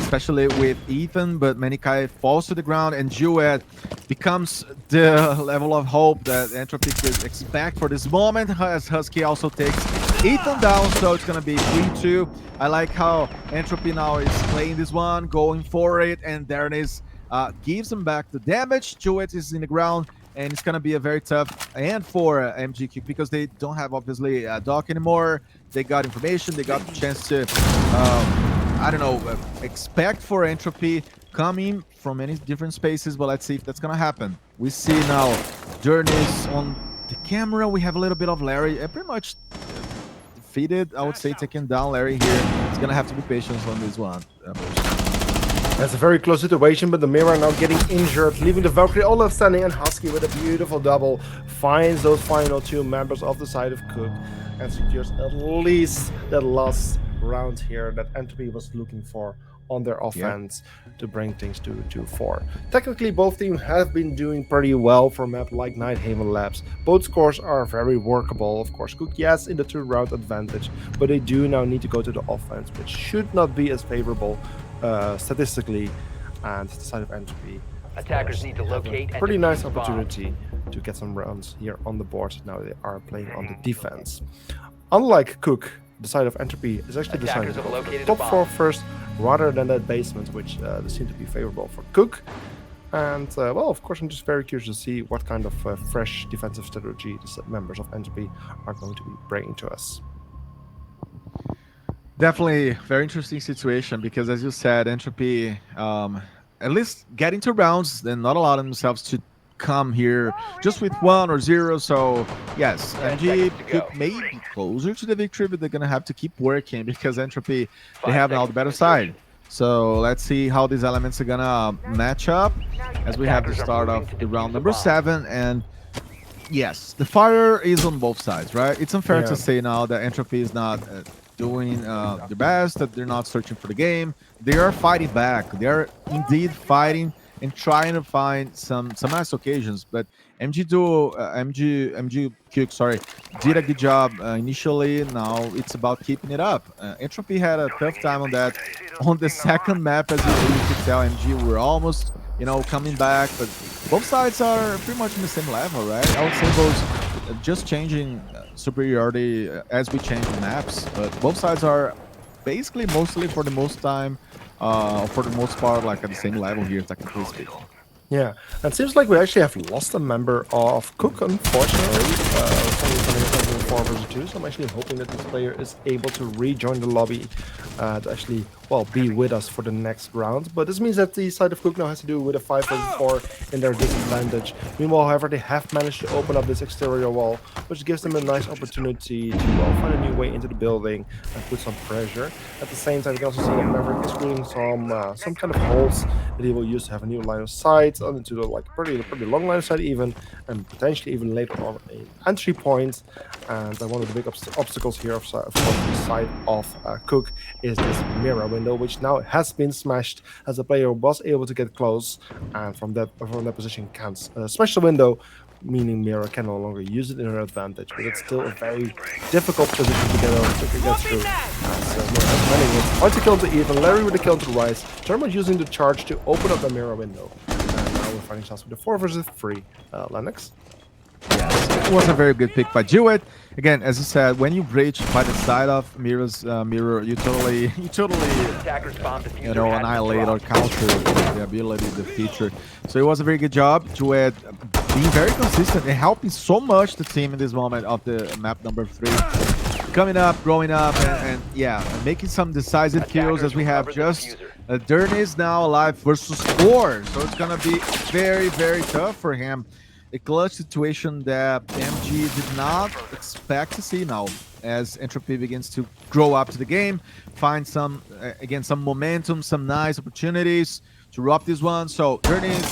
especially with Ethan, but Manikai falls to the ground, and Duet becomes the level of hope that Entropy could expect for this moment, as Husky also takes Ethan down, so it's going to be 3-2. I like how Entropy now is playing this one, going for it, and there it is. Gives him back the damage. Duet is in the ground, and it's going to be a very tough end for MGQ, because they don't have, obviously, Doc anymore. They got information, they got the chance to... I don't know, expect for Entropy coming from many different spaces, but let's see if that's gonna happen. We see now Journeys on the camera. We have a little bit of Larry, pretty much defeated, I would say, taking down Larry here. He's gonna have to be patient on this one. That's a very close situation, but the Mirror now getting injured, leaving the Valkyrie all left standing, and Husky with a beautiful double finds those final 2 members of the side of QuQ and secures at least that last round here that Entropy was looking for on their offense to bring things to 2-4. Technically, both teams have been doing pretty well for a map like Nighthaven Labs. Both scores are very workable. Of course, QuQ, yes, in the 2-round advantage, but they do now need to go to the offense, which should not be as favorable statistically, and the side of Entropy Attackers need to locate and Pretty defuse nice the bomb. opportunity to get some rounds here on the board. Now they are playing on the defense. Unlike QuQ, the side of Entropy is actually decided Attackers to have go for the located a top bomb. four first rather than that basement, which seemed to be favorable for QuQ. And well, of course, I'm just very curious to see what kind of fresh defensive strategy the members of Entropy are going to be bringing to us. Definitely very interesting situation because, as you said, Entropy, at least getting to rounds, then not allowing themselves to come here just with 1 or 0. So yes, 10 MG seconds to go. could may be closer to the victory, but they're gonna have to keep working because Entropy, they 5 have now the seconds better to side. insertion. So let's see how these elements are gonna match up as we have the Attackers are start moving of to the defuse round the number bomb. 7. And yes, the fire is on both sides, right? It's unfair Yeah. to say now that Entropy is not doing their best, that they're not searching for the game. They are fighting back. They are indeed fighting and trying to find some nice occasions. But MG QuQ, sorry, did a good job initially. Now it's about keeping it up. Entropy had a tough time on that. On the second map, as you could tell, MG were almost coming back, but both sides are pretty much in the same level, right? I would say both just changing superiority as we change the maps, but both sides are basically mostly for the most part, like at the same level here, technically speaking. Yeah, and it seems like we actually have lost a member of QuQ, unfortunately. Only coming in as a 4 versus 2, so I'm actually hoping that this player is able to rejoin the lobby to actually, well, be with us for the next round. But this means that the side of QuQ now has to do with a 5 versus 4 in their disadvantage. Meanwhile, however, they have managed to open up this exterior wall, which gives them a nice opportunity to, well, find a new way into the building and put some pressure. At the same time, you can also see that Maverick is creating some kind of holes that he will use to have a new line of sight into the pretty long line of sight even, and potentially even later on an entry point. And one of the big obstacles here, of course, the side of QuQ is this mirror window, which now has been smashed as the player was able to get close, and from that position can smash the window, meaning Mira can no longer use it in her advantage. But it's still a very difficult position to get through. As Mira has many hits. Hard to kill to even, Larry with the kill to rise. Termite using the charge to open up the mirror window. And now we're finding ourselves with the 4 versus 3. Lennox. Yes, it was a very good pick by Jewett. Again, as you said, when you breach by the side of Mira's mirror, you totally Attackers bomb diffuser has been annihilate or dropped. counter the ability, the feature. So it was a very good job. Jewett being very consistent and helping so much the team in this moment of the map number 3. Coming up, growing up, and yeah, making some decisive kills as we have just Dernis now alive versus 4. So it's gonna be very, very tough for him. A clutch situation that MG did not expect to see now as Entropy begins to grow up to the game, find some, again, some momentum, some nice opportunities to rob this one. So Dernis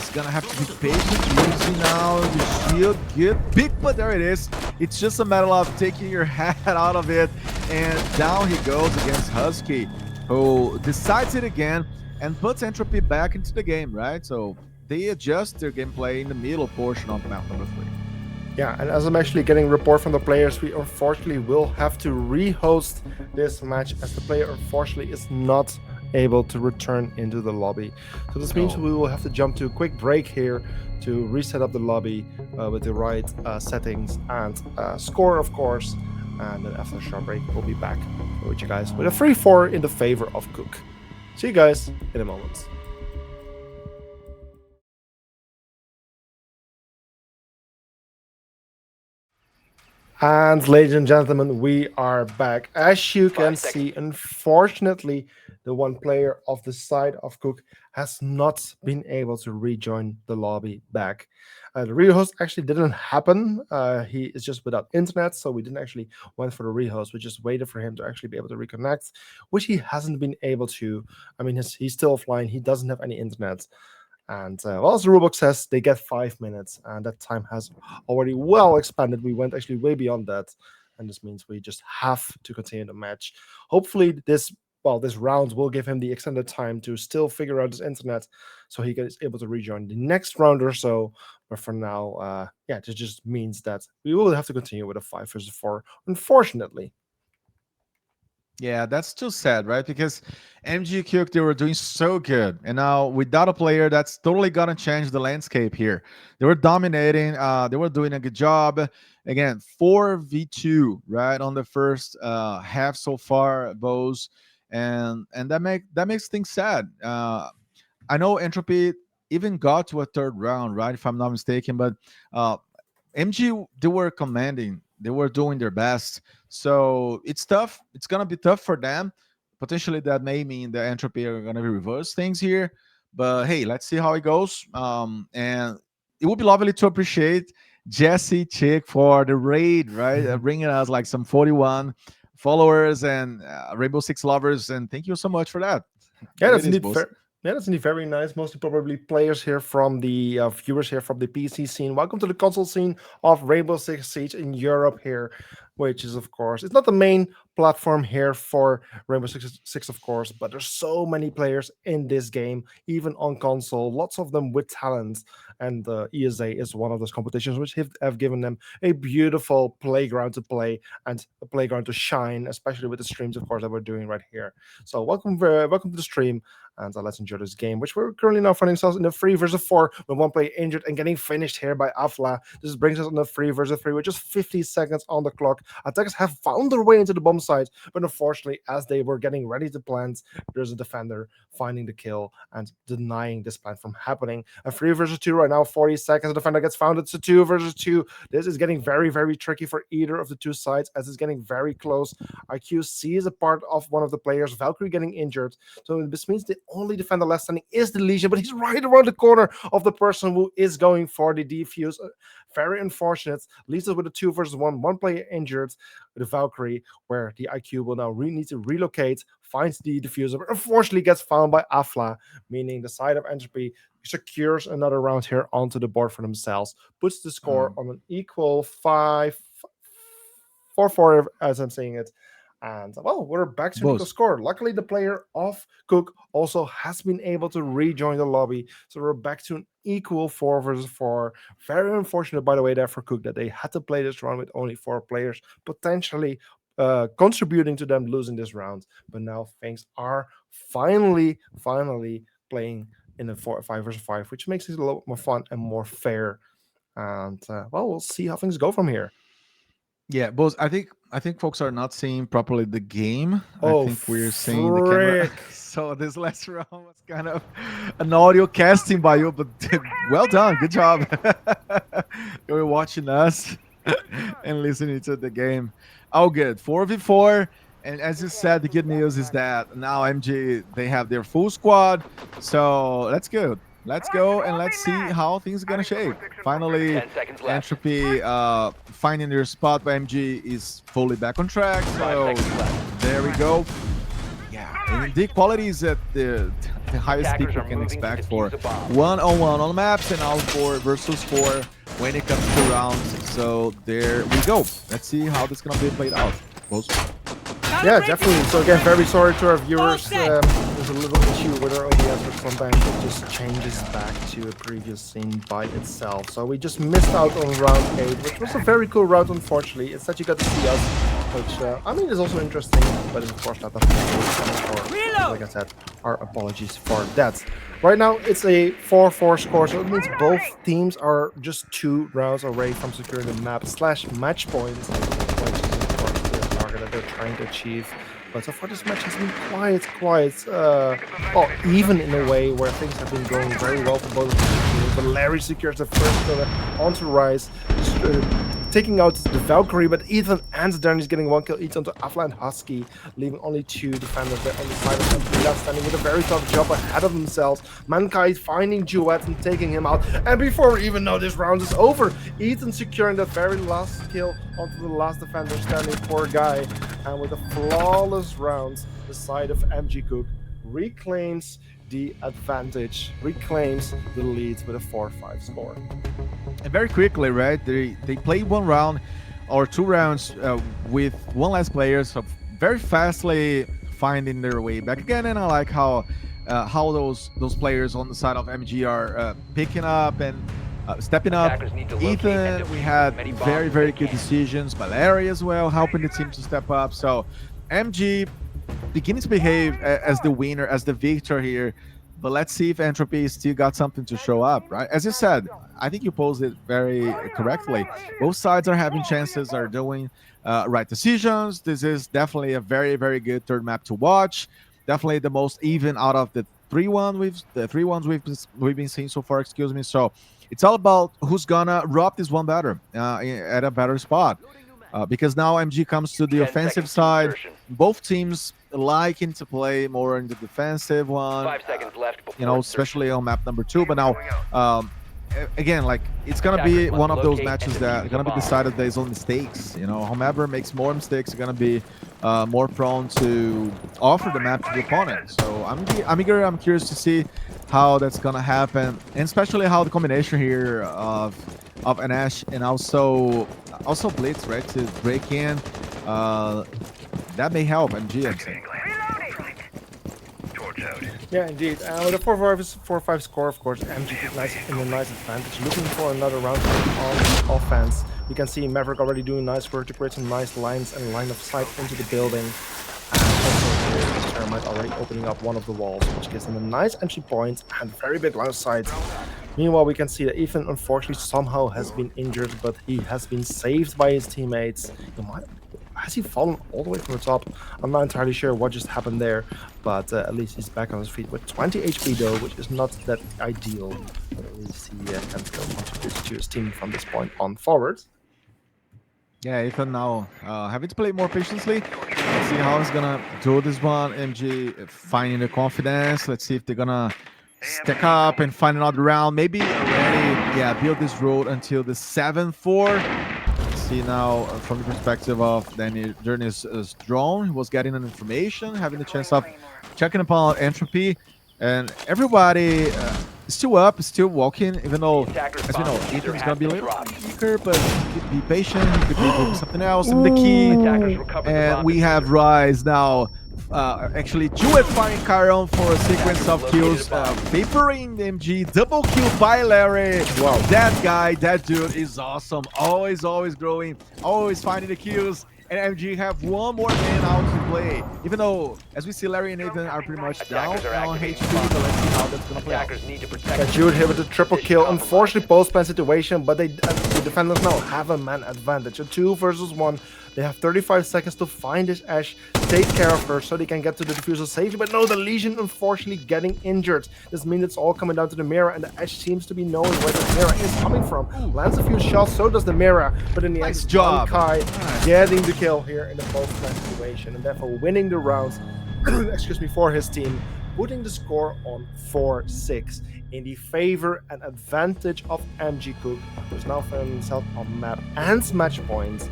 is gonna have to be patient, using now the shield, good pick, but there it is. It's just a matter of taking your hat out of it, and down he goes against Husky, who decides it again and puts Entropy back into the game, right? So they adjust their gameplay in the middle portion of map number 3. Yeah, and as I'm actually getting report from the players, we unfortunately will have to re-host this match as the player unfortunately is not able to return into the lobby. So this means we will have to jump to a quick break here to reset up the lobby with the right settings and score, of course. And then after a short break, we'll be back with you guys with a 3-4 in the favor of QuQ. See you guys in a moment. And ladies and gentlemen, we are back. As you can see, unfortunately, the one player of the side of QuQ has not been able to rejoin the lobby back. The rehost actually didn't happen. He is just without internet, so we didn't actually went for the rehost. We just waited for him to actually be able to reconnect, which he hasn't been able to. I mean, he's still offline. He doesn't have any internet. And well, as the rulebook says, they get 5 minutes, and that time has already well expanded. We went actually way beyond that, and this means we just have to continue the match. Hopefully, this round will give him the extended time to still figure out his internet, so he is able to rejoin the next round or so. But for now, yeah, this just means that we will have to continue with a 5 versus 4, unfortunately. Yeah, that's too sad, right? Because MG QuQ, they were doing so good. And now without a player, that's totally gonna change the landscape here. They were dominating, they were doing a good job. Again, 4v2, right? On the first half so far, Bose. And that makes things sad. I know Entropy even got to a third round, right? If I'm not mistaken, but uh, MG, they were commanding, they were doing their best. So it's tough. It's gonna be tough for them. Potentially, that may mean the Entropy are gonna reverse things here. But hey, let's see how it goes. And it would be lovely to appreciate Jesse Chick for the raid, right? Bringing us like some 41 followers and Rainbow Six lovers. And thank you so much for that. Yeah, There that's it is, indeed boss. fair. Yeah, that's indeed very nice. Mostly probably players here from the viewers here from the PC scene. Welcome to the console scene of Rainbow Six Siege in Europe here, which is of course it's not the main platform here for Rainbow Six, of course, but there's so many players in this game, even on console. Lots of them with talents, and ESA is one of those competitions which have given them a beautiful playground to play and a playground to shine, especially with the streams, of course, that we're doing right here. So welcome to the stream, and let's enjoy this game, which we're currently now finding ourselves in the 3 versus 4 with one player injured and getting finished here by Afla. This brings us on the 3 versus 3 with just 50 seconds on the clock. Attackers have found their way into the bomb site, but unfortunately, as they were getting ready to plant, there's a defender finding the kill and denying this plant from happening. A 3 versus 2 right now, 40 seconds. The defender gets found. It's a 2 versus 2. This is getting very, very tricky for either of the two sides as it's getting very close. IQ sees a part of one of the players, Valkyrie, getting injured. So this means the only defender left standing is the Legion, but he's right around the corner of the person who is going for the defuse. Very unfortunate. Leaves us with a 2 versus 1. One player injured, the Valkyrie, where the IQ will now need to relocate, finds the diffuser, but unfortunately gets found by Afla, meaning the side of Entropy secures another round here onto the board for themselves, puts the score on an equal 4-4 as I'm saying it. And well, we're back to equal score. Luckily, the player of QuQ also has been able to rejoin the lobby. So we're back to an equal 4 versus 4. Very unfortunate, by the way, there for QuQ that they had to play this round with only 4 players, potentially contributing to them losing this round. But now things are finally playing in a 5 versus 5, which makes it a lot more fun and more fair. And well, we'll see how things go from here. Yeah, both. I think folks are not seeing properly the game. Oh, I think we're seeing the camera. frick. So this last round was kind of an audio casting by you, but well done, good job. You were watching us and listening to the game. Oh, good. 4v4. And as you said, the good news is that now MG, they have their full squad. So that's good. Let's go and let's see how things are gonna shape. Finally, 10 seconds left. Entropy finding their spot by MG is fully back on track. 5 So seconds left. there we go. Yeah, and the quality is at the highest peak Attackers you are can moving to expect defuse for the bomb. 1-on-1 on maps and now 4 versus 4 when it comes to rounds. So there we go. Let's see how this is gonna be played out. Both. Yeah, definitely. So again, very sorry to our viewers. There's a little issue with our OBS, which sometimes it just changes back to a previous scene by itself. So we just missed out on round 8, which was a very cool round, unfortunately. It's that you got to see us, which I mean is also interesting, but it's of course not that for. Like I said, our apologies for that. Right now, it's a 4-4 score, so it means both teams are just 2 rounds away from securing the map/match points, which is of course the target that they're trying to achieve. But so far, this match has been quite well, even in a way where things have been going very well for both of the teams. But Larry secures the first pillar onto Rise, taking out the Valkyrie, but Ethan and then he's getting 1 kill each onto Afla and Husky, leaving only 2 defenders there on the side of them. Left standing with a very tough job ahead of themselves. Mankai finding Duet and taking him out. And before we even know this round is over, Ethan securing that very last kill onto the last defender standing, poor guy. And with a flawless round, the side of MG QuQ reclaims the advantage, reclaims the lead with a 4-5 score. And very quickly, right? They played 1 round or 2 rounds with 1 less player, so very fastly finding their way back again. And I like how those players on the side of MG are picking up and stepping up. Ethan, we had very good decisions. Larry as well, helping the team to step up. So MG beginning to behave as the winner, as the victor here. But let's see if Entropy still got something to show up, right? As you said, I think you posed it very correctly. Both sides are having chances, are doing right decisions. This is definitely a very, very good third map to watch. Definitely the most even out of the three ones we've been seeing so far. Excuse me. So it's all about who's gonna rob this one better at a better spot. Because now MG comes to the 10 offensive seconds to side. insertion. Both teams liking to play more in the defensive one. 5 seconds left before You know, insertion. especially on map number 2. But now, again, like it's gonna be one of those matches that are gonna be decided based on mistakes. You know, whomever makes more mistakes are gonna be more prone to offer the map to the opponent. So I'm eager. I'm curious to see how that's gonna happen, and especially how the combination here of an Ash and also Blitz, right, to break in. That may help MG, I'd say. Yeah, indeed. With a 4-5 score, of course, MG is in a nice advantage. Looking for another round on offense. You can see Maverick already doing nice work to create some nice lines and line of sight into the building. And also here, Termite already opening up one of the walls, which gives him a nice entry point and very big line of sight. Meanwhile, we can see that Ethan unfortunately somehow has been injured, but he has been saved by his teammates. Has he fallen all the way from the top? I'm not entirely sure what just happened there, but at least he's back on his feet with 20 HP though, which is not that ideal. But at least he can still contribute to his team from this point on forward. Yeah, Ethan now having to play more patiently. Let's see how he's gonna do this one. MG finding the confidence. Let's see if they're gonna stack up and find another round. Maybe already, build this road until the 7-4. See now from the perspective of Danny Journey's drone, he was getting an information, having the chance of checking upon Entropy, and everybody still up, still walking, even though, as we know, Ethan's gonna be a little weaker, but he could be patient, he could be doing something else in the key. And we have Rise now actually duet firing Chiron for a sequence of kills, favoring MG. Double kill by Larry. Wow, that guy, that dude is awesome. Always growing, always finding the kills. And MG have one more man out to play. Even though, as we see, Larry and Nathan are pretty much down on HP, but let's see how that's gonna play out. Yeah, Jude here with the triple kill. Unfortunately, post-plan situation, but the defenders now have a man advantage. A 2 versus 1. They have 35 seconds to find this Ash, take care of her so they can get to the diffuser safely. But no, the Legion unfortunately getting injured. This means it's all coming down to the mirror, and the Ash seems to be knowing where the mirror is coming from. Lands a few shots, so does the mirror. But in the end, it's job. Kai getting the kill here in the post-plan situation, and therefore winning the rounds excuse me, for his team, putting the score on 4-6 in the favor and advantage of MG QuQ, who's now found himself on map and match points,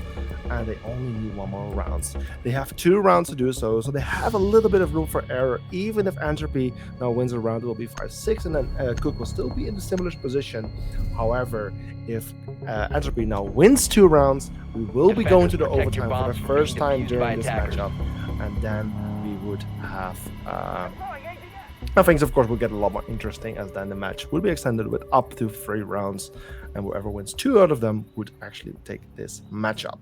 and they only need one more rounds. They have 2 rounds to do so they have a little bit of room for error. Even if Entropy now wins a round, it will be 5-6, and then QuQ will still be in a similar position. However, if Entropy now wins 2 rounds, we will be going to the overtime for the first time during this matchup, and then we would have things, of course, will get a lot more interesting, as then the match will be extended with up to 3 rounds, and whoever wins 2 out of them would actually take this matchup.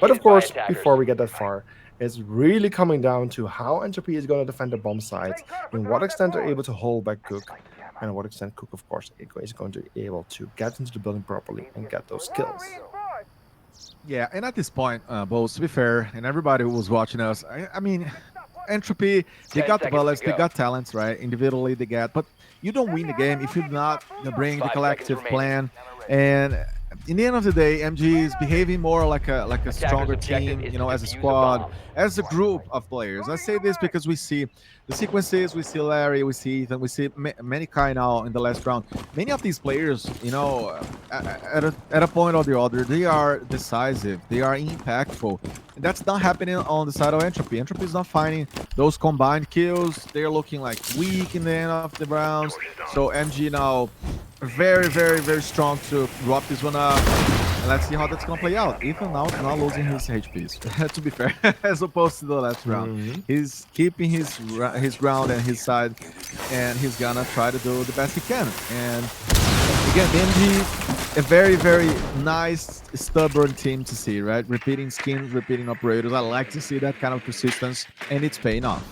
But of course, before we get that far, it's really coming down to how Entropy is going to defend the bomb site, in what extent they're able to hold back QuQ, and to what extent QuQ, of course, is going to be able to get into the building properly and get those kills. Yeah, and at this point, both, to be fair, and everybody who was watching us, I mean, Entropy, they got the bullets, they got talents, right? Individually, they get, but you don't win the game if you're not bring the collective plan. And in the end of the day, MG is behaving more like a stronger team, you know, as a squad, as a group of players. I say this because we see the sequences, we see Larry, we see Ethan, we see many Kai now in the last round. Many of these players, you know, at a point or the other, they are decisive, they are impactful. And that's not happening on the side of Entropy. Entropy is not finding those combined kills. They're looking like weak in the end of the rounds. So MG now very strong to drop this one up. And let's see how that's gonna play out. Ethan now not losing his HPs, to be fair, as opposed to the last round. He's keeping his ground and his side, and he's gonna try to do the best he can. And again, MG a very, very nice, stubborn team to see, right? Repeating skins, repeating operators. I like to see that kind of persistence, and it's paying off.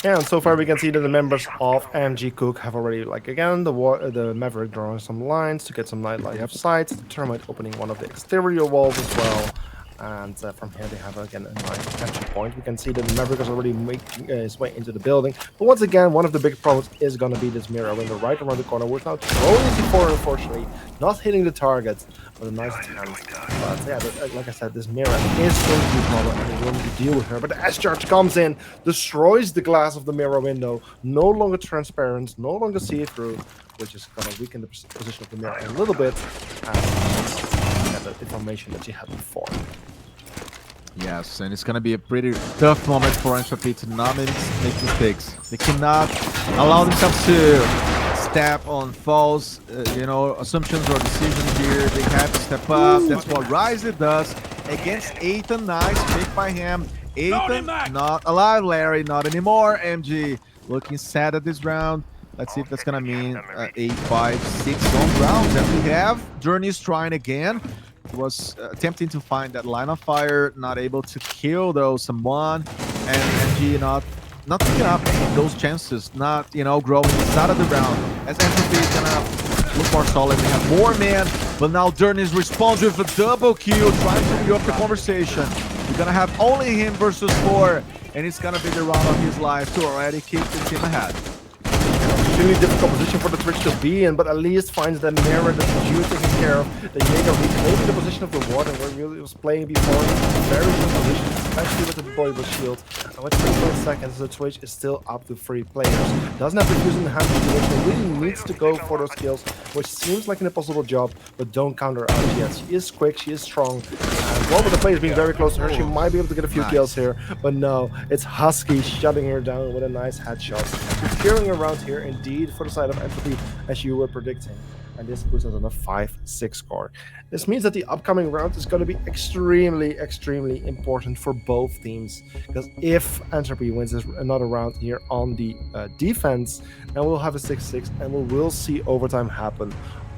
Yeah, and so far we can see that the members of MG QuQ have already, like again, the Maverick drawing some lines to get some night line of sight, the Termite opening one of the exterior walls as well. And from here they have again a nice entry point. We can see that the Maverick is already making his way into the building. But once again, one of the big problems is going to be this mirror window right around the corner. We're now throwing it before, unfortunately, not hitting the target. But a nice attempt. But yeah, like I said, this mirror is going to be a problem and we're going to deal with her. But the S-Charge comes in, destroys the glass of the mirror window, no longer transparent, no longer see-through, which is going to weaken the position of the mirror a little bit. And the information that you had before. Yes, and it's going to be a pretty tough moment for Entropy to not make mistakes. They cannot allow themselves to step on false, assumptions or decisions here. They have to step up. That's what Rise does against Ethan. Nice pick by him. Ethan not alive. Larry not anymore. MG looking sad at this round. Let's see if that's going to mean 8, 5, 6 long rounds that we have. Journey's trying again. Was attempting to find that line of fire, not able to kill though someone, and MG not picking up those chances, not growing inside of the round. As Entropy is gonna look more solid, we have more men, but now Journey's responds with a double kill, trying to reopen the conversation. We're gonna have only him versus 4, and it's gonna be the round of his life to already keep the team ahead. Really difficult position for the Twitch to be in, but at least finds the mirror that the Jew taking care of. The Jaeger reclaiming the position of the Warden where he was playing before. Very good position, especially with the deployable shield. And with 21 seconds, the Twitch is still up to 3 players. Doesn't have the fuse in the hand situation, really needs to go for those kills, which seems like an impossible job, but don't count her out yet. She is quick, she is strong. And one of the players being very close to her, she might be able to get a few kills here, but no, it's Husky shutting her down with a nice headshot. Securing around here indeed for the side of Entropy, as you were predicting, and this puts us on a 5-6 score. This means that the upcoming round is going to be extremely important for both teams, because if Entropy wins another round here on the defense, then we'll have a 6-6 and we will see overtime happen.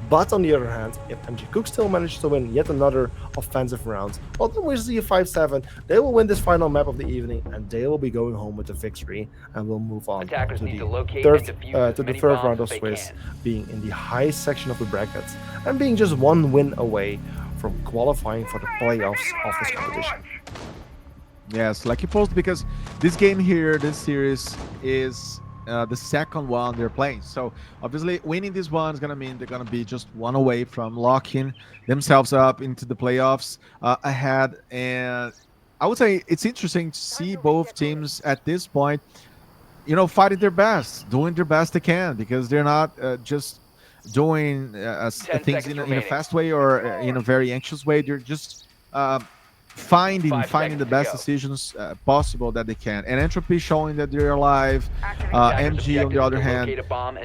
But on the other hand, if MG QuQ still manages to win yet another offensive round, well, then we'll see a 5-7. They will win this final map of the evening, and they will be going home with the victory, and we'll move on to the third round of Swiss, being in the high section of the brackets, and being just one win away from qualifying for the playoffs of this competition. Yes, like you posted, because this game here, this series is the second one they're playing. So obviously winning this one is going to mean they're going to be just one away from locking themselves up into the playoffs ahead. And I would say it's interesting to see both teams at this point, fighting their best, doing their best they can, because they're not just doing things in a fast way or in a very anxious way. They're just finding the best decisions possible that they can. And Entropy showing that they're alive. MG on the other hand,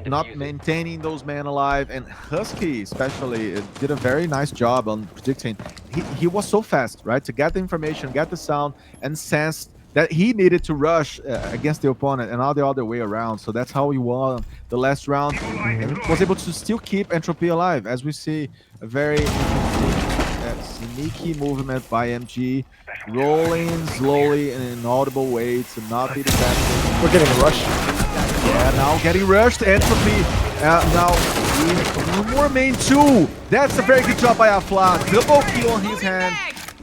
not maintaining those men alive, and Husky especially did a very nice job on predicting. He was so fast, right, to get the information, get the sound, and sensed that he needed to rush against the opponent, and not the other way around. So that's how he won the last round, and was able to still keep Entropy alive, as we see a very sneaky movement by MG, rolling slowly in an audible way to not be detected. We're getting rushed. Yeah, now getting rushed. Entropy now more main 2. That's a very good job by Afla. Double kill on his hand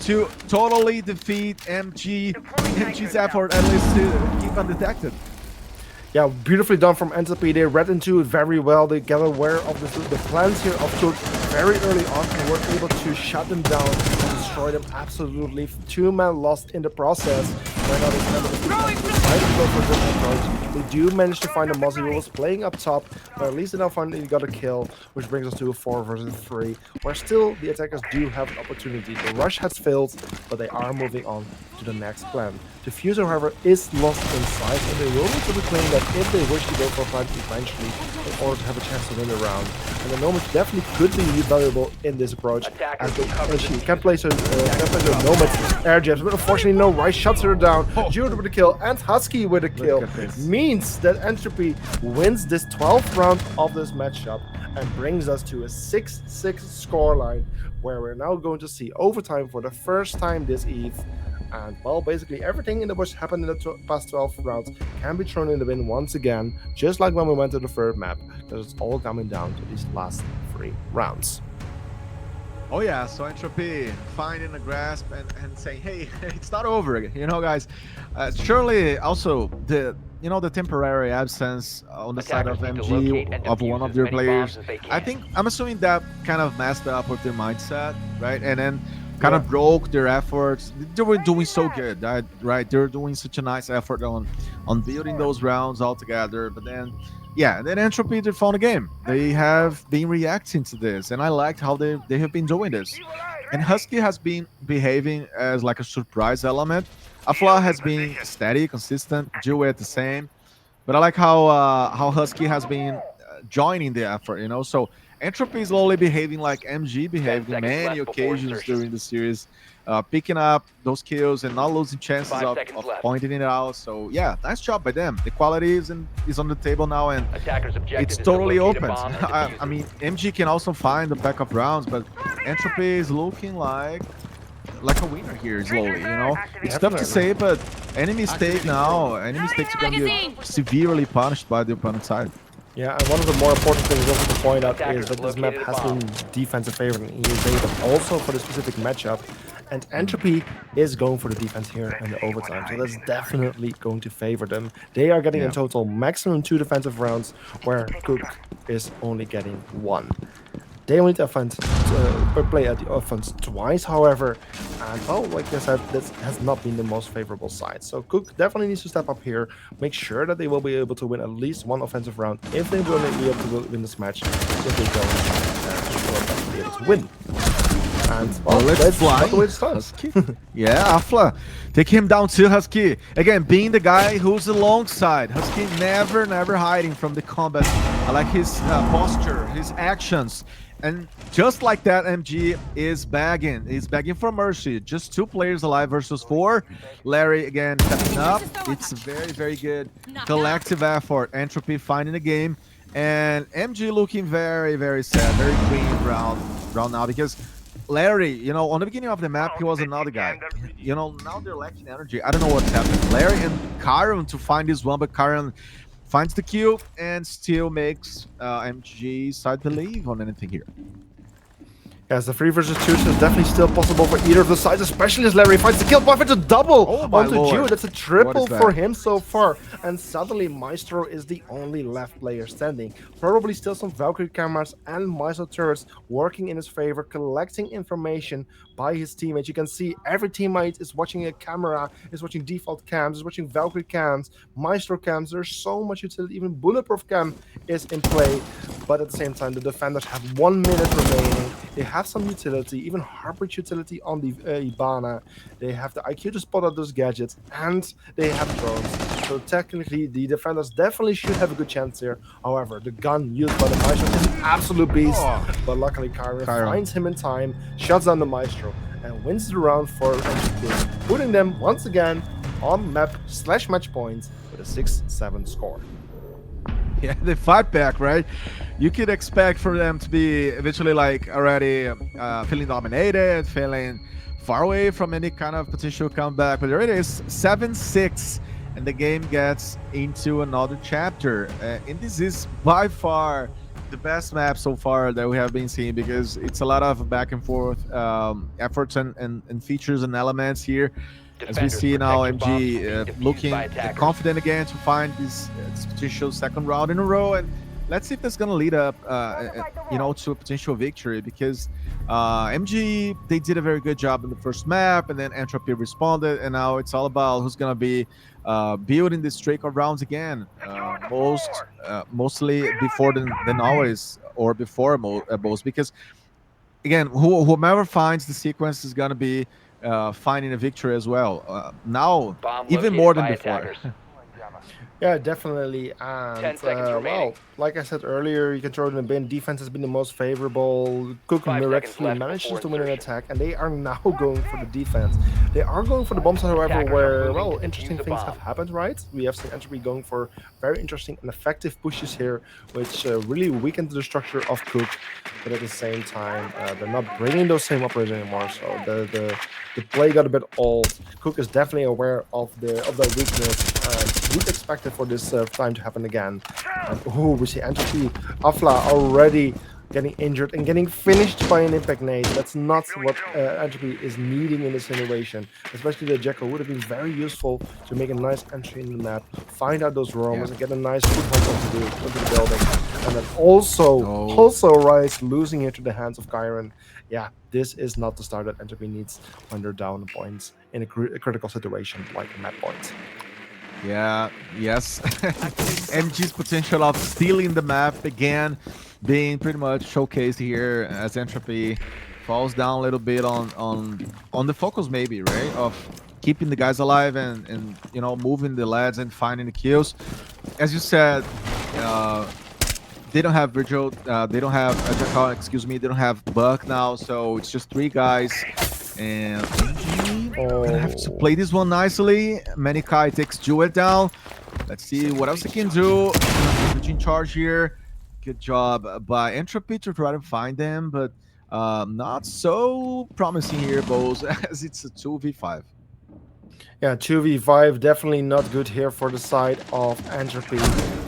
to totally defeat MG's effort, at least to keep undetected. Yeah, beautifully done from Entropy. They read into it very well. They get aware of the plans here of QuQ very early on and were able to shut them down and destroy them absolutely. 2 men lost in the process. Right now, they do manage to find a Mozzie who was playing up top, but at least they now finally got a kill, which brings us to a 4 versus 3, where still the attackers do have an opportunity. The rush has failed, but they are moving on to the next plan. The Fuser, however, is lost inside, and they will need to reclaim that if they wish to go for a fight eventually in order to have a chance to win the round. And the Nomads definitely could be valuable in this approach, as they can place their Nomads air jabs, but unfortunately no, Rice shuts her down. Jude with a kill, and Husky with a kill. Means that Entropy wins this 12th round of this matchup, and brings us to a 6-6 scoreline, where we're now going to see overtime for the first time this eve. And well, basically everything in the bush happened in the past 12 rounds can be thrown in the bin once again, just like when we went to the third map, because it's all coming down to these last 3 rounds. Oh yeah, so Entropy finding a grasp and saying, hey, it's not over, guys. Surely also the temporary absence on the side of MG of one of their players. I think I'm assuming that kind of messed up with their mindset, right? And then kind of broke their efforts. They were doing so good, right? They were doing such a nice effort on building those rounds all together, but then. Yeah, then Entropy they found a game. They have been reacting to this, and I liked how they have been doing this. And Husky has been behaving as like a surprise element. Afla has been steady, consistent, Duet the same. But I like how Husky has been joining the effort, So Entropy is slowly behaving like MG behaved in many occasions during the series, picking up those kills and not losing chances of pointing it out. So yeah, nice job by them. The quality is on the table now, and it's totally open. I mean, MG can also find the pack of rounds, but Entropy is looking like a winner here slowly, It's tough to say, but any mistakes are going to be severely punished by the opponent side. Yeah, and one of the more important things also to point out is that this map has been defensive favored in ESA, but also for the specific matchup. And Entropy is going for the defense here in the overtime, so that's definitely going to favor them. They are getting in total maximum 2 defensive rounds, where QuQ is only getting 1. They only play at the offense twice, however, and well, like I said, this has not been the most favorable side. So QuQ definitely needs to step up here, make sure that they will be able to win at least 1 offensive round if they will be able to win this match. If they don't, be able to win. And well, let's fly. The way it starts. Yeah, Afla. Take him down too, Husky. Again, being the guy who's alongside. Husky never hiding from the combat. I like his posture, his actions. And just like that, MG is bagging. He's begging for mercy. Just 2 players alive versus 4. Larry, again, stepping up. It's a very good collective effort. Entropy finding the game. And MG looking very sad, very green round now, because Larry, on the beginning of the map, he was another guy. Now they're lacking energy. I don't know what's happening. Larry and Karen to find this one, but Karen finds the kill and still makes MG side believe on anything here. Yes, the 3 versus 2 is definitely still possible for either of the sides, especially as Larry finds the kill point. It's a double onto Jew. That's a triple for him so far. And suddenly Maestro is the only left player standing. Probably still some Valkyrie cameras and Maestro turrets working in his favor, collecting information by his teammates. You can see every teammate is watching a camera, is watching default cams, is watching Valkyrie cams, Maestro cams. There's so much utility. Even Bulletproof cam is in play. But at the same time, the defenders have 1 minute remaining. They have some utility, even Heartbreak utility on the Ibana. They have the IQ to spot out those gadgets, and they have drones. So technically, the defenders definitely should have a good chance here. However, the gun used by the Maestro is an absolute beast. But luckily, Kyron finds him in time, shuts down the Maestro, and wins the round for Entropy, putting them once again on map/match points with a 6-7 score. Yeah, they fight back, right? You could expect for them to be eventually like already feeling dominated, feeling far away from any kind of potential comeback. But there it is, 7-6, and the game gets into another chapter. And this is by far the best map so far that we have been seeing, because it's a lot of back and forth efforts and features and elements here. As we see now, MG looking confident again to find this potential 2nd round in a row, and let's see if that's going to lead up, to a potential victory, because MG, they did a very good job in the first map, and then Entropy responded, and now it's all about who's going to be building this streak of rounds again, mostly before than always, or before most, because again, whomever finds the sequence is going to be finding a victory as well. Now, even more than before. Yeah, definitely. 10 seconds remaining. Well, like I said earlier, you can throw it in the bin. Defense has been the most favorable. QuQ 5 seconds miraculously left manages before to win an insertion. attack, and they are now going for the defense. They are going for the bomb site, however, Attackers are where, moving well, to defuse interesting a things have bomb. happened, right? We have seen Entropy going for very interesting and effective pushes here, which really weakened the structure of QuQ. But at the same time, they're not bringing those same operators anymore. So the play got a bit old. QuQ is definitely aware of their weakness and would expect it for this time to happen again. And we see Entropy, Afla already getting injured and getting finished by an impact nade. That's not what Entropy is needing in this situation. Especially the Jekyll would have been very useful to make a nice entry in the map, find out those roamers, and get a nice foothold onto the building. And then also Rise losing it to the hands of Kyron. Yeah, this is not the start that Entropy needs when they're down points in a critical situation like a map point. Yeah, yes. MG's potential of stealing the map again being pretty much showcased here as Entropy falls down a little bit on the focus maybe, right? Of keeping the guys alive and you know moving the lads and finding the kills. As you said, they don't have Virgil, they don't have Jackal, excuse me, they don't have Buck now, so it's just 3 guys. And MG gonna have to play this one nicely. Manikai takes Jewett down. Let's see what else he can do. In charge here. Good job by Entropy to try to find them, but not so promising here, Bose, as it's a 2v5. Yeah, 2v5, definitely not good here for the side of Entropy.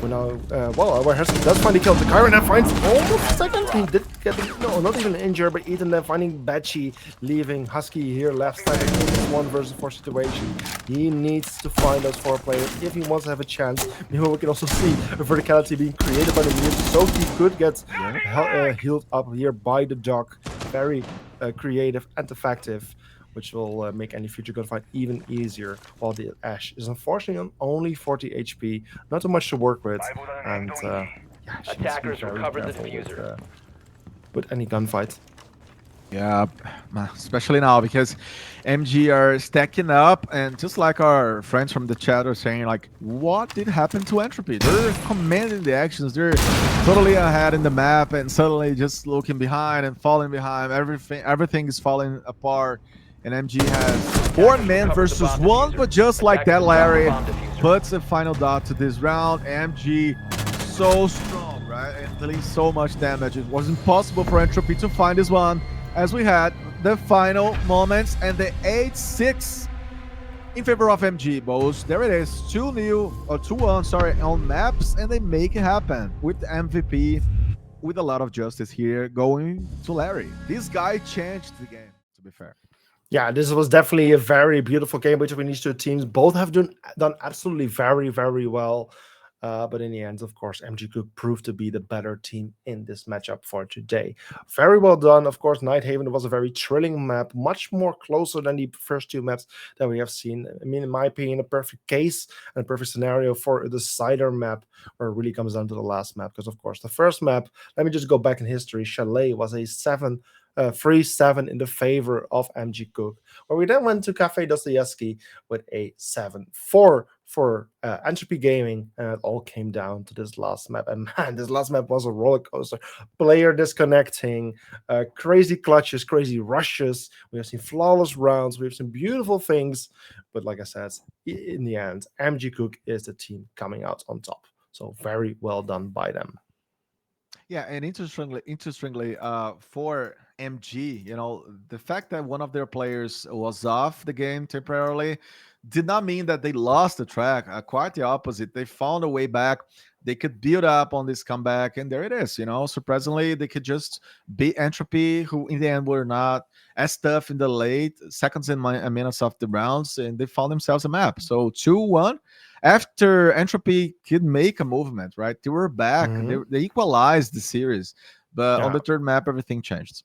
We now, well, where Hesky does find the kill. The Kyron now finds almost a second. He did get, no, not even injured, but Ethan then finding Batchy, leaving Husky here left side in this 1v4 situation. He needs to find those 4 players if he wants to have a chance. Meanwhile, we can also see a verticality being created by the mute. Sophie could get healed up here by the dog. Very creative and effective, which will make any future gunfight even easier, while the Ashe is unfortunately on only 40 HP, not too much to work with, and yeah, she needs to be Attackers very recovered the careful diffuser. with any gunfight. Yeah, especially now because MG are stacking up, and just like our friends from the chat are saying, like, what did happen to Entropy? They're commanding the actions. They're totally ahead in the map, and suddenly just looking behind and falling behind. Everything is falling apart, and MG has 4 men versus 1. But just like that, Larry puts a final dot to this round. MG so strong, right, and dealing so much damage. It was impossible for Entropy to find this one, as we had the final moments and the 8-6 in favor of MG, Bose. There it is, 2-1, sorry, on maps, and they make it happen with MVP, with a lot of justice here going to Larry. This guy changed the game, to be fair. Yeah, this was definitely a very beautiful game between these 2 teams. Both have done absolutely very, very well. But in the end, of course, MG QuQ proved to be the better team in this matchup for today. Very well done. Of course, Nighthaven was a very thrilling map, much more closer than the first 2 maps that we have seen. I mean, in my opinion, a perfect case and a perfect scenario for the Cider map, where it really comes down to the last map. Because, of course, the first map, let me just go back in history, Chalet was a 3-7 in the favor of MG QuQ, where we then went to Cafe Dostoevsky with a 7-4 for Entropy Gaming, and it all came down to this last map. And man, this last map was a roller coaster. Player disconnecting, crazy clutches, crazy rushes. We have seen flawless rounds. We have seen beautiful things. But like I said, in the end, MG QuQ is the team coming out on top. So very well done by them. Yeah, and interestingly, for MG, you know, the fact that one of their players was off the game temporarily did not mean that they lost the track. Quite the opposite. They found a way back. They could build up on this comeback, and there it is. You know, surprisingly, they could just beat Entropy, who in the end were not as tough in the late seconds and minutes of the rounds, and they found themselves a map. So 2-1. After Entropy could make a movement, right? They were back. They equalized the series, but on the 3rd map, everything changed.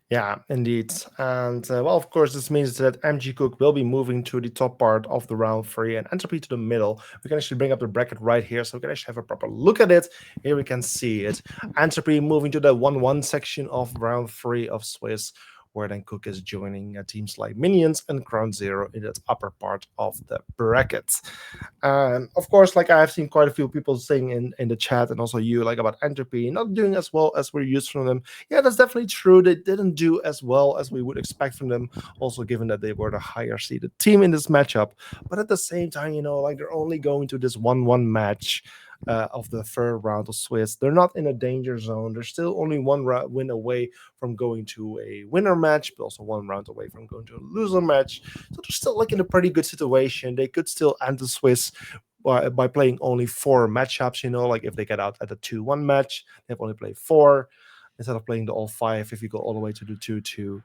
Yeah, indeed. And well, of course, this means that MG QuQ will be moving to the top part of the round 3 and Entropy to the middle. We can actually bring up the bracket right here, so we can actually have a proper look at it. Here we can see it. Entropy moving to the 1-1 section of round 3 of Swiss, where then QuQ is joining teams like Minions and Ground Zero in that upper part of the bracket. And of course, like I have seen quite a few people saying in the chat and also you like about Entropy not doing as well as we're used from them. Yeah, that's definitely true. They didn't do as well as we would expect from them, also given that they were the higher seeded team in this matchup. But at the same time, like they're only going to this 1-1 match of the third round of Swiss. They're not in a danger zone. They're still only one win away from going to a winner match, but also one round away from going to a loser match. So they're still like in a pretty good situation. They could still end the Swiss by playing only 4 matchups. Like if they get out at the 2-1 match, they've only played 4 instead of playing the all 5 if you go all the way to the 2-2.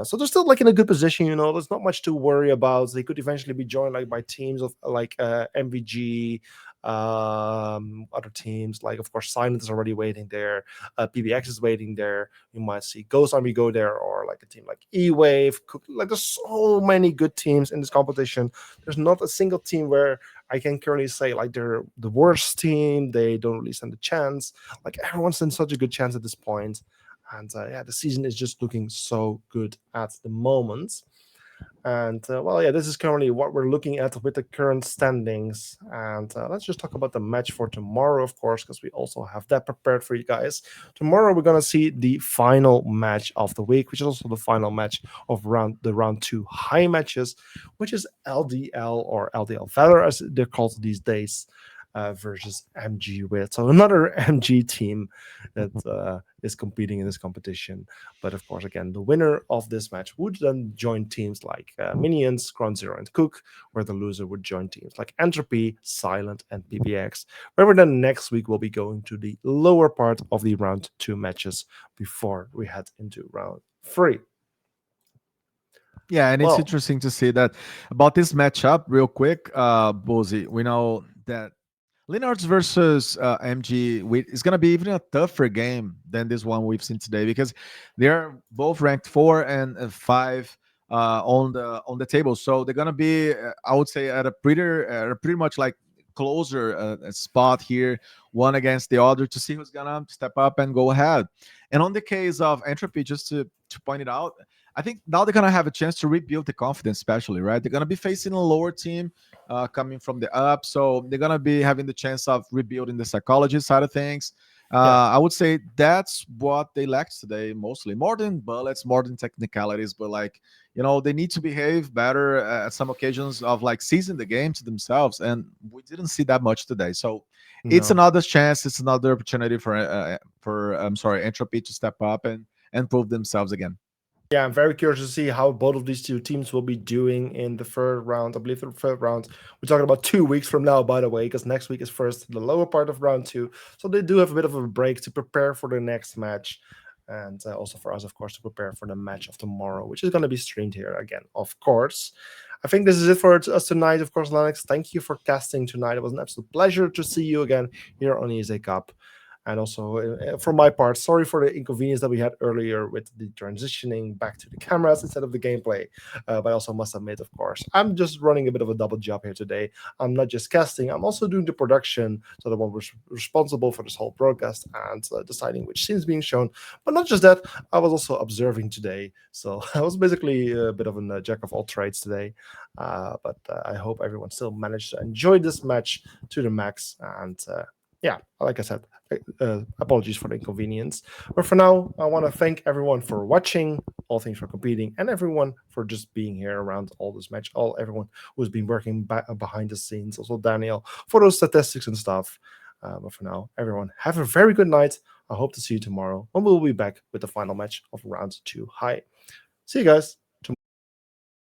So they're still like in a good position. There's not much to worry about. They could eventually be joined like by teams of like MVG, other teams like of course Silent is already waiting there, PBX is waiting there. You might see Ghost Army go there, or like a team like E-Wave. Like there's so many good teams in this competition. There's not a single team where I can currently say like they're the worst team. They don't really stand a chance. Like everyone stands such a good chance at this point. And yeah, the season is just looking so good at the moment. And well, yeah, this is currently what we're looking at with the current standings. And let's just talk about the match for tomorrow, of course, because we also have that prepared for you guys. Tomorrow, we're going to see the final match of the week, which is also the final match of the round 2 high matches, which is LDL or LDL Valor, as they're called these days. Versus MG with. So another MG team that is competing in this competition. But of course, again, the winner of this match would then join teams like Minions, Ground Zero, and QuQ, where the loser would join teams like Entropy, Silent, and PBX, where then next week we'll be going to the lower part of the round 2 matches before we head into round 3. Yeah, and it's interesting to see that about this matchup real quick, Bozy. We know that Linards versus MG is going to be even a tougher game than this one we've seen today, because they're both ranked 4 and 5 on the table. So they're going to be, I would say, at a pretty much like closer spot here, one against the other, to see who's going to step up and go ahead. And on the case of Entropy, just to point it out, I think now they're going to have a chance to rebuild the confidence, especially, right? They're going to be facing a lower team coming from the up. So they're going to be having the chance of rebuilding the psychology side of things. I would say that's what they lacked today, mostly. More than bullets, more than technicalities, but like, they need to behave better at some occasions of like seizing the game to themselves. And we didn't see that much today. So it's another chance. It's another opportunity for Entropy to step up and prove themselves again. Yeah, I'm very curious to see how both of these two teams will be doing in the third round. I believe the third round, we're talking about 2 weeks from now, by the way, because next week is first the lower part of round 2. So they do have a bit of a break to prepare for the next match. And also for us, of course, to prepare for the match of tomorrow, which is going to be streamed here again, of course. I think this is it for us tonight. Of course, Lennox, thank you for casting tonight. It was an absolute pleasure to see you again here on ESA Cup. And also, for my part, sorry for the inconvenience that we had earlier with the transitioning back to the cameras instead of the gameplay. But I also must admit, of course, I'm just running a bit of a double job here today. I'm not just casting, I'm also doing the production. So the one was responsible for this whole broadcast and deciding which scenes being shown. But not just that, I was also observing today. So I was basically a bit of a jack of all trades today. But I hope everyone still managed to enjoy this match to the max. And yeah, like I said, apologies for the inconvenience. But for now, I want to thank everyone for watching, all things for competing, and everyone for just being here around all this match. Everyone who's been working behind the scenes, also Daniel, for those statistics and stuff. But for now, everyone, have a very good night. I hope to see you tomorrow when we'll be back with the final match of round 2 high. See you guys.